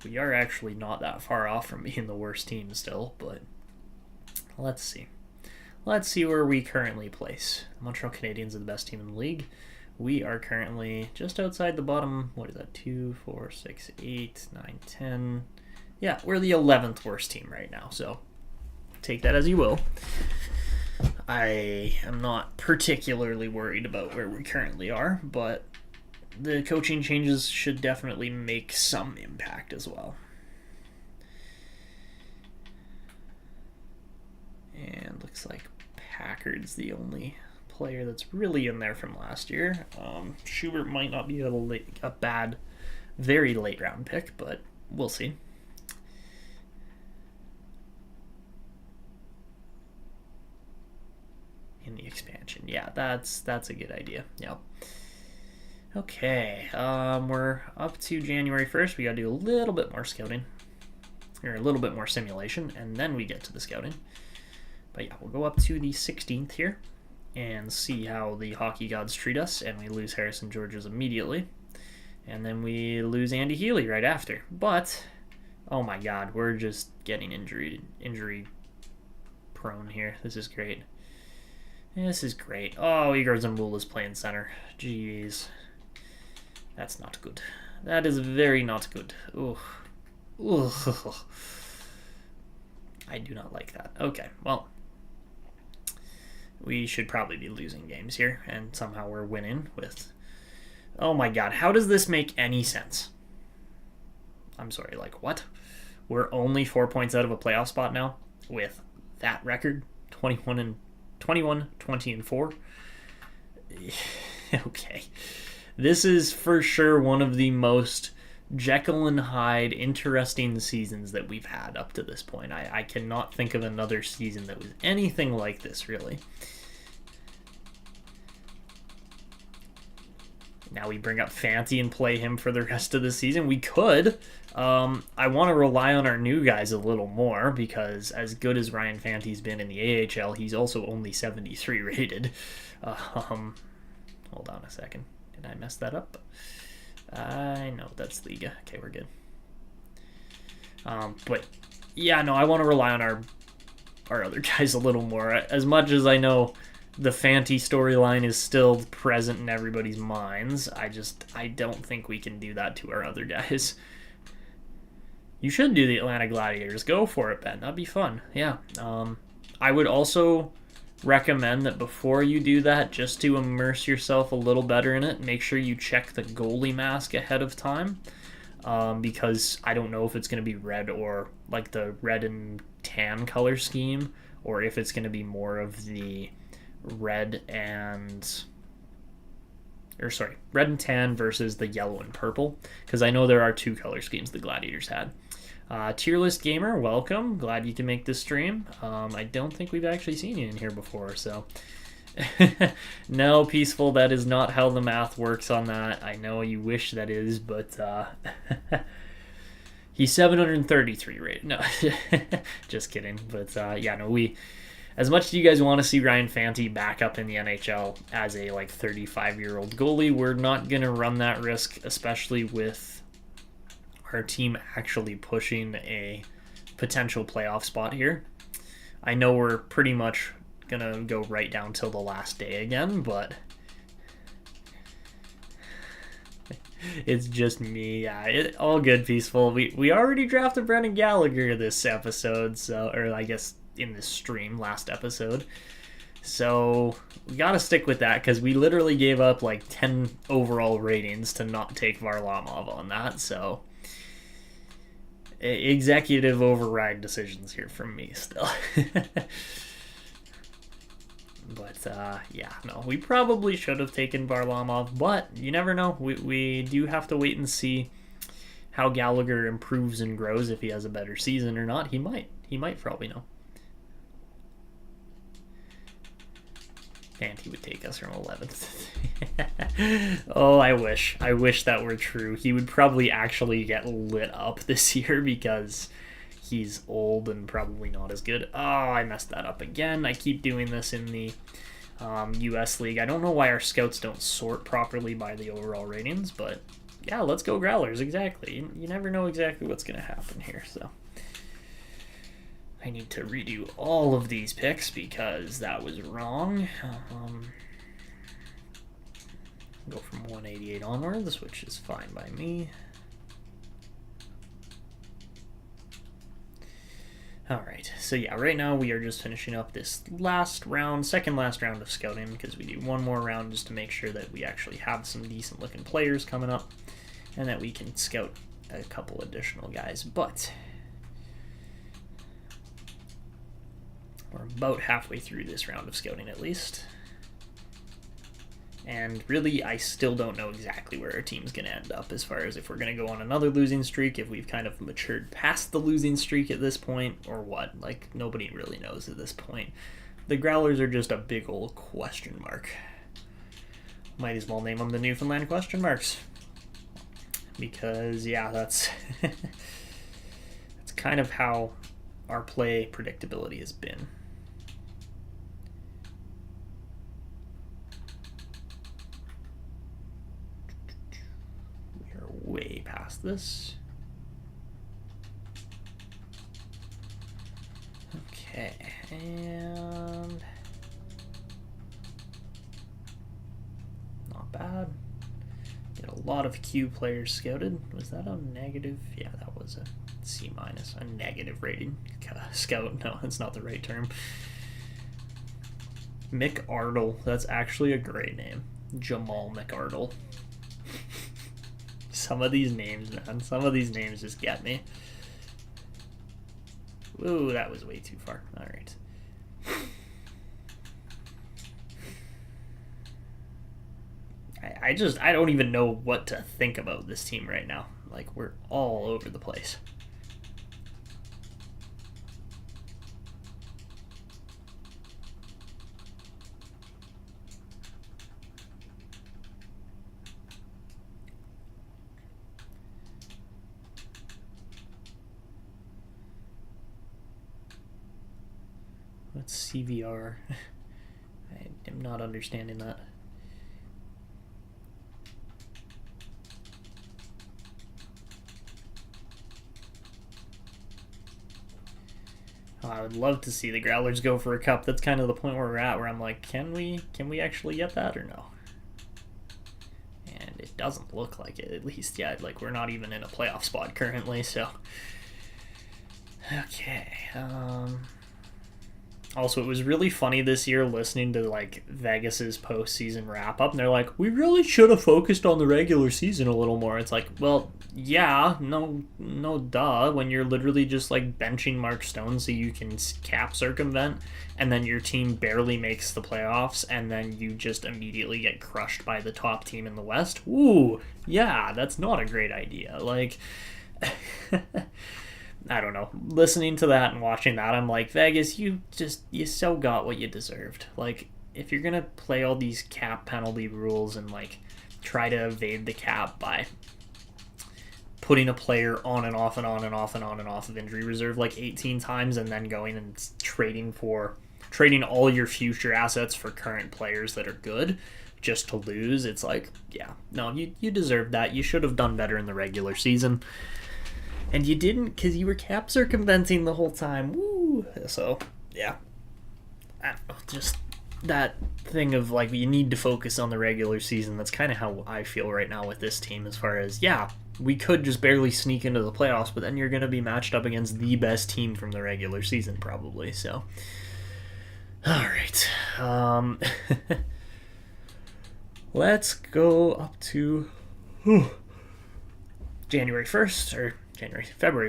A: We are actually not that far off from being the worst team still, but let's see. Let's see where we currently place. The Montreal Canadiens are the best team in the league. We are currently just outside the bottom. What is that? 2, 4, 6, 8, 9, 10. Yeah, we're the 11th worst team right now, so take that as you will. I am not particularly worried about where we currently are, but the coaching changes should definitely make some impact as well. And looks like Packard's the only player that's really in there from last year. Schubert might not be a bad, very late round pick, but we'll see. In the expansion, yeah, that's a good idea. Yep. Okay, we're up to January 1st. We got to do a little bit more scouting, or a little bit more simulation, and then we get to the scouting. But yeah, we'll go up to the 16th here and see how the hockey gods treat us, and we lose Harrison Georges immediately. And then we lose Andy Healy right after. But, oh my god, we're just getting injury prone here. This is great. This is great. Oh, Igor Zambula's playing center. Jeez. That's not good. That is very not good. Ooh. Ooh. I do not like that. Okay, well, we should probably be losing games here, and somehow we're winning with... Oh my god, how does this make any sense? I'm sorry, like, what? We're only 4 points out of a playoff spot now with that record, 21, 20, and 4. Okay. This is for sure one of the most Jekyll and Hyde interesting seasons that we've had up to this point. I cannot think of another season that was anything like this, really. Now we bring up Fanti and play him for the rest of the season. We could. I want to rely on our new guys a little more because as good as Ryan Fanti's been in the AHL, he's also only 73 rated. Hold on a second. Did I mess that up? I know that's Liga. Okay, we're good. But yeah, no, I want to rely on our other guys a little more. As much as I know the Fanti storyline is still present in everybody's minds, I don't think we can do that to our other guys. You should do the Atlanta Gladiators. Go for it, Ben. That'd be fun. Yeah. I would also recommend that before you do that, just to immerse yourself a little better in it, make sure you check the goalie mask ahead of time, because I don't know if it's going to be red or like the red and tan color scheme, or if it's going to be more of the red and tan versus the yellow and purple, because I know there are two color schemes the Gladiators had. Tier List Gamer, welcome. Glad you can make this stream. I don't think we've actually seen you in here before, so... No, Peaceful, that is not how the math works on that. I know you wish that is, but... He's 733 rated. No, just kidding. But, yeah, no, as much as you guys want to see Ryan Fanti back up in the NHL as a, 35-year-old goalie, we're not going to run that risk, especially with our team actually pushing a potential playoff spot here. I know we're pretty much going to go right down till the last day again, but it's just me. Yeah, all good, Peaceful. We already drafted Brendan Gallagher this episode, or I guess in this stream last episode. So we got to stick with that because we literally gave up 10 overall ratings to not take Varlamov on that, so... Executive override decisions here from me still. But, yeah, no, we probably should have taken Varlamov, but you never know. We do have to wait and see how Gallagher improves and grows, if he has a better season or not. He might. He might, for all we know. And he would take us from 11th. Oh, I wish. I wish that were true. He would probably actually get lit up this year because he's old and probably not as good. Oh, I messed that up again. I keep doing this in the US League. I don't know why our scouts don't sort properly by the overall ratings, but yeah, let's go Growlers. Exactly. You never know exactly what's going to happen here, so... I need to redo all of these picks because that was wrong. Go from 188 onwards, which is fine by me. Alright, so yeah, right now we are just finishing up this second last round of scouting, because we do one more round just to make sure that we actually have some decent looking players coming up and that we can scout a couple additional guys. But We're about halfway through this round of scouting at least. And really, I still don't know exactly where our team's going to end up as far as if we're going to go on another losing streak, if we've kind of matured past the losing streak at this point, or what. Like, nobody really knows at this point. The Growlers are just a big old question mark. Might as well name them the Newfoundland question marks. Because, yeah, that's that's kind of how our play predictability has been. Way past this. Okay, and not bad. Get a lot of Q players scouted. Was that a negative? Yeah, that was a C-, a negative rating scout. No, that's not the right term. McArdle. That's actually a great name. Jamal McArdle. Some of these names, man. Some of these names just get me. Ooh, that was way too far. All right. I don't even know what to think about this team right now. Like, we're all over the place. What's CVR? I am not understanding that. Oh, I would love to see the Growlers go for a cup. That's kind of the point where we're at, where I'm like, can we actually get that or no? And it doesn't look like it, at least yet. Like, we're not even in a playoff spot currently, so. Okay, Also, it was really funny this year listening to, like, Vegas's postseason wrap-up, and they're like, we really should have focused on the regular season a little more. It's like, well, yeah, no duh, when you're literally just, like, benching Mark Stone so you can cap circumvent, and then your team barely makes the playoffs, and then you just immediately get crushed by the top team in the West. Ooh, yeah, that's not a great idea. Like... I don't know. Listening to that and watching that, I'm like, Vegas, you so got what you deserved. Like, if you're gonna play all these cap penalty rules and, like, try to evade the cap by putting a player on and off and on and off and on and off of injury reserve like 18 times and then going and trading all your future assets for current players that are good just to lose, it's like, yeah, no, you deserve that. You should have done better in the regular season. And you didn't, because you were cap circumventing the whole time. Woo! So, yeah. I don't know, just that thing of, like, you need to focus on the regular season. That's kind of how I feel right now with this team, as far as, yeah, we could just barely sneak into the playoffs, but then you're going to be matched up against the best team from the regular season, probably. So, all right. Let's go up to February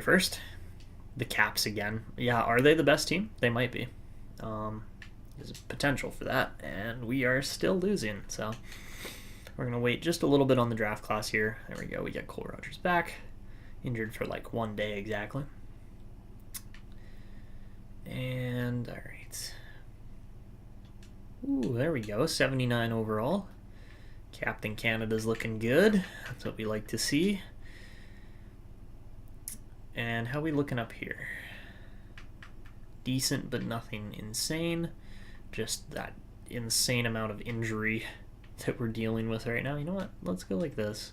A: 1st. The Caps again. Yeah, are they the best team? They might be. There's a potential for that, and we are still losing. So we're going to wait just a little bit on the draft class here. There we go. We get Cole Rogers back. Injured for like 1 day exactly. And, all right. Ooh, there we go. 79 overall. Captain Canada's looking good. That's what we like to see. And how are we looking up here? Decent, but nothing insane. Just that insane amount of injury that we're dealing with right now. You know what? Let's go like this.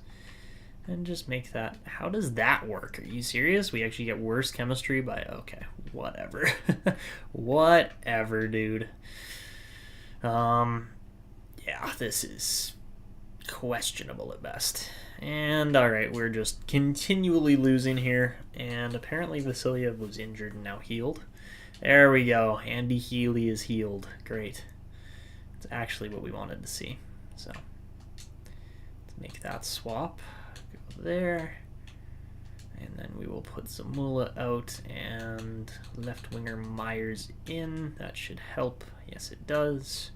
A: And just make that... How does that work? Are you serious? We actually get worse chemistry by... Okay, whatever. Whatever, dude. Yeah, this is questionable at best. And, alright, we're just continually losing here. And apparently Vasilyev was injured and now healed. There we go. Andy Healy is healed. Great. It's actually what we wanted to see. So, let's make that swap. Go there. And then we will put Zamula out and left winger Myers in. That should help. Yes, it does.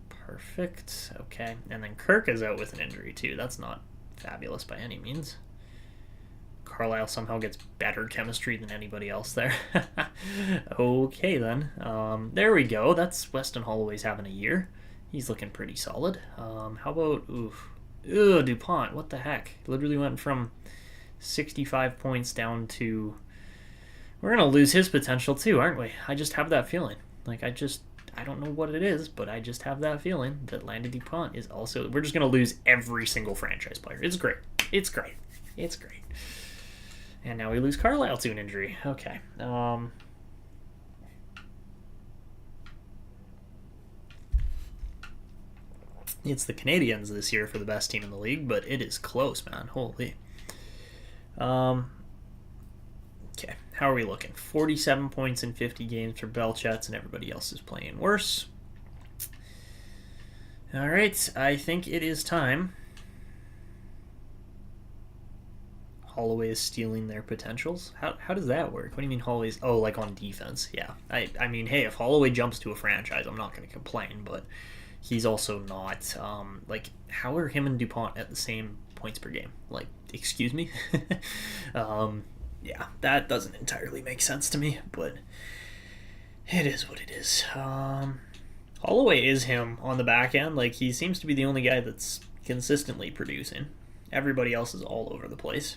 A: Perfect. Okay. And then Kirk is out with an injury too. That's not fabulous by any means. Carlisle somehow gets better chemistry than anybody else there. Okay, then. There we go. That's Weston Holloway's having a year. He's looking pretty solid. How about... DuPont. What the heck? Literally went from 65 points down to... We're going to lose his potential too, aren't we? I just have that feeling. I don't know what it is, but I just have that feeling that Landon DuPont is also... We're just going to lose every single franchise player. It's great. It's great. It's great. And now we lose Carlisle to an injury. Okay. It's the Canadiens this year for the best team in the league, but it is close, man. Holy. Okay. How are we looking? 47 points in 50 games for Belchets, and everybody else is playing worse. All right. I think it is time. Holloway is stealing their potentials. How does that work? What do you mean Holloway's... Oh, like on defense. Yeah. I mean, hey, if Holloway jumps to a franchise, I'm not going to complain, but he's also not... how are him and DuPont at the same points per game? Like, excuse me? Yeah, that doesn't entirely make sense to me, but it is what it is. Holloway is him on the back end. Like, he seems to be the only guy that's consistently producing. Everybody else is all over the place.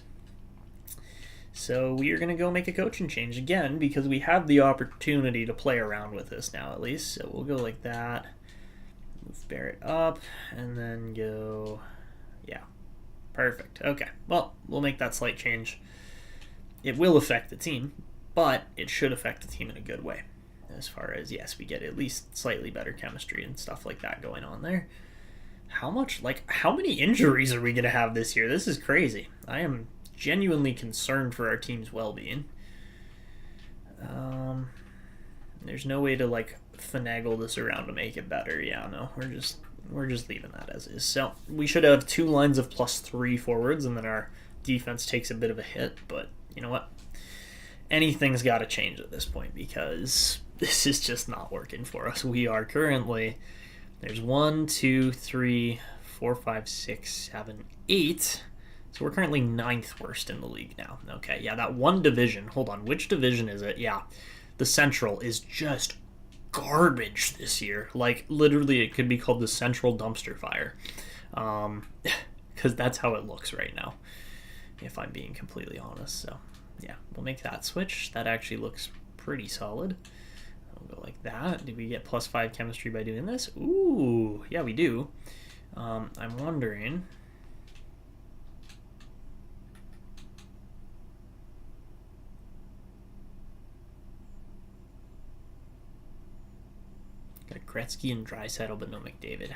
A: So we are going to go make a coaching change again because we have the opportunity to play around with this now at least. So we'll go like that. Move Barrett up and then go... Yeah. Perfect. Okay. Well, we'll make that slight change. It will affect the team, but it should affect the team in a good way. As far as, yes, we get at least slightly better chemistry and stuff like that going on there. How many injuries are we going to have this year? This is crazy. I am genuinely concerned for our team's well-being. There's no way to finagle this around to make it better. Yeah, no, we're just leaving that as is. So we should have 2 lines of +3 forwards, and then our defense takes a bit of a hit. But you know what? Anything's got to change at this point because this is just not working for us. We are currently... There's 1, 2, 3, 4, 5, 6, 7, 8. So we're currently 9th worst in the league now. Okay, yeah, that one division. Hold on, which division is it? Yeah, the Central is just garbage this year. Like, literally, it could be called the Central Dumpster Fire. Because that's how it looks right now, if I'm being completely honest. So, yeah, we'll make that switch. That actually looks pretty solid. We'll go like that. Did we get +5 chemistry by doing this? Ooh, yeah, we do. I'm wondering... Got Gretzky and Draisaitl, but no McDavid.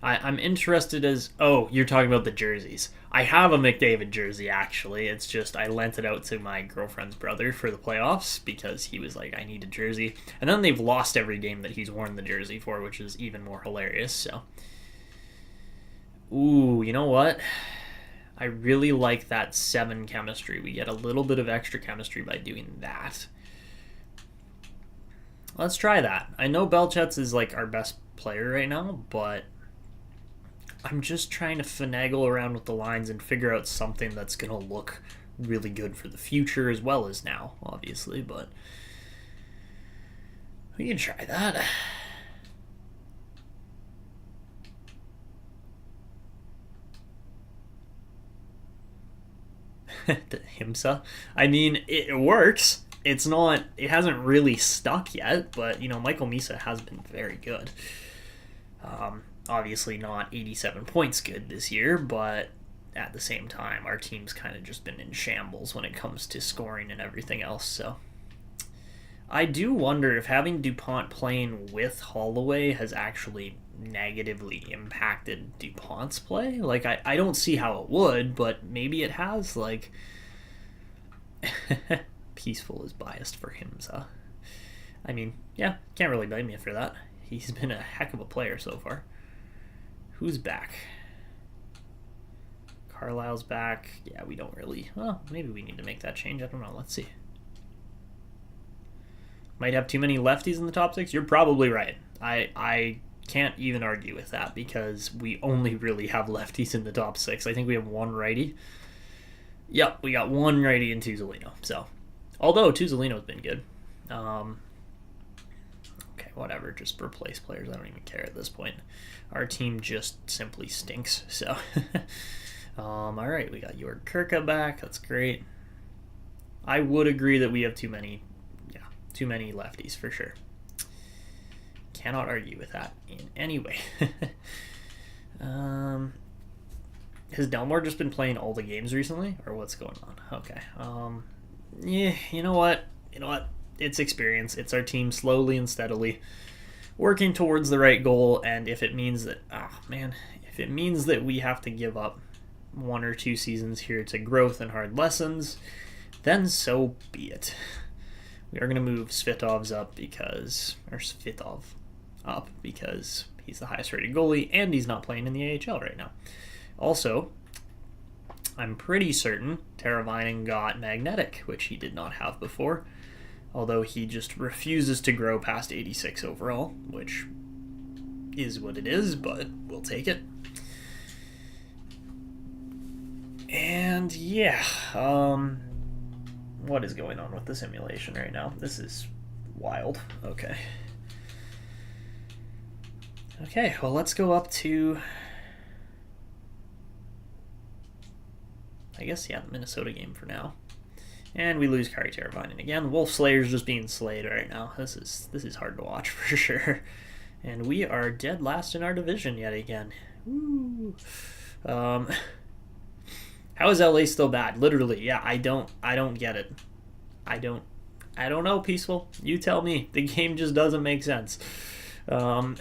A: I'm interested as... Oh, you're talking about the jerseys. I have a McDavid jersey, actually. It's just I lent it out to my girlfriend's brother for the playoffs because he was like, I need a jersey. And then they've lost every game that he's worn the jersey for, which is even more hilarious. So, ooh, you know what? I really like that 7 chemistry. We get a little bit of extra chemistry by doing that. Let's try that. I know Belchets is our best player right now, but I'm just trying to finagle around with the lines and figure out something that's going to look really good for the future as well as now, obviously, but we can try that. The Himsa. I mean, it works. It hasn't really stuck yet, but, Michael Misa has been very good. Obviously not 87 points good this year, but at the same time, our team's kind of just been in shambles when it comes to scoring and everything else, so. I do wonder if having DuPont playing with Holloway has actually negatively impacted DuPont's play. I don't see how it would, but maybe it has, Peaceful is biased for him, so. I mean, yeah, can't really blame you for that. He's been a heck of a player so far. Who's back? Carlisle's back. Yeah, we don't really... Well, maybe we need to make that change. I don't know. Let's see. Might have too many lefties in the top 6. You're probably right. I can't even argue with that because we only really have lefties in the top 6. I think we have one righty. Yep, we got one righty in Tuzolino. So, although Tuzolino's been good. Okay, whatever. Just replace players. I don't even care at this point. Our team just simply stinks. So, all right, we got your Kirka back. That's great. I would agree that we have too many lefties for sure. Cannot argue with that in any way. Has Delmore just been playing all the games recently, or what's going on? Okay. Yeah, you know what? It's experience. It's our team slowly and steadily working towards the right goal, and if it means that, if it means that we have to give up 1 or 2 seasons here to growth and hard lessons, then so be it. We are going to move Svitov up because he's the highest rated goalie and he's not playing in the AHL right now. Also, I'm pretty certain Teravainen got magnetic, which he did not have before, although he just refuses to grow past 86 overall, which is what it is, but we'll take it. And yeah, what is going on with the simulation right now? This is wild. Okay, well, let's go up to, I guess, the Minnesota game for now. And we lose Kari Teravainen again. Wolf Slayer's just being slayed right now. This is hard to watch for sure. And we are dead last in our division yet again. Woo. How is LA still bad? Literally, yeah, I don't get it. I don't know, Peaceful. You tell me. The game just doesn't make sense. Yeah.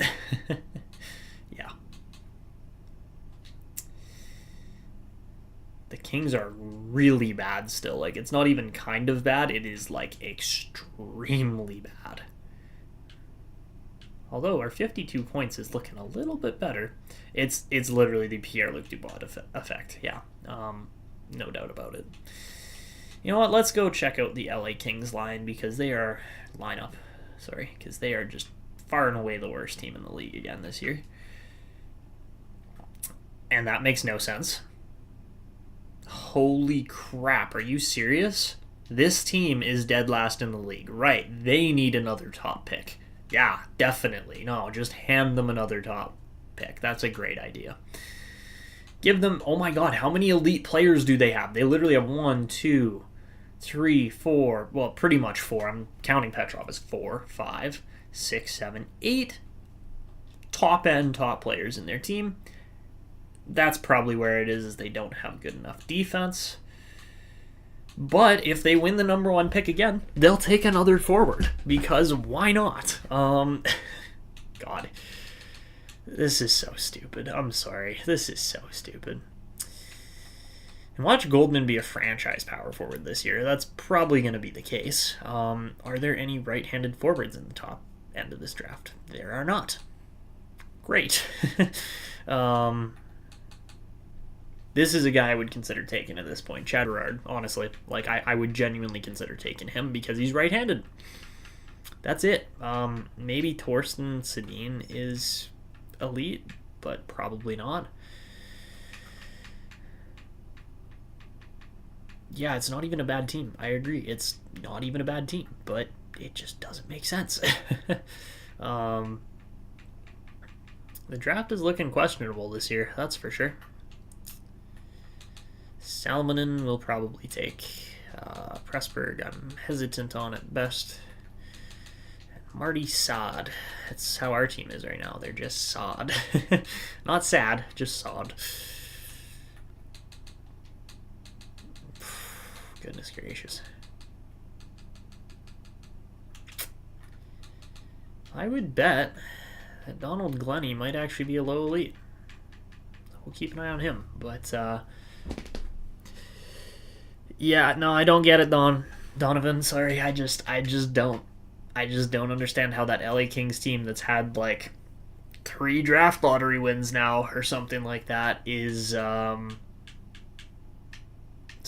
A: The Kings are really bad still. Like, it's not even kind of bad. It is, like, extremely bad. Although our 52 points is looking a little bit better. It's literally the Pierre-Luc Dubois effect. Yeah. No doubt about it. You know what? Let's go check out the LA Kings because they are just far and away the worst team in the league again this year. And that makes no sense. Holy crap, are you serious? This team is dead last in the league. Right, they need another top pick. Yeah, definitely. No, just hand them another top pick. That's a great idea. Give them, oh my god, how many elite players do they have? They literally have 1, 2, 3, 4, well, pretty much 4. I'm counting Petrov as 4, 5, 6, 7, 8 top players in their team. That's probably where it is they don't have good enough defense. But if they win the number 1 pick again, they'll take another forward, because why not? God. This is so stupid. I'm sorry. This is so stupid. And watch Goldman be a franchise power forward this year. That's probably going to be the case. Are there any right-handed forwards in the top end of this draft? There are not. Great. This is a guy I would consider taking at this point. Chad Gerard, honestly. Like, I would genuinely consider taking him because he's right-handed. That's it. Maybe Torsten Sedin is elite, but probably not. Yeah, it's not even a bad team. I agree. It's not even a bad team, but it just doesn't make sense. The draft is looking questionable this year, that's for sure. Salmonen will probably take. Pressburg, I'm hesitant on at best. And Marty Sod. That's how our team is right now. They're just sod. Not sad, just sod. Goodness gracious. I would bet that Donald Glennie might actually be a low elite. We'll keep an eye on him. But, yeah, no, I don't get it, Donovan. Sorry, I just don't. I just don't understand how that LA Kings team that's had like 3 draft lottery wins now or something like that is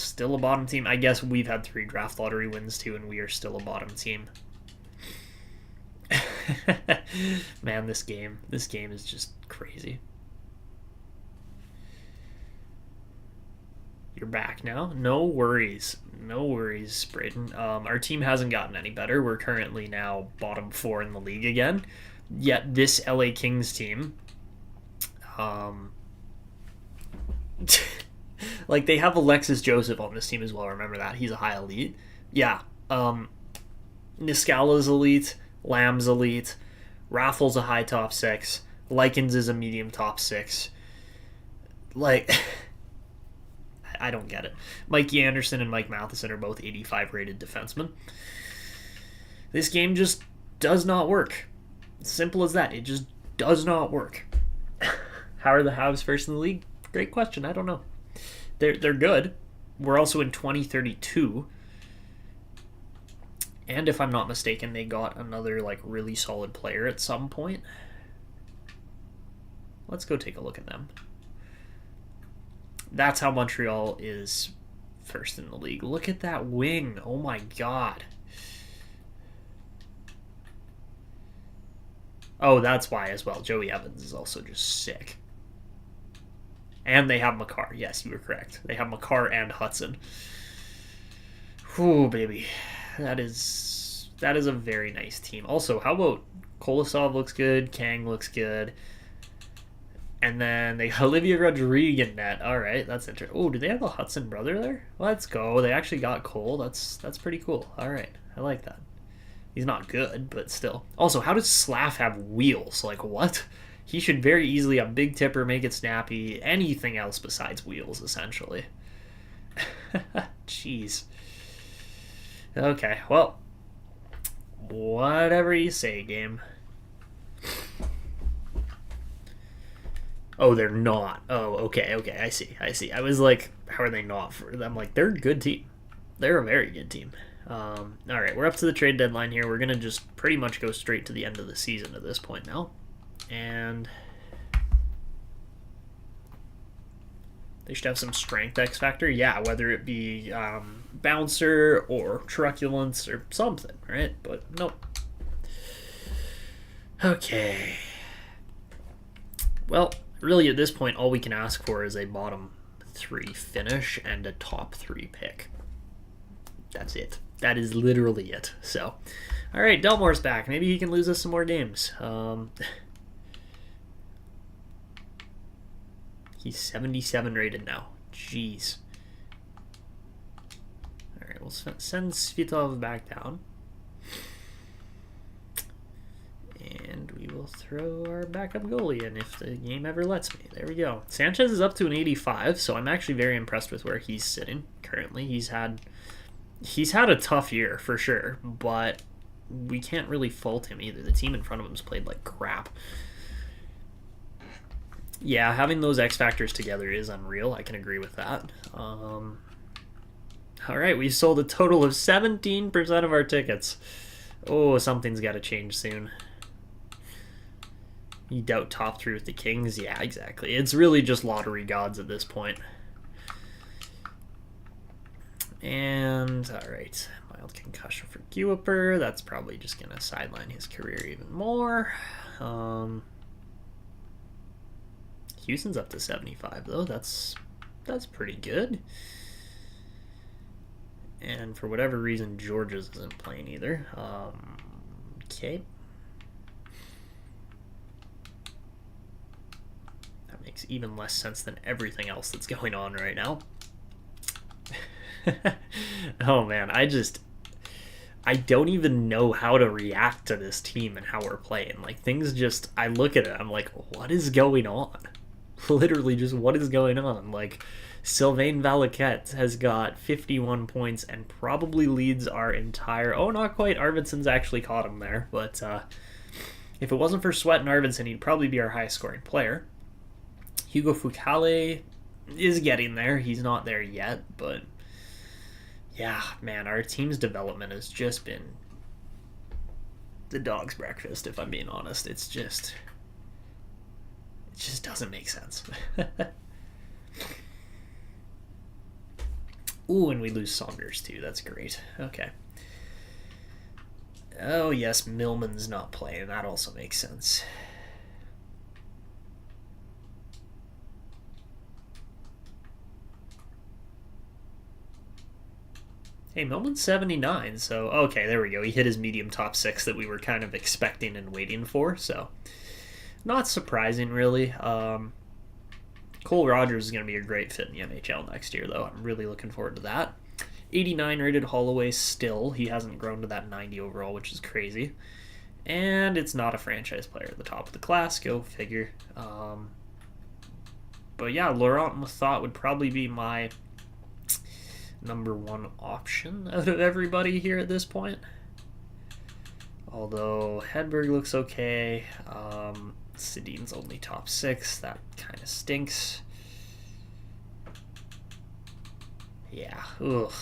A: Still a bottom team. I guess we've had 3 draft lottery wins too, and we are still a bottom team. Man, this game is just crazy. You're back now. No worries, Braden. Our team hasn't gotten any better. We're currently now bottom 4 in the league again. Yet this LA Kings team, like, they have Alexis Joseph on this team as well. Remember that, he's a high elite. Yeah. Niskala's elite. Lamb's elite. Raffles a high top 6. Likens is a medium top 6. Like, I don't get it. Mikey Anderson and Mike Matheson are both 85 rated defensemen. This game just does not work. Simple as that. It just does not work. How are the Habs first in the league? Great question. I don't know. They're good. We're also in 2032. And if I'm not mistaken, they got another like really solid player at some point. Let's go take a look at them. That's how Montreal is first in the league. Look at that wing. Oh my god. Oh, that's why as well. Joey Evans is also just sick. And they have Makar. Yes, you were correct. They have Makar and Hudson. Whew, baby. That is a very nice team. Also, how about Kolosov looks good, Kang looks good, and then they Olivia Rodrigue in net. All right, that's interesting. Oh, do they have a Hudson brother there? Let's go. They actually got Cole. That's pretty cool. All right, I like that. He's not good, but still. Also, how does Slav have wheels? Like, what? He should very easily have big tipper, make it snappy, anything else besides wheels, essentially. Jeez. Okay, well, whatever you say, game. Oh, they're not. Oh, okay, I see. I was like, how are they not? I'm like, they're a good team. They're a very good team. All right, we're up to the trade deadline here. We're going to just pretty much go straight to the end of the season at this point now. And they should have some strength X factor. Yeah, whether it be bouncer or truculence or something, right? But nope. Okay. Well, really at this point, all we can ask for is a bottom 3 finish and a top 3 pick. That's it. That is literally it. So, all right, Delmore's back. Maybe he can lose us some more games. He's 77 rated now. Jeez. All right, we'll send Svitov back down. And we will throw our backup goalie in if the game ever lets me. There we go. Sanchez is up to an 85, so I'm actually very impressed with where he's sitting currently. He's had a tough year for sure, but we can't really fault him either. The team in front of him's played like crap. Yeah, having those X factors together is unreal. I can agree with that. All right, we sold a total of 17% of our tickets. Oh, something's got to change soon. You doubt top 3 with the Kings? Yeah, exactly. It's really just lottery gods at this point. And, alright, mild concussion for Guiper. That's probably just going to sideline his career even more. Houston's up to 75, though. That's pretty good. And for whatever reason, Georgia's isn't playing either. Okay. That makes even less sense than everything else that's going on right now. Oh man, I don't even know how to react to this team and how we're playing. Like, things just, I look at it, I'm like, what is going on? Literally just what is going on? Like, Sylvain Valaquette has got 51 points and probably leads our entire, oh, not quite, Arvidsson's actually caught him there, but if it wasn't for Sweat and Arvidsson, he'd probably be our highest scoring player. Hugo Foucale is getting there. He's not there yet, but yeah, man, our team's development has just been the dog's breakfast, if I'm being honest. It just doesn't make sense. Ooh, and we lose Saunders too. That's great. Okay. Oh, yes, Millman's not playing. That also makes sense. Hey, Millman's 79, so okay, there we go. He hit his medium top 6 that we were kind of expecting and waiting for, so not surprising, really. Cole Rogers is going to be a great fit in the NHL next year, though. I'm really looking forward to that. 89 rated Holloway still. He hasn't grown to that 90 overall, which is crazy. And it's not a franchise player at the top of the class. Go figure. But yeah, Laurent Mathot would probably be my number one option out of everybody here at this point. Although Hedberg looks okay. Sedin's only top 6. That kind of stinks. Yeah. Ugh.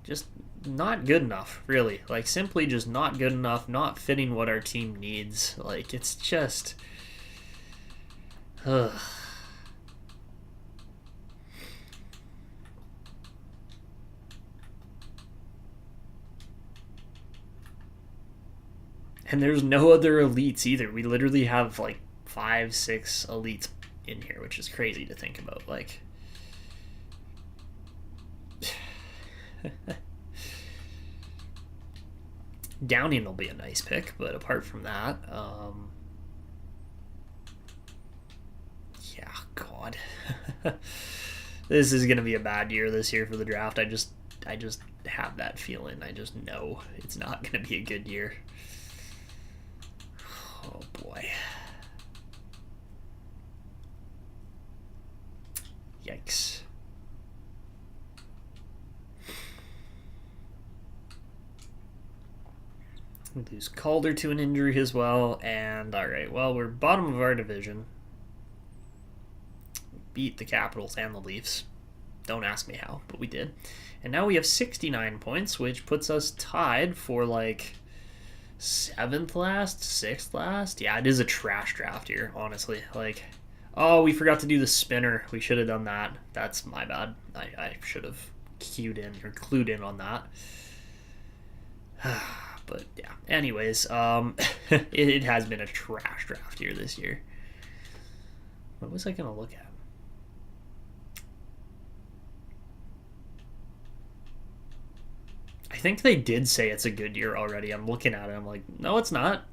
A: Just not good enough, really. Like, simply just not good enough, not fitting what our team needs. Like, it's just... Ugh. And there's no other elites either. We literally have like 5, 6 elites in here, which is crazy to think about. Like, Downing will be a nice pick, but apart from that, yeah, God, this is gonna be a bad year this year for the draft. I just have that feeling. I just know it's not gonna be a good year. Oh boy. Yikes. Lose Calder to an injury as well, and alright, well, we're bottom of our division. Beat the Capitals and the Leafs. Don't ask me how, but we did. And now we have 69 points, which puts us tied for like 7th last, 6th last. Yeah, it is a trash draft here, honestly. Like, oh, we forgot to do the spinner. We should have done that. That's my bad. I should have clued in on that. But yeah, anyways, it has been a trash draft here this year. What was I going to look at? I think they did say it's a good year already. I'm looking at it. I'm like, no, it's not.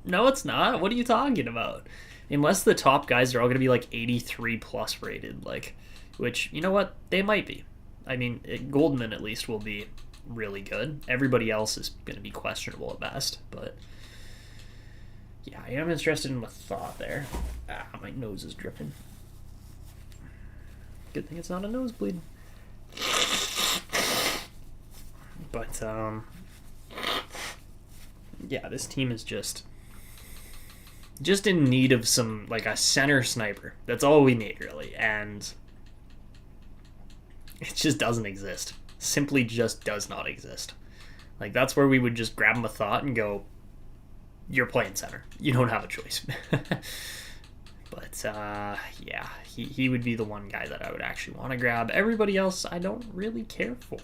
A: No, it's not. What are you talking about? Unless the top guys are all going to be like 83 plus rated, like, which, you know what? They might be. I mean, Goldman at least will be really good. Everybody else is going to be questionable at best, but yeah, I am interested in the thought there. Ah, my nose is dripping. Good thing it's not a nosebleed. But yeah, this team is just in need of some, like, a center sniper. That's all we need, really, and it just doesn't exist. Simply just does not exist. Like, that's where we would just grab him a thought and go, you're playing center. You don't have a choice. But yeah, he would be the one guy that I would actually want to grab. Everybody else I don't really care for.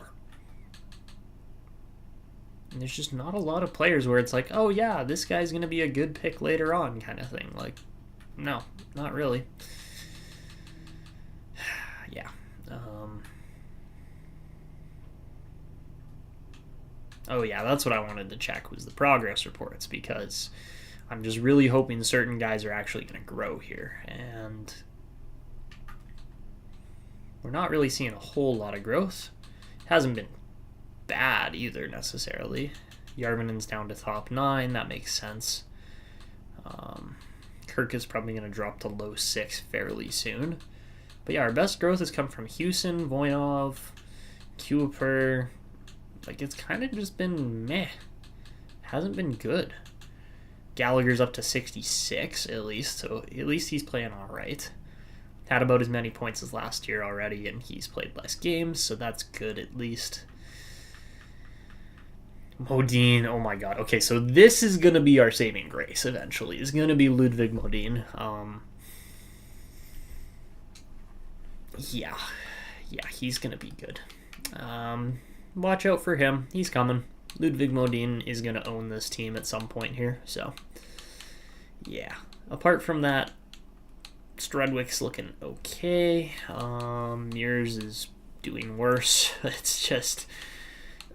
A: And there's just not a lot of players where it's like, oh yeah, this guy's going to be a good pick later on kind of thing. Like, no, not really. Yeah. Oh yeah, that's what I wanted to check, was the progress reports, because I'm just really hoping certain guys are actually going to grow here. And we're not really seeing a whole lot of growth. Hasn't been bad either necessarily. Järvenen's down to top 9. That makes sense. Kirk is probably going to drop to low 6 fairly soon. But yeah, our best growth has come from Houston, Voinov, Kuiper. Like, it's kind of just been meh. Hasn't been good. Gallagher's up to 66 at least, so at least he's playing all right. Had about as many points as last year already, and he's played less games, so that's good at least. Modin, oh my god. Okay, so this is going to be our saving grace eventually. It's going to be Ludwig Modin. Yeah. yeah, he's going to be good. Watch out for him. He's coming. Ludwig Modin is going to own this team at some point here. So, yeah. Apart from that, Strudwick's looking okay. Mears is doing worse. It's just,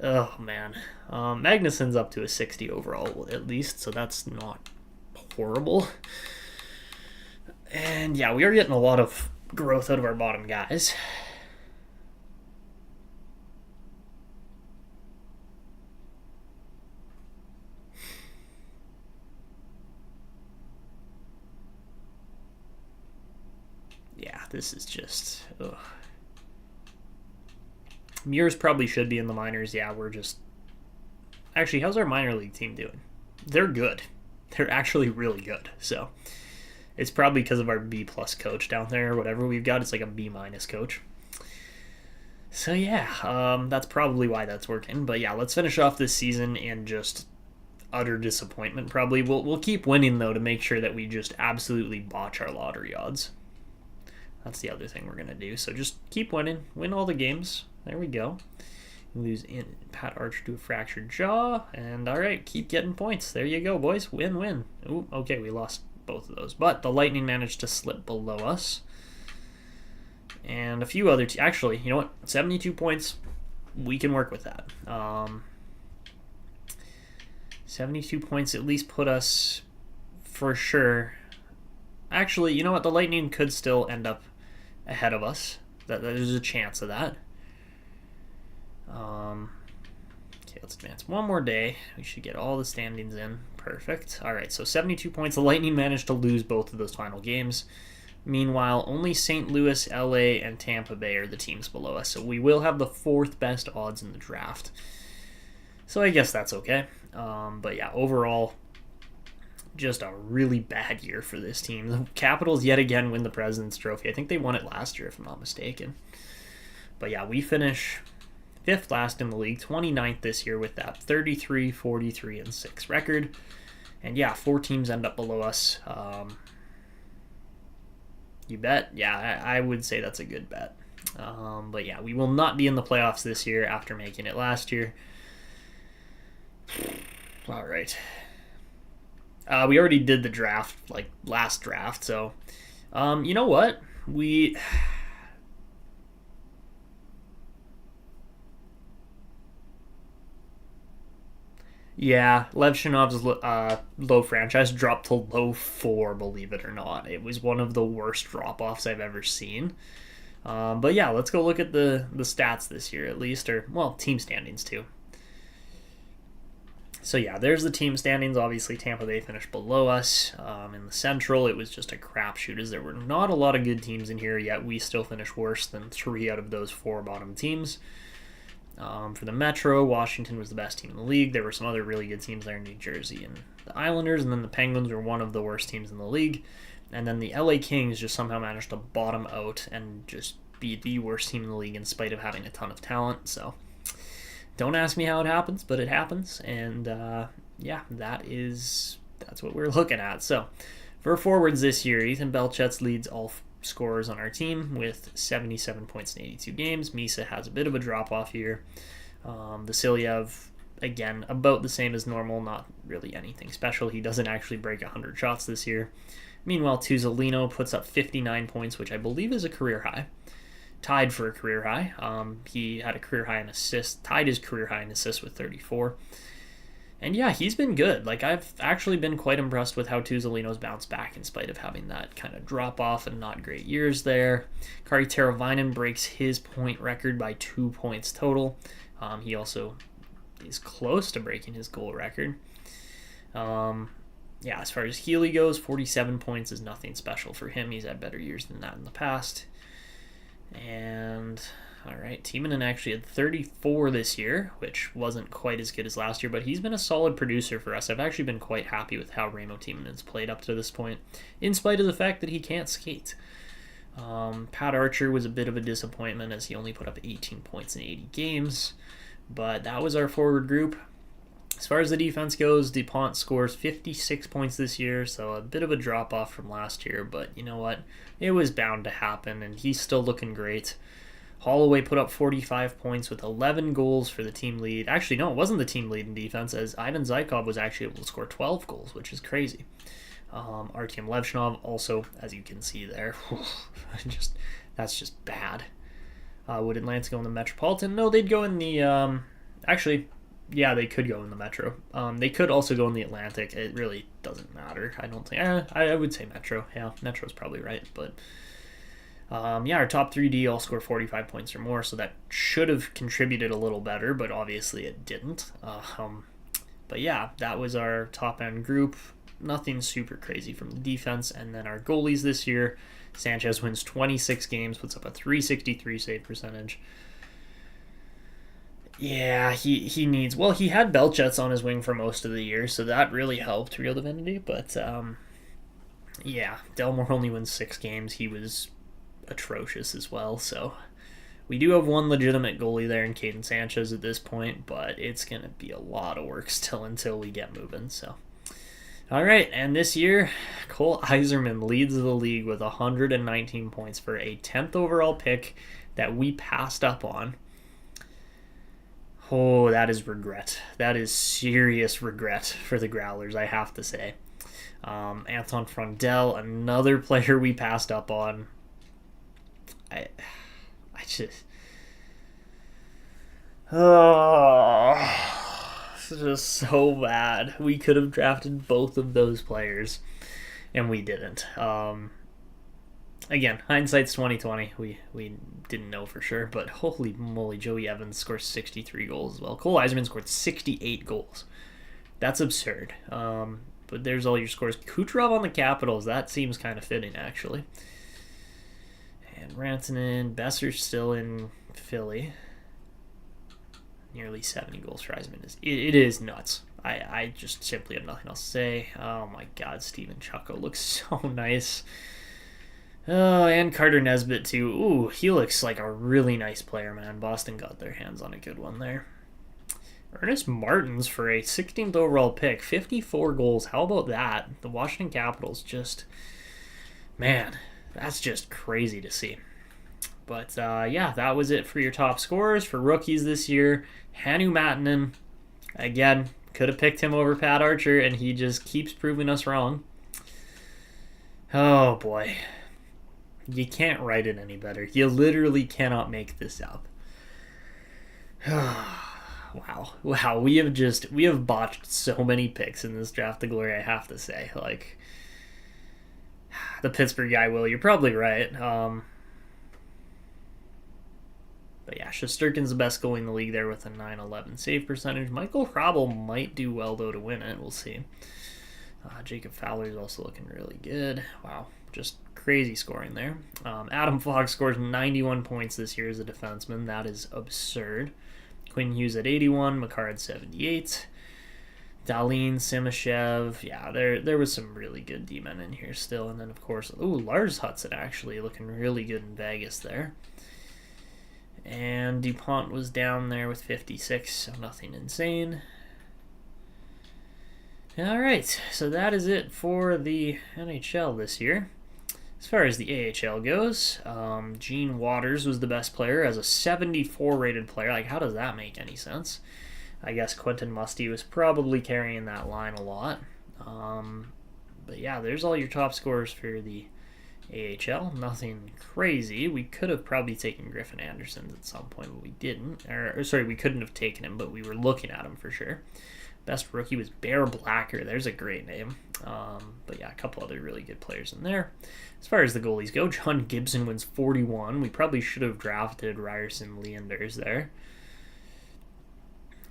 A: oh man. Magnuson's up to a 60 overall at least, so that's not horrible. And yeah, we are getting a lot of growth out of our bottom guys. Yeah, this is just, ugh. Mears probably should be in the minors. Yeah, we're just... Actually, how's our minor league team doing? They're good. They're actually really good. So, it's probably because of our B-plus coach down there or whatever we've got. It's like a B-minus coach. So, yeah, that's probably why that's working. But, yeah, let's finish off this season and just utter disappointment probably. We'll keep winning, though, to make sure that we just absolutely botch our lottery odds. That's the other thing we're going to do. So, just keep winning. Win all the games. There we go. Lose in Pat Archer to a fractured jaw. And all right, keep getting points. There you go, boys. Win, win. Ooh, okay, we lost both of those. But the Lightning managed to slip below us. And a few other... Actually, you know what? 72 points. We can work with that. 72 points at least put us for sure. Actually, you know what? The Lightning could still end up ahead of us. There's a chance of that. Okay, let's advance one more day. We should get all the standings in. Perfect. All right, so 72 points. The Lightning managed to lose both of those final games. Meanwhile, only St. Louis, LA, and Tampa Bay are the teams below us, so we will have the fourth best odds in the draft. So I guess that's okay. But yeah, overall, just a really bad year for this team. The Capitals yet again win the President's Trophy. I think they won it last year, if I'm not mistaken. But yeah, we finish 5th last in the league, 29th this year with that 33, 43, and 6 record. And yeah, 4 teams end up below us. You bet? Yeah, I would say that's a good bet. But yeah, we will not be in the playoffs this year after making it last year. All right. We already did the draft, like last draft, so you know what? Yeah, Lev Shinov's low franchise dropped to low 4, believe it or not. It was one of the worst drop-offs I've ever seen. But yeah, let's go look at the stats this year at least, or, well, team standings too. So yeah, there's the team standings. Obviously, Tampa Bay finished below us. In the Central, it was just a crapshoot as there were not a lot of good teams in here, yet we still finished worse than 3 out of those 4 bottom teams. For the Metro, Washington was the best team in the league. There were some other really good teams there in New Jersey and the Islanders, and then the Penguins were one of the worst teams in the league. And then the LA Kings just somehow managed to bottom out and just be the worst team in the league in spite of having a ton of talent. So don't ask me how it happens, but it happens. And yeah, that's what we're looking at. So for forwards this year, Ethan Belchetz leads all scorers on our team with 77 points in 82 games. Misa has a bit of a drop-off here. Vasilyev, again, about the same as normal, not really anything special. He doesn't actually break 100 shots this year. Meanwhile, Tuzolino puts up 59 points, which I believe is a career high. Tied for a career high. He had a career high in assists, tied his career high in assists with 34. And yeah, he's been good. Like, I've actually been quite impressed with how Tuzolino's bounced back in spite of having that kind of drop-off and not great years there. Kari Teravainen breaks his point record by 2 points total. He also is close to breaking his goal record. Yeah, as far as Healy goes, 47 points is nothing special for him. He's had better years than that in the past. And... all right, Timonen actually had 34 this year, which wasn't quite as good as last year, but he's been a solid producer for us. I've actually been quite happy with how Raimo Timonen's played up to this point, in spite of the fact that he can't skate. Pat Archer was a bit of a disappointment as he only put up 18 points in 80 games, but that was our forward group. As far as the defense goes, DuPont scores 56 points this year, so a bit of a drop-off from last year, but you know what? It was bound to happen, and he's still looking great. Holloway put up 45 points with 11 goals for the team lead. Actually, no, it wasn't the team lead in defense, as Ivan Zykov was actually able to score 12 goals, which is crazy. Artyom Levshinov also, as you can see there, that's just bad. Would Atlanta go in the Metropolitan? No, they'd go in the... actually, yeah, they could go in the Metro. They could also go in the Atlantic. It really doesn't matter. I don't think... I would say Metro. Yeah, Metro's probably right, but... yeah, our top 3D all score 45 points or more, so that should have contributed a little better, but obviously it didn't. But yeah, that was our top-end group. Nothing super crazy from the defense. And then our goalies this year, Sanchez wins 26 games, puts up a .363 save percentage. Yeah, he needs... Well, he had Belchets on his wing for most of the year, so that really helped Real Divinity, but yeah, Delmore only wins 6 games. He was atrocious as well, so we do have one legitimate goalie there in Caden Sanchez at this point, but it's going to be a lot of work still until we get moving, so... All right, and this year, Cole Eiserman leads the league with 119 points for a 10th overall pick that we passed up on. Oh, that is regret. That is serious regret for the Growlers, I have to say. Anton Frondel, another player we passed up on. I just... Oh... It's just so bad. We could have drafted both of those players, and we didn't. Again, hindsight's 2020. We didn't know for sure, but holy moly, Joey Evans scores 63 goals as well. Cole Eiserman scored 68 goals. That's absurd. But there's all your scores. Kucherov on the Capitals. That seems kind of fitting, actually. And Rantanen, Besser's still in Philly. Nearly 70 goals for Eiserman. It is nuts. I just simply have nothing else to say. Oh my god, Steven Chucko looks so nice. Oh, and Carter Nesbitt too. Ooh, he looks like a really nice player, man. Boston got their hands on a good one there. Ernest Martins for a 16th overall pick. 54 goals. How about that? The Washington Capitals just... Man, that's just crazy to see. But, yeah, that was it for your top scorers for rookies this year. Hannu Matanen, again, could have picked him over Pat Archer, and he just keeps proving us wrong. Oh, boy. You can't write it any better. You literally cannot make this up. Wow. We have botched so many picks in this draft of glory, I have to say. Like, the Pittsburgh guy, Will, you're probably right. But yeah, Shesterkin's the best goalie in the league there with a .911 save percentage. Michael Hrabal might do well, though, to win it. We'll see. Jacob Fowler is also looking really good. Wow, just crazy scoring there. Adam Fox scores 91 points this year as a defenseman. That is absurd. Quinn Hughes at 81, Makar at 78. Darlene, Simashev. Yeah, there was some really good D-men in here still. And then, of course, Lars Hudson actually looking really good in Vegas there. And DuPont was down there with 56, so nothing insane. All right, so that is it for the NHL this year. As far as the AHL goes, Gene Waters was the best player as a 74 rated player. Like, how does that make any sense? I guess Quentin Musty was probably carrying that line a lot. But yeah, there's all your top scorers for the AHL. Nothing crazy. We could have probably taken Griffin Anderson at some point, but we didn't. We couldn't have taken him, but we were looking at him for sure. Best rookie was Bear Blacker. There's a great name. But yeah, a couple other really good players in there. As far as the goalies go, John Gibson wins 41. We probably should have drafted Ryerson Leanders there.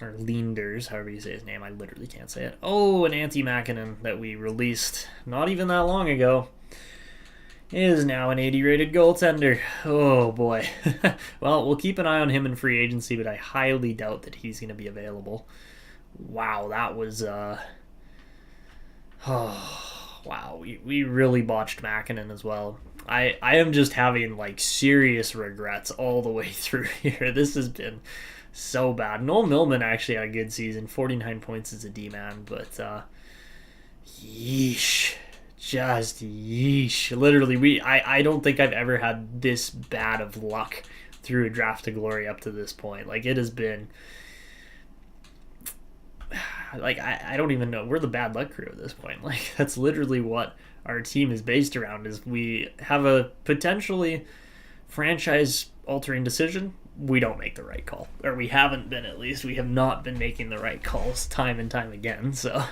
A: Or Leanders, however you say his name. I literally can't say it. Oh, and Antti Mäkinen that we released not even that long ago is now an 80 rated goaltender. Oh boy. Well, we'll keep an eye on him in free agency, but I highly doubt that he's going to be available. Wow, that was wow, we really botched Mäkinen as well. I am just having like serious regrets all the way through here. This has been so bad. Noel Millman actually had a good season, 49 points as a D-man, but yeesh. Just yeesh. Literally, I don't think I've ever had this bad of luck through a draft to glory up to this point. Like, it has been... Like, I don't even know. We're the bad luck crew at this point. Like, that's literally what our team is based around, is we have a potentially franchise-altering decision. We don't make the right call. Or we haven't been, at least. We have not been making the right calls time and time again. So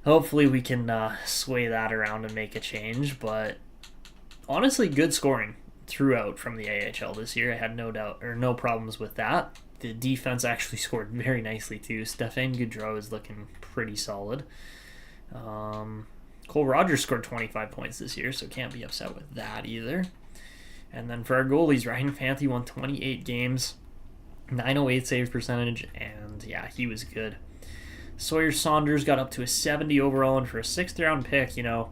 A: hopefully we can sway that around and make a change. But honestly, good scoring throughout from the AHL this year. I had no doubt or no problems with that. The defense actually scored very nicely too. Stefan Gaudreau is looking pretty solid. Cole Rogers scored 25 points this year, so can't be upset with that either. And then for our goalies, Ryan Fanthi won 28 games, 908 save percentage, and yeah, he was good. Sawyer Saunders got up to a 70 overall, and for a 6th round pick, you know,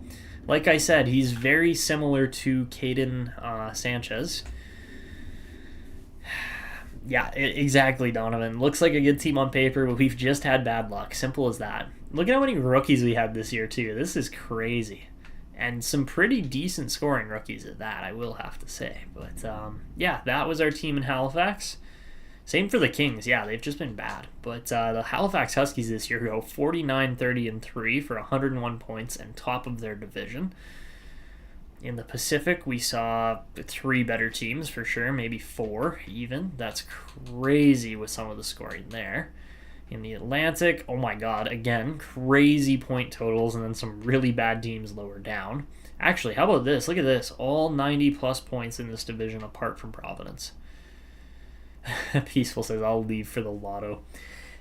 A: like I said, he's very similar to Caden Sanchez. Yeah, exactly, Donovan. Looks like a good team on paper, but we've just had bad luck. Simple as that. Look at how many rookies we had this year, too. This is crazy. And some pretty decent scoring rookies at that, I will have to say. But, yeah, that was our team in Halifax. Same for the Kings. Yeah, they've just been bad. But the Halifax Huskies this year go 49-30-3 for 101 points and top of their division. In the Pacific, we saw 3 better teams for sure, maybe 4 even. That's crazy with some of the scoring there. In the Atlantic, oh my god, again, crazy point totals and then some really bad teams lower down. Actually, how about this? Look at this. All 90-plus points in this division apart from Providence. Peaceful says, I'll leave for the lotto.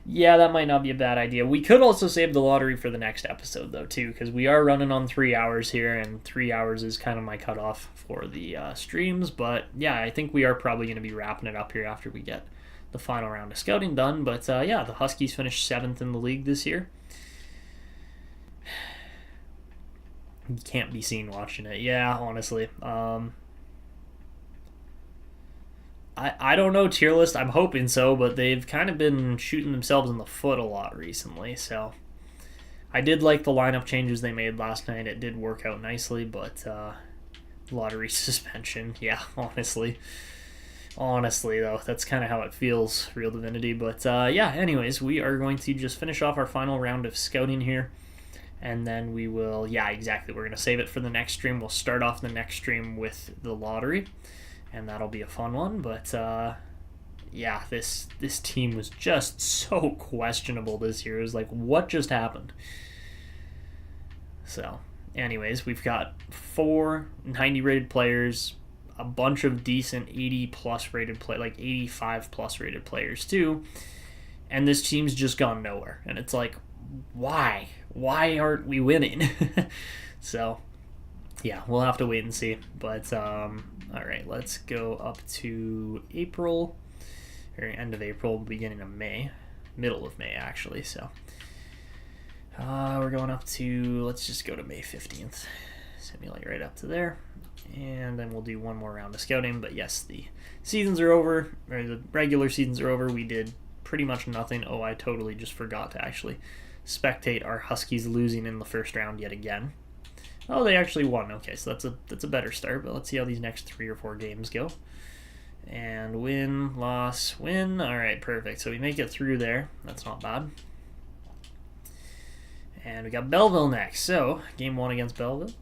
A: Yeah, that might not be a bad idea. We could also save the lottery for the next episode, though, too, because we are running on 3 hours here, and 3 hours is kind of my cutoff for the streams. But, yeah, I think we are probably going to be wrapping it up here after we get the final round of scouting done. But, yeah, the Huskies finished 7th in the league this year. You can't be seen watching it. Yeah, honestly. I don't know tier list. I'm hoping so, but they've kind of been shooting themselves in the foot a lot recently. So I did like the lineup changes they made last night. It did work out nicely, but lottery suspension. Yeah, honestly, though, that's kind of how it feels, Real Divinity. But yeah, anyways, we are going to just finish off our final round of scouting here. And then we will, yeah, exactly. We're going to save it for the next stream. We'll start off the next stream with the lottery. And that'll be a fun one, but yeah, this team was just so questionable this year. It was like, what just happened? So, anyways, we've got 4 90-rated players, a bunch of decent 80-plus rated play, like 85-plus rated players too, and this team's just gone nowhere. And it's like, why? Why aren't we winning? So, yeah, we'll have to wait and see. But all right, let's go up to April, or end of April, beginning of May, middle of May actually. So we're going up to, let's just go to May 15th, simulate right up to there, and then we'll do one more round of scouting. But yes, the seasons are over, or the regular seasons are over. We did pretty much nothing. Oh, I totally just forgot to actually spectate our Huskies losing in the first round yet again. Oh, they actually won. Okay, so that's a better start, but let's see how these next 3 or 4 games go. And win, loss, win. All right, perfect. So we make it through there. That's not bad. And we got Belleville next. So, game 1 against Belleville.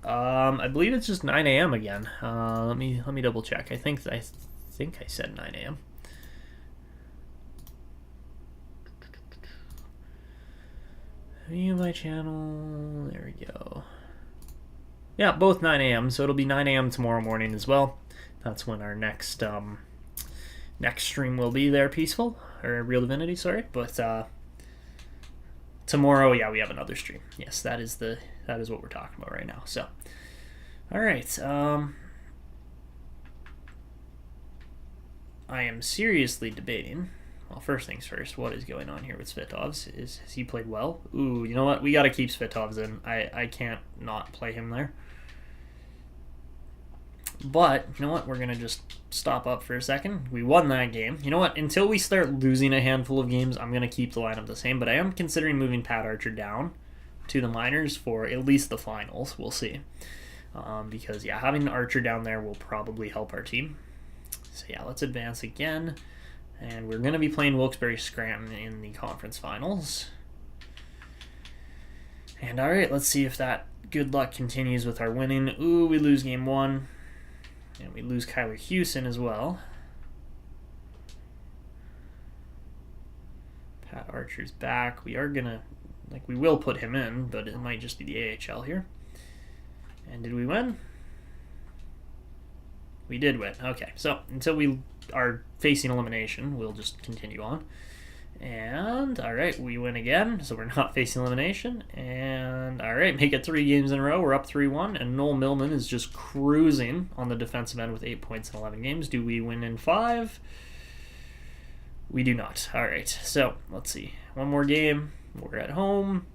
A: I believe it's just 9 a.m. again. Let me double check. I think I said 9 a.m. View my channel. There we go. Yeah, both 9 a.m. So it'll be 9 a.m. tomorrow morning as well. That's when our next stream will be there, Peaceful, or Real Divinity, sorry. But tomorrow, yeah, we have another stream. Yes, that is what we're talking about right now. So, all right. I am seriously debating. Well, first things first, what is going on here with Svitovs? Has he played well? Ooh, you know what? We got to keep Svitovs in. I can't not play him there. But, you know what? We're going to just stop up for a second. We won that game. You know what? Until we start losing a handful of games, I'm going to keep the lineup the same. But I am considering moving Pat Archer down to the minors for at least the finals. We'll see. because, yeah, having Archer down there will probably help our team. So, yeah, let's advance again. And we're going to be playing Wilkes-Barre Scranton in the conference finals. And, all right, let's see if that good luck continues with our winning. Ooh, we lose game 1. And we lose Kyler Hewson as well. Pat Archer's back. We are going to, we will put him in, but it might just be the AHL here. And did we win? We did win. Okay, so until we are facing elimination, we'll just continue on. And, all right, we win again, so we're not facing elimination. And, all right, make it 3 games in a row. We're up 3-1, and Noel Millman is just cruising on the defensive end with 8 points in 11 games. Do we win in 5? We do not. All right, so let's see. One more game. We're at home,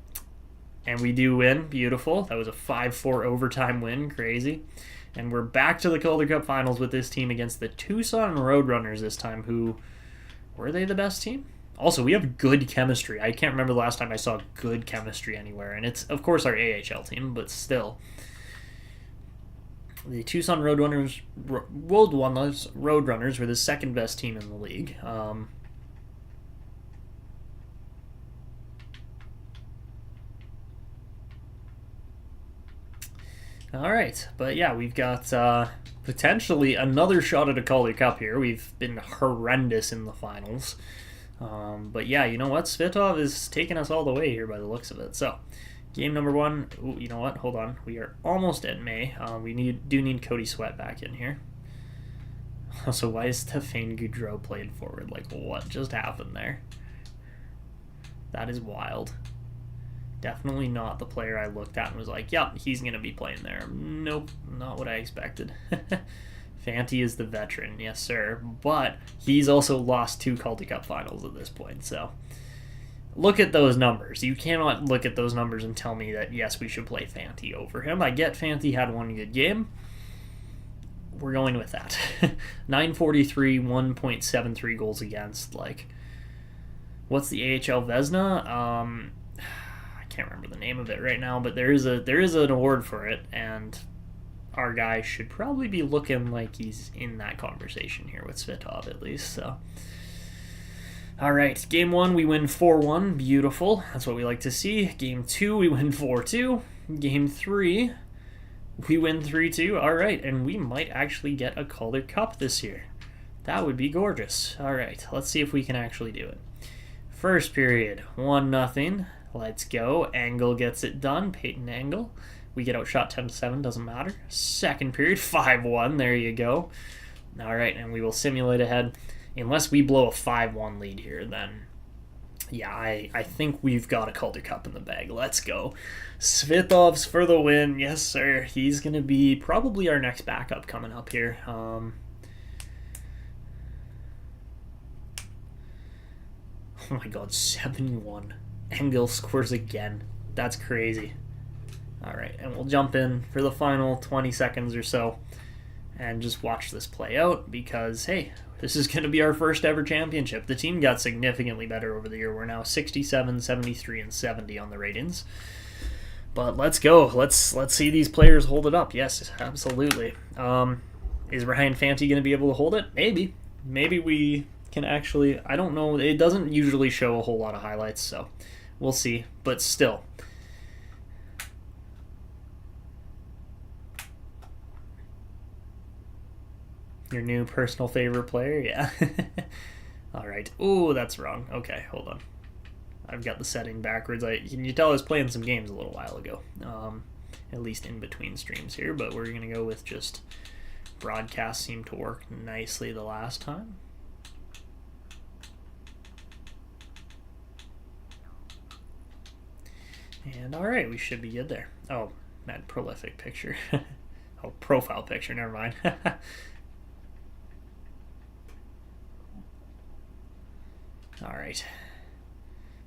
A: and we do win. Beautiful. That was a 5-4 overtime win. Crazy. And we're back to the Calder Cup Finals with this team against the Tucson Roadrunners this time, who, were they the best team? Also, we have good chemistry. I can't remember the last time I saw good chemistry anywhere. And it's, of course, our AHL team, but still. The Tucson Roadrunners were the second best team in the league. All right. But, yeah, we've got potentially another shot at a Calder Cup here. We've been horrendous in the finals. But yeah, you know what? Svitov is taking us all the way here by the looks of it. So, game number 1. Ooh, you know what? Hold on. We are almost at May. We do need Cody Sweat back in here. Also, why is Stéphane Goudreau playing forward? What just happened there? That is wild. Definitely not the player I looked at and was like, yep, he's going to be playing there. Nope, not what I expected. Fanti is the veteran, yes sir, but he's also lost 2 Calder Cup finals at this point, so look at those numbers. You cannot look at those numbers and tell me that, yes, we should play Fanti over him. I get Fanti had one good game. We're going with that. 943, 1.73 goals against. What's the AHL Vezina? I can't remember the name of it right now, but there is an award for it, and our guy should probably be looking like he's in that conversation here with Svitov at least. So, all right, game 1 we win 4-1, beautiful. That's what we like to see. Game 2 we win 4-2. Game 3 we win 3-2. All right, and we might actually get a Calder Cup this year. That would be gorgeous. All right, let's see if we can actually do it. First period, 1-0. Let's go. Angle gets it done. Peyton Angle. We get outshot 10-7, doesn't matter. Second period, 5-1, there you go. All right, and we will simulate ahead. Unless we blow a 5-1 lead here, then, yeah, I think we've got a Calder Cup in the bag. Let's go. Svitov's for the win. Yes, sir. He's going to be probably our next backup coming up here. Oh, my God, 7-1. Engel scores again. That's crazy. All right, and we'll jump in for the final 20 seconds or so and just watch this play out because, hey, this is going to be our first ever championship. The team got significantly better over the year. We're now 67, 73, and 70 on the ratings. But let's go. Let's see these players hold it up. Yes, absolutely. Is Ryan Fanti going to be able to hold it? Maybe. Maybe we can actually... I don't know. It doesn't usually show a whole lot of highlights, so we'll see. But still... Your new personal favorite player? Yeah. All right. Ooh, that's wrong. Okay, hold on. I've got the setting backwards. Can you tell I was playing some games a little while ago? At least in between streams here, but we're going to go with just broadcast seemed to work nicely the last time. And all right, we should be good there. Oh, that prolific picture. Oh, profile picture, never mind. All right.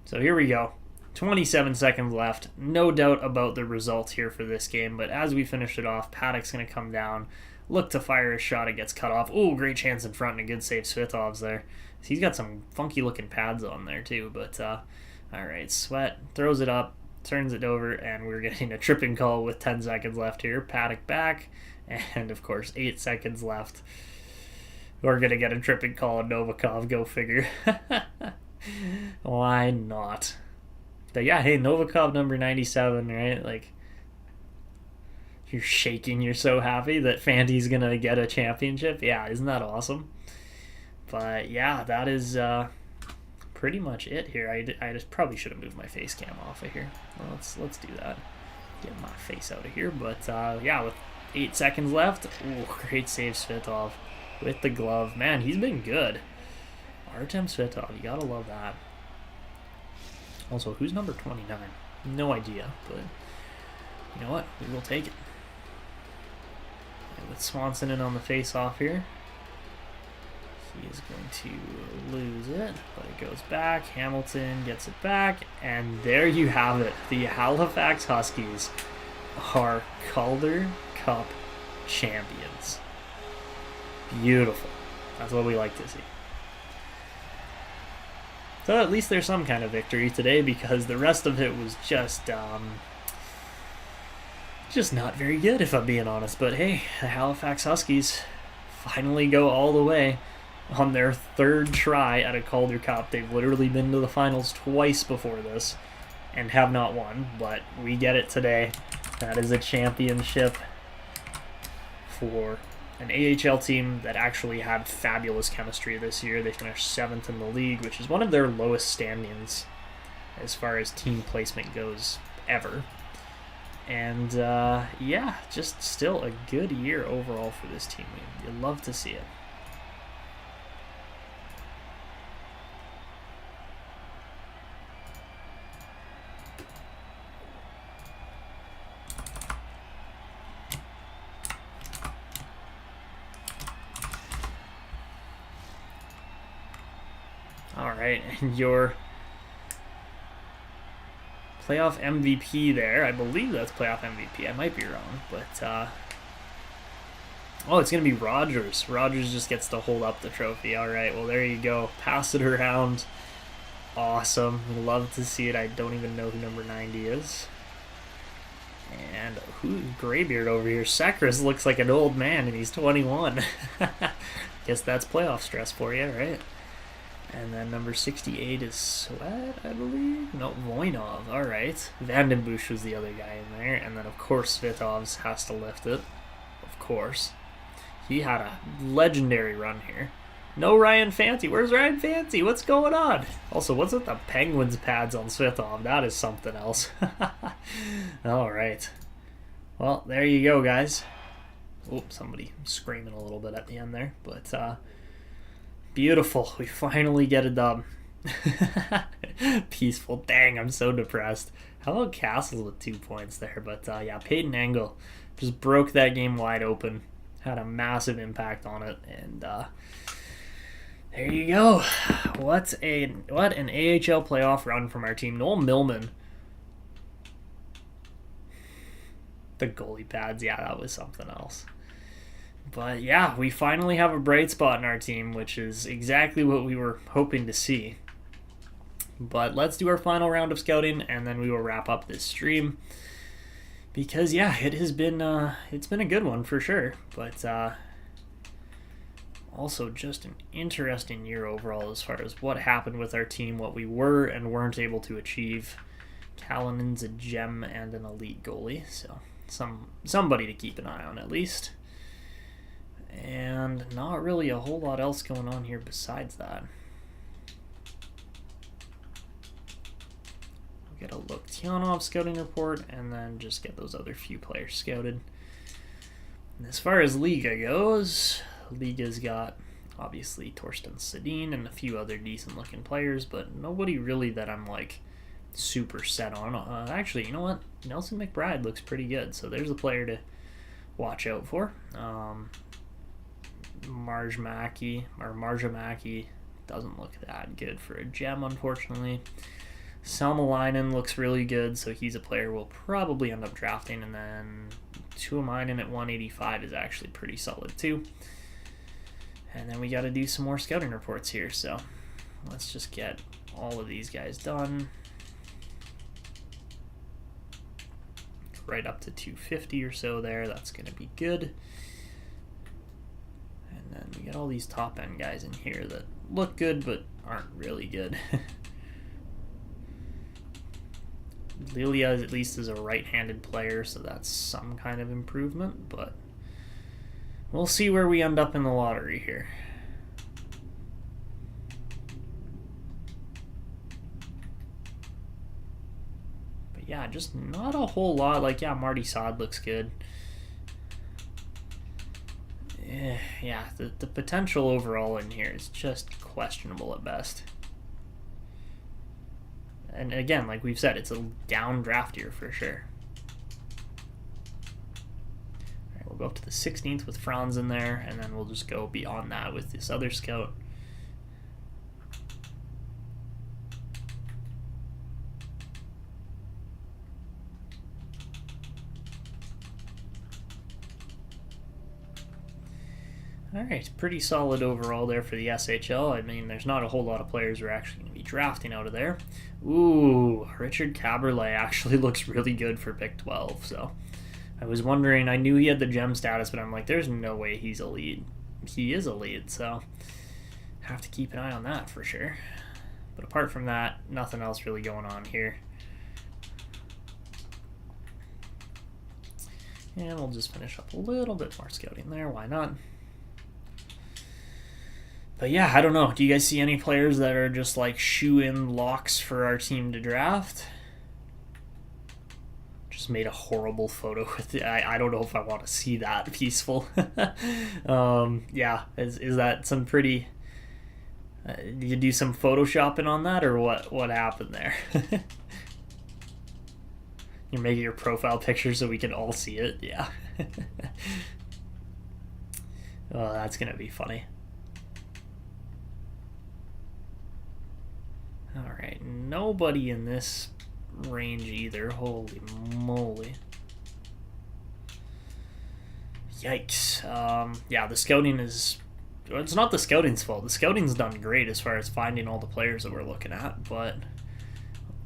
A: So here we go. 27 seconds left. No doubt about the result here for this game, but as we finish it off, Paddock's going to come down, look to fire a shot. It gets cut off. Ooh, great chance in front and a good save. Svitov's there. He's got some funky looking pads on there too, but all right. Sweat throws it up. turns it over, and we're getting a tripping call with 10 seconds left here. Paddock back, and of course 8 seconds left. We're going to get a tripping call on Novikov, go figure. Why not? But yeah, hey, Novikov number 97, right? Like, you're shaking, you're so happy that Fanti's going to get a championship. Yeah, isn't that awesome? But yeah, that is pretty much it here. I just probably should have moved my face cam off of here. Well, let's do that. Get my face out of here. But yeah, with 8 seconds left, ooh, great save Svitov with the glove. Man, he's been good. Artem Svitov, you gotta love that. Also, who's number 29? No idea, but you know what? We will take it. And with Swanson in on the face-off here, he is going to lose it, but it goes back. Hamilton gets it back, and there you have it. The Halifax Huskies are Calder Cup champions. Beautiful. That's what we like to see. So at least there's some kind of victory today, because the rest of it was just not very good, if I'm being honest. But hey, the Halifax Huskies finally go all the way on their 3rd try at a Calder Cup. They've literally been to the finals twice before this and have not won, but we get it today. That is a championship for an AHL team that actually had fabulous chemistry this year. They finished 7th in the league, which is one of their lowest standings as far as team placement goes ever. And yeah, just still a good year overall for this team. You love to see it. Alright, and your playoff MVP there, I believe that's playoff MVP, I might be wrong, but, oh, it's going to be Rogers. Rogers just gets to hold up the trophy. Alright, well, there you go. Pass it around. Awesome. Love to see it. I don't even know who number 90 is. And who's Graybeard over here? Sekris looks like an old man, and he's 21. Guess that's playoff stress for you, right? And then number 68 is Sweat, I believe? No, Voinov. All right. Vandenbush was the other guy in there. And then, of course, Svitovs has to lift it. Of course. He had a legendary run here. No Ryan Fancy. Where's Ryan Fancy? What's going on? Also, what's with the Penguins pads on Svitov? That is something else. All right. Well, there you go, guys. Oh, somebody screaming a little bit at the end there. But, beautiful. We finally get a dub. Peaceful. Dang, I'm so depressed. How about Castles with 2 points there? But yeah, Peyton Angle just broke that game wide open. Had a massive impact on it. And there you go. What an AHL playoff run from our team. Noel Millman. The goalie pads. Yeah, that was something else. But yeah, we finally have a bright spot in our team, which is exactly what we were hoping to see. But let's do our final round of scouting, and then we will wrap up this stream. Because yeah, it has been it's been a good one for sure. But also just an interesting year overall as far as what happened with our team, what we were and weren't able to achieve. Kallinen's a gem and an elite goalie, so somebody to keep an eye on at least. And not really a whole lot else going on here besides that. We'll get a Loktionov scouting report and then just get those other few players scouted. And as far as Liga goes, Liga's got obviously Torsten Sedin and a few other decent looking players, but nobody really that I'm like super set on. Actually, you know what? Nelson McBride looks pretty good, so there's a player to watch out for. Marjamaki doesn't look that good for a gem, unfortunately. Salmelainen looks really good, so he's a player we'll probably end up drafting. And then Tuomainen at 185 is actually pretty solid too. And then we got to do some more scouting reports here, so let's just get all of these guys done. right up to 250 or so there. That's going to be good. And then we got all these top end guys in here that look good but aren't really good. Lilia at least is a right-handed player, so that's some kind of improvement, but we'll see where we end up in the lottery here. But yeah, just not a whole lot. Like, yeah, Marty Saad looks good. Yeah, the potential overall in here is just questionable at best. And again, like we've said, it's a down draft year for sure. All right, we'll go up to the 16th with Franz in there, and then we'll just go beyond that with this other scout. All right, pretty solid overall there for the SHL. I mean, there's not a whole lot of players we're actually going to be drafting out of there. Ooh, Richard Caberlet actually looks really good for pick 12. So I was wondering, I knew he had the gem status, but I'm like, there's no way he's elite. He is elite, so have to keep an eye on that for sure. But apart from that, nothing else really going on here. And we'll just finish up a little bit more scouting there. Why not? But yeah, I don't know. Do you guys see any players that are just like shoe-in locks for our team to draft? Just made a horrible photo with it. I don't know if I want to see that. Peaceful. Yeah, is that some pretty... did you do some photoshopping on that, or what happened there? You're making your profile picture so we can all see it? Yeah. Oh, that's going to be funny. Alright, nobody in this range either. Holy moly. Yikes. Yeah, the scouting is... It's not the scouting's fault. The scouting's done great as far as finding all the players that we're looking at, but...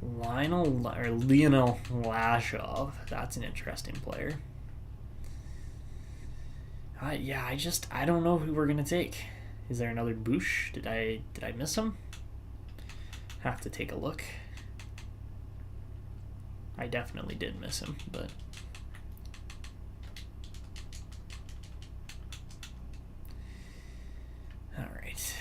A: Lionel Lashov, that's an interesting player. Yeah, I don't know who we're going to take. Is there another Bush? Did I miss him? Have to take a look. I definitely did miss him, but all right.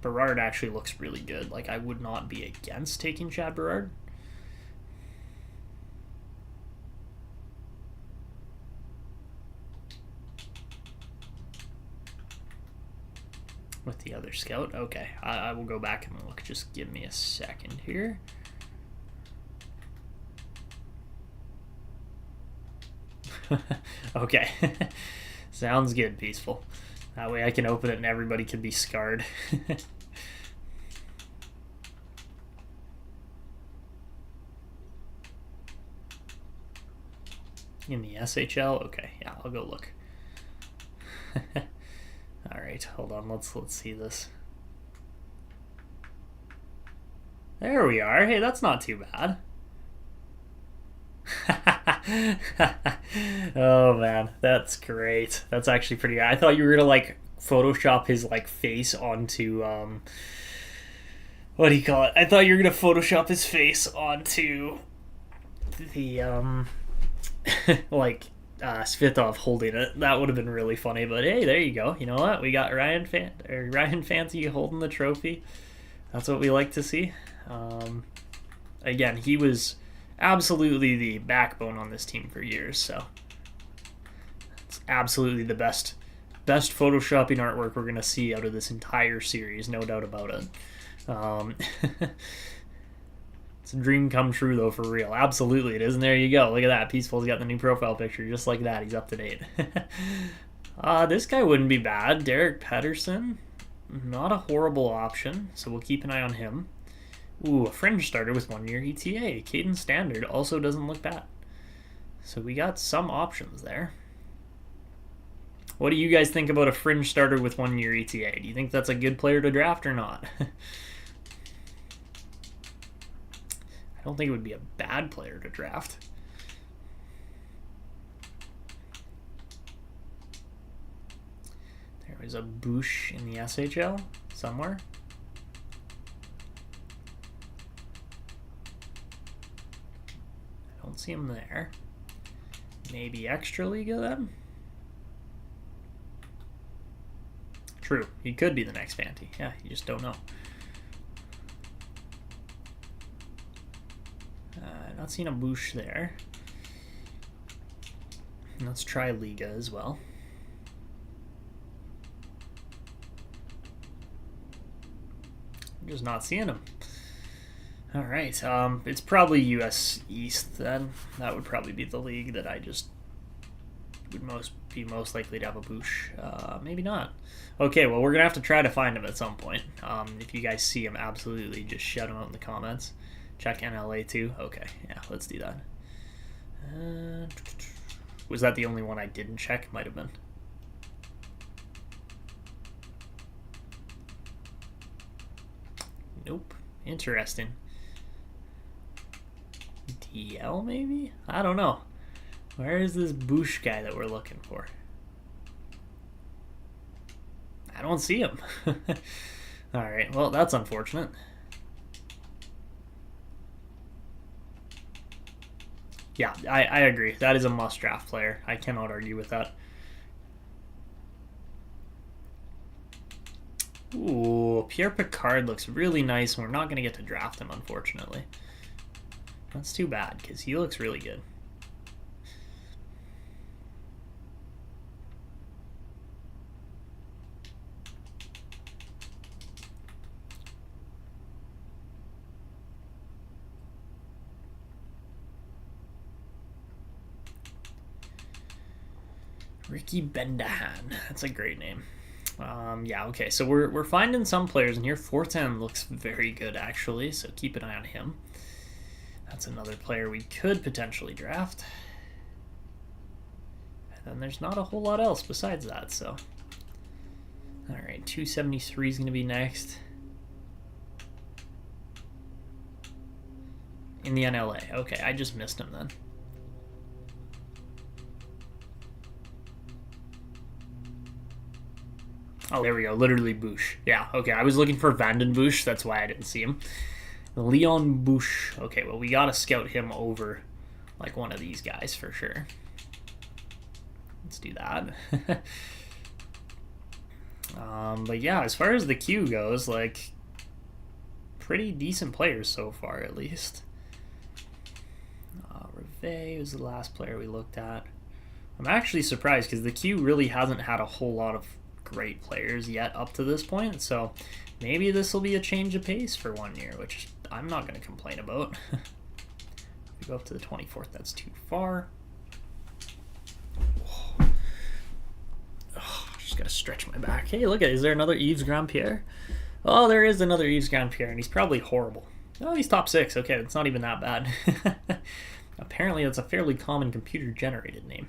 A: Berard actually looks really good. Like, I would not be against taking Chad Berard. With the other scout. Okay, I will go back and look. Just give me a second here. Okay. Sounds good, Peaceful. That way I can open it and everybody can be scarred. In the SHL? Okay, yeah, I'll go look. Alright, hold on, let's see this. There we are. Hey, that's not too bad. Oh man, that's great. That's actually pretty good. I thought you were gonna like Photoshop his like face onto what do you call it? I thought you were gonna Photoshop his face onto the like Svitov holding it. That would have been really funny, but hey, there you go. You know what? We got Ryan Fancy holding the trophy. That's what we like to see. Again, he was absolutely the backbone on this team for years, so it's absolutely the best photoshopping artwork we're going to see out of this entire series, no doubt about it. It's a dream come true, though, for real. Absolutely it is, and there you go. Look at that. Peaceful's got the new profile picture, just like that. He's up to date. This guy wouldn't be bad. Derek Pedersen, not a horrible option, so we'll keep an eye on him. Ooh, a fringe starter with 1 year ETA. Caden Standard also doesn't look bad. So we got some options there. What do you guys think about a fringe starter with 1 year ETA? Do you think that's a good player to draft or not? I don't think it would be a bad player to draft. There was a Bush in the SHL somewhere. I don't see him there. Maybe extra Liga then? True, he could be the next Fanti. Yeah, you just don't know. Not seeing a Bush there. Let's try Liga as well. I'm just not seeing him. All right, it's probably US East then. That would probably be the league that I just would be most likely to have a Bush. Maybe not. Okay, well, we're gonna have to try to find him at some point. If you guys see him, absolutely just shout him out in the comments. Check NLA too. Okay, yeah, let's do that. Was that the only one I didn't check? Might have been. Nope. Interesting. DL maybe? I don't know. Where is this Bush guy that we're looking for? I don't see him. Alright, well, that's unfortunate. Yeah, I agree. That is a must-draft player. I cannot argue with that. Ooh, Pierre Picard looks really nice, and we're not going to get to draft him, unfortunately. That's too bad, because he looks really good. Ricky Bendahan. That's a great name. Yeah, okay, so we're finding some players in here. 410 looks very good, actually, so keep an eye on him. That's another player we could potentially draft. And then there's not a whole lot else besides that, so. All right, 273 is going to be next. In the NLA. Okay, I just missed him then. Oh, there we go. Literally Bush. Yeah, okay. I was looking for Vanden Bush. That's why I didn't see him. Leon Bush. Okay, well, we got to scout him over like one of these guys for sure. Let's do that. But yeah, as far as the queue goes, like, pretty decent players so far, at least. Reve was the last player we looked at. I'm actually surprised because the queue really hasn't had a whole lot of great players yet up to this point, so maybe this will be a change of pace for 1 year, which I'm not going to complain about. If we go up to the 24th, that's too far. Just gotta stretch my back. Hey, look at, is there another Yves Grandpierre? Oh, there is another Yves Grandpierre, and he's probably horrible. Oh, he's top 6. Okay, it's not even that bad. Apparently, that's a fairly common computer-generated name.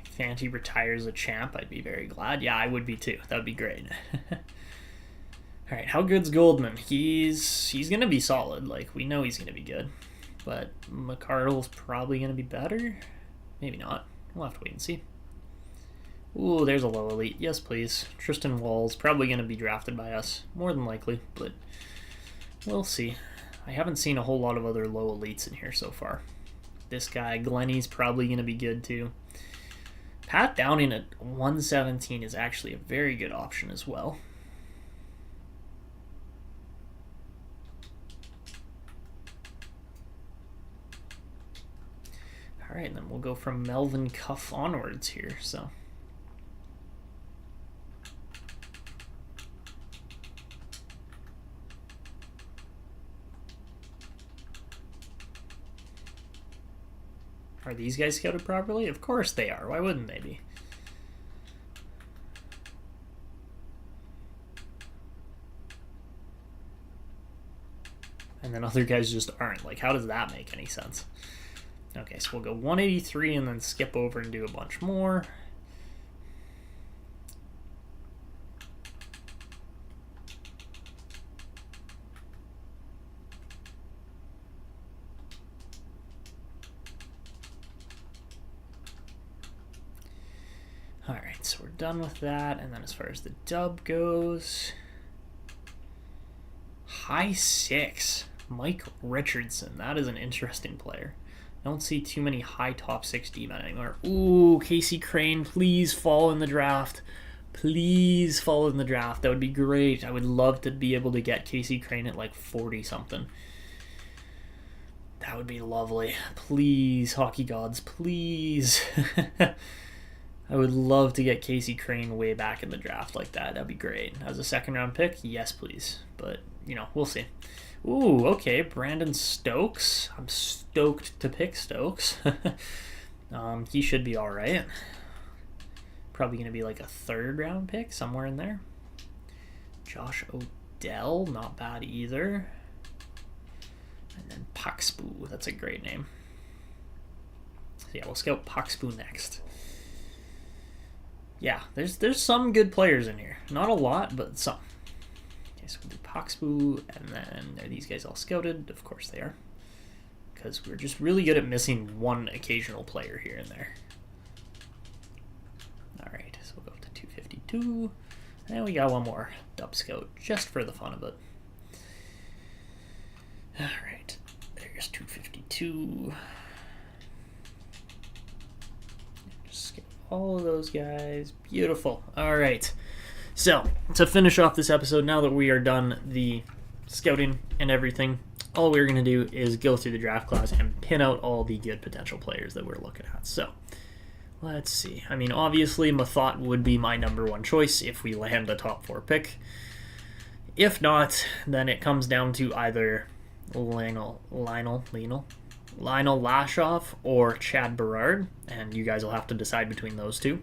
A: Fanti retires a champ, I'd be very glad. Yeah, I would be too. That would be great. All right, how good's Goldman? He's going to be solid. Like, we know he's going to be good. But McCardle's probably going to be better. Maybe not. We'll have to wait and see. Ooh, there's a low elite. Yes, please. Tristan Wall's probably going to be drafted by us. More than likely, but we'll see. I haven't seen a whole lot of other low elites in here so far. This guy, Glenny's probably going to be good too. Pat Downing at 117 is actually a very good option as well. All right, and then we'll go from Melvin Cuff onwards here. So, are these guys scouted properly? Of course they are. Why wouldn't they be? and then other guys just aren't. Like, how does that make any sense? Okay, so we'll go 183 and then skip over and do a bunch more. Alright, so we're done with that. And then as far as the dub goes, high 6, Mike Richardson. That is an interesting player. I don't see too many high top 6 D-men anymore. Ooh, Casey Crane, please fall in the draft. Please fall in the draft. That would be great. I would love to be able to get Casey Crane at like 40-something. That would be lovely. Please, hockey gods, please. I would love to get Casey Crane way back in the draft like that. That'd be great. As a second-round pick, yes, please. But, you know, we'll see. Ooh, okay, Brandon Stokes. I'm stoked to pick Stokes. He should be all right. Probably going to be like a third-round pick, somewhere in there. Josh Odell, not bad either. And then Puxpoo, that's a great name. So yeah, we'll scout Puxpoo next. Yeah, there's some good players in here. Not a lot, but some. Okay, so we'll do Puxpoo, and then are these guys all scouted? Of course they are. Because we're just really good at missing one occasional player here and there. Alright, so we'll go up to 252. And we got one more dub scout, just for the fun of it. Alright, there's 252. Just skip all of those guys. Beautiful. Alright, so to finish off this episode, now that we are done the scouting and everything, all we're going to do is go through the draft class and pin out all the good potential players that we're looking at. So, let's see. I mean, obviously, Mathot would be my number one choice if we land a top 4 pick. If not, then it comes down to either Lionel Lashoff or Chad Berard, and you guys will have to decide between those two.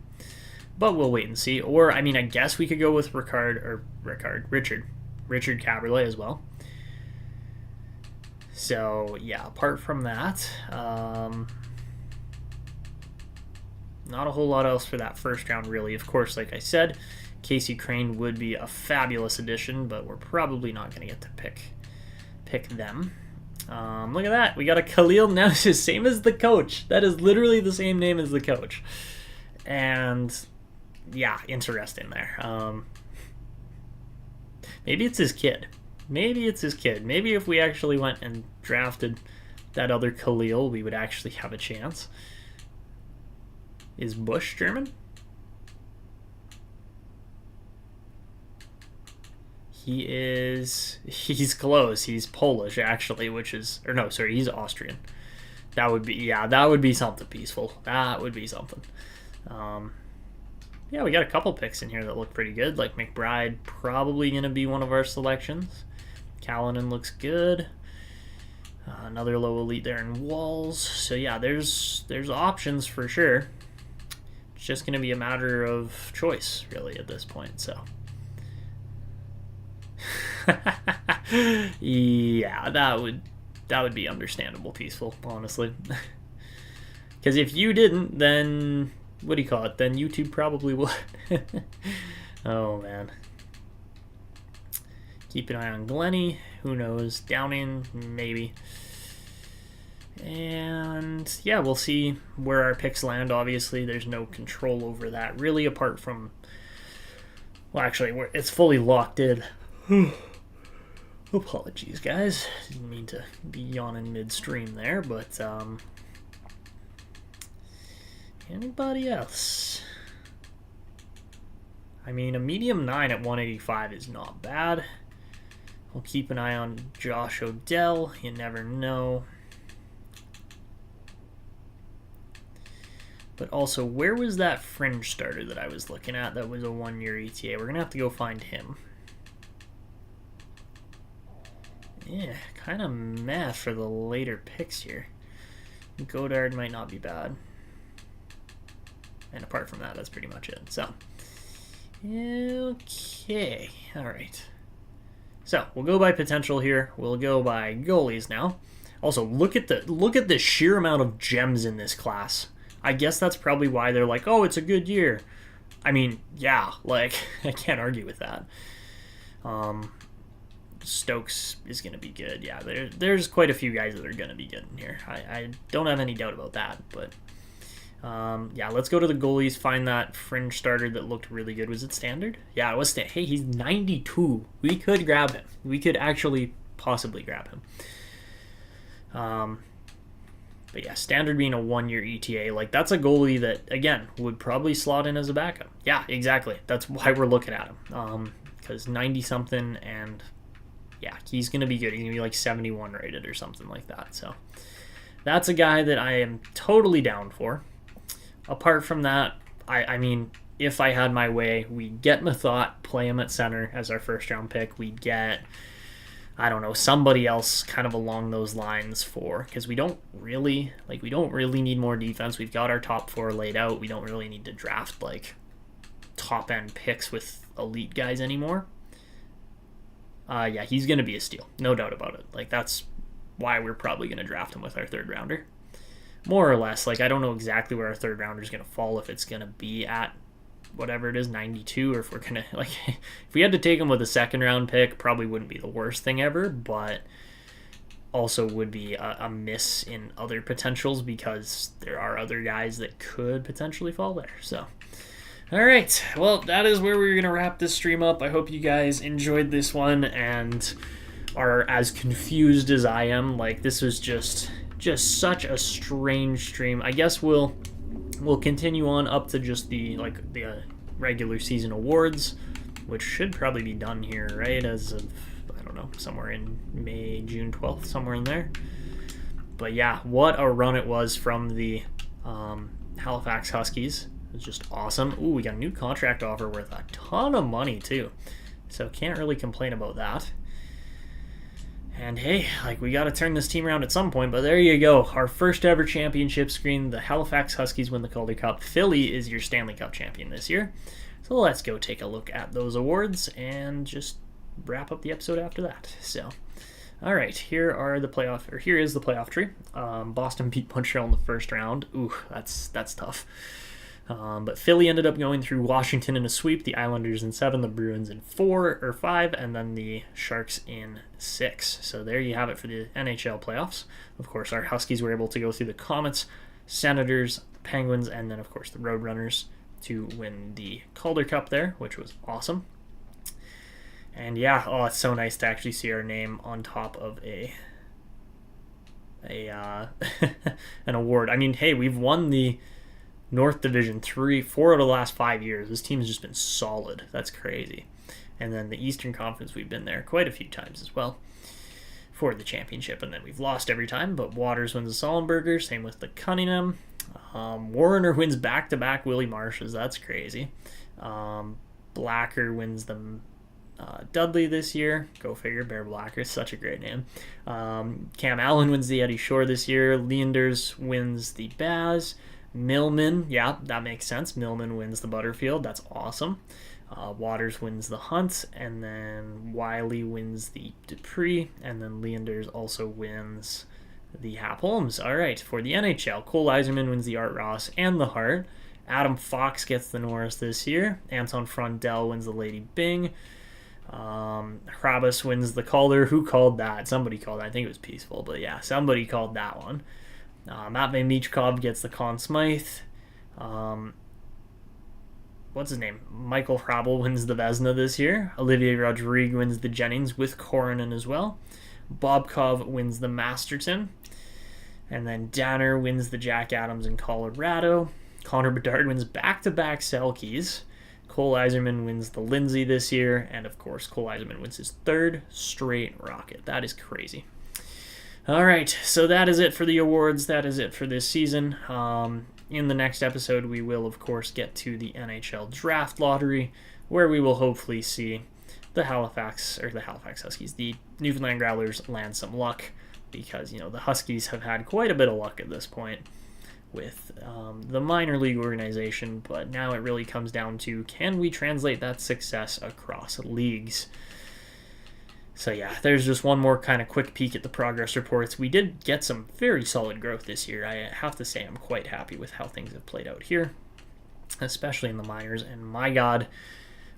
A: But we'll wait and see. Or, I mean, I guess we could go with Richard Caberlet as well. So, yeah, apart from that, not a whole lot else for that first round, really. Of course, like I said, Casey Crane would be a fabulous addition, but we're probably not going to get to pick them. Look at that. We got a Khalil now. It's the same as the coach. That is literally the same name as the coach. And, yeah, interesting there. Maybe it's his kid. Maybe if we actually went and drafted that other Khalil, we would actually have a chance. Is Bush German? He's close. He's Polish, actually, he's Austrian. That would be something peaceful. That would be something. Yeah, we got a couple picks in here that look pretty good. Like McBride, probably going to be one of our selections. Callanan looks good. Another low elite there in Walls. So yeah, there's options for sure. It's just going to be a matter of choice, really, at this point. So yeah, that would be understandable, peaceful, honestly. Because if you didn't, then what do you call it? Then YouTube probably would. Oh man. Keep an eye on Glennie. Who knows? Downing, maybe. And yeah, we'll see where our picks land. Obviously, there's no control over that, really, apart from... Well, actually, it's fully locked in. Apologies, guys. Didn't mean to be yawning midstream there, but... Anybody else? I mean, a medium 9 at 185 is not bad. We'll keep an eye on Josh Odell. You never know. But also, where was that fringe starter that I was looking at that was a 1-year ETA? We're going to have to go find him. Yeah, kind of meh for the later picks here. Godard might not be bad. And apart from that, that's pretty much it. So, okay. All right. So we'll go by potential here. We'll go by goalies now. Also, look at the sheer amount of gems in this class. I guess that's probably why they're like, oh, it's a good year. I mean, yeah, like I can't argue with that. Stokes is going to be good. Yeah, there's quite a few guys that are going to be good in here. I don't have any doubt about that. But yeah, let's go to the goalies. Find that fringe starter that looked really good. Was it standard? Yeah, it was standard. Hey, he's 92. We could grab him. We could actually possibly grab him. But yeah, standard being a 1-year ETA, like that's a goalie that, again, would probably slot in as a backup. Yeah, exactly. That's why we're looking at him. Because 90-something, and yeah, he's going to be good. He's going to be like 71 rated or something like that. So that's a guy that I am totally down for. Apart from that, I mean, if I had my way, we'd get Mathot, play him at center as our first-round pick. We'd get, I don't know, somebody else kind of along those lines because we don't really need more defense. We've got our top 4 laid out. We don't really need to draft like top-end picks with elite guys anymore. Yeah, he's going to be a steal. No doubt about it. Like, that's why we're probably going to draft him with our 3rd rounder. More or less. Like, I don't know exactly where our 3rd rounder is going to fall, if it's going to be at whatever it is, 92, or if we're going to, like, if we had to take him with a 2nd round pick, probably wouldn't be the worst thing ever, but also would be a miss in other potentials because there are other guys that could potentially fall there. So, all right. Well, that is where we're going to wrap this stream up. I hope you guys enjoyed this one and are as confused as I am. Like, this was just such a strange stream. I guess we'll continue on up to just the regular season awards, which should probably be done here, right? As of, I don't know, somewhere in May, June 12th, somewhere in there. But yeah, what a run it was from the Halifax Huskies. It was just awesome. Ooh, we got a new contract offer worth a ton of money too. So can't really complain about that. And hey, like, we got to turn this team around at some point, but there you go. Our first ever championship screen. The Halifax Huskies win the Calder Cup. Philly is your Stanley Cup champion this year. So let's go take a look at those awards and just wrap up the episode after that. So, all right, here is the playoff tree. Boston beat Montreal in the first round. Ooh, that's tough. But Philly ended up going through Washington in a sweep, the Islanders in 7, the Bruins in 4 or 5, and then the Sharks in 6. So there you have it for the NHL playoffs. Of course, our Huskies were able to go through the Comets, Senators, Penguins, and then, of course, the Roadrunners to win the Calder Cup there, which was awesome. And yeah, oh, it's so nice to actually see our name on top of an award. I mean, hey, we've won the North Division 4 out of the last 5 years. This team's just been solid. That's crazy. And then the Eastern Conference, we've been there quite a few times as well for the championship, and then we've lost every time. But Waters wins the Sullenberger, same with the Cunningham. Warner wins back-to-back Willie Marshes. That's crazy. Blacker wins the Dudley this year. Go figure. Bear Blacker, such a great name. Cam Allen wins the Eddie Shore this year. Leanders wins the Baz. Millman, yeah, that makes sense. Millman wins the Butterfield. That's awesome. Waters wins the Hunt, and then Wiley wins the Dupree, and then Leanders also wins the Hap Holmes. All right, for the NHL, Cole Eiserman wins the Art Ross and the Hart. Adam Fox gets the Norris this year. Anton Frondell wins the Lady Byng. Hrabas wins the Calder. Who called that? Somebody called that. I think it was Peaceful, but yeah, somebody called that one. Matvey Michkov gets the Conn Smythe. What's his name? Michael Hrabel wins the Vezina this year. Olivier Rodrigue wins the Jennings with Coronen as well. Bobkov wins the Masterton. And then Danner wins the Jack Adams in Colorado. Connor Bedard wins back-to-back Selkies. Cole Eiserman wins the Lindsay this year. And, of course, Cole Eiserman wins his 3rd straight Rocket. That is crazy. All right, so that is it for the awards. That is it for this season. In the next episode, we will, of course, get to the NHL Draft Lottery, where we will hopefully see the Halifax Huskies, the Newfoundland Growlers, land some luck, because, the Huskies have had quite a bit of luck at this point with the minor league organization, but now it really comes down to, can we translate that success across leagues? So yeah, there's just one more kind of quick peek at the progress reports. We did get some very solid growth this year. I have to say I'm quite happy with how things have played out here, especially in the minors. And my God,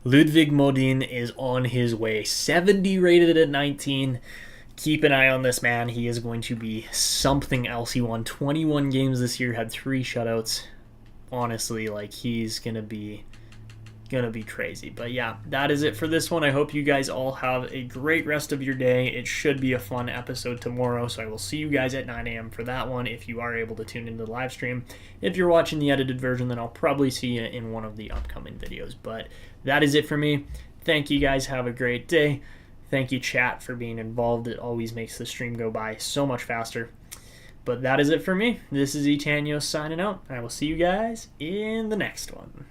A: Ludwig Modin is on his way. 70 rated at 19. Keep an eye on this man. He is going to be something else. He won 21 games this year, had 3 shutouts. Honestly, like, he's gonna be crazy. But yeah, that is it for this one. I hope you guys all have a great rest of your day. It should be a fun episode tomorrow, so I will see you guys at 9 a.m. for that one if you are able to tune into the live stream. If you're watching the edited version, then I'll probably see you in one of the upcoming videos. But that is it for me. Thank you guys. Have a great day. Thank you, chat, for being involved. It always makes the stream go by so much faster. But that is it for me. This is Ep.10 signing out. I will see you guys in the next one.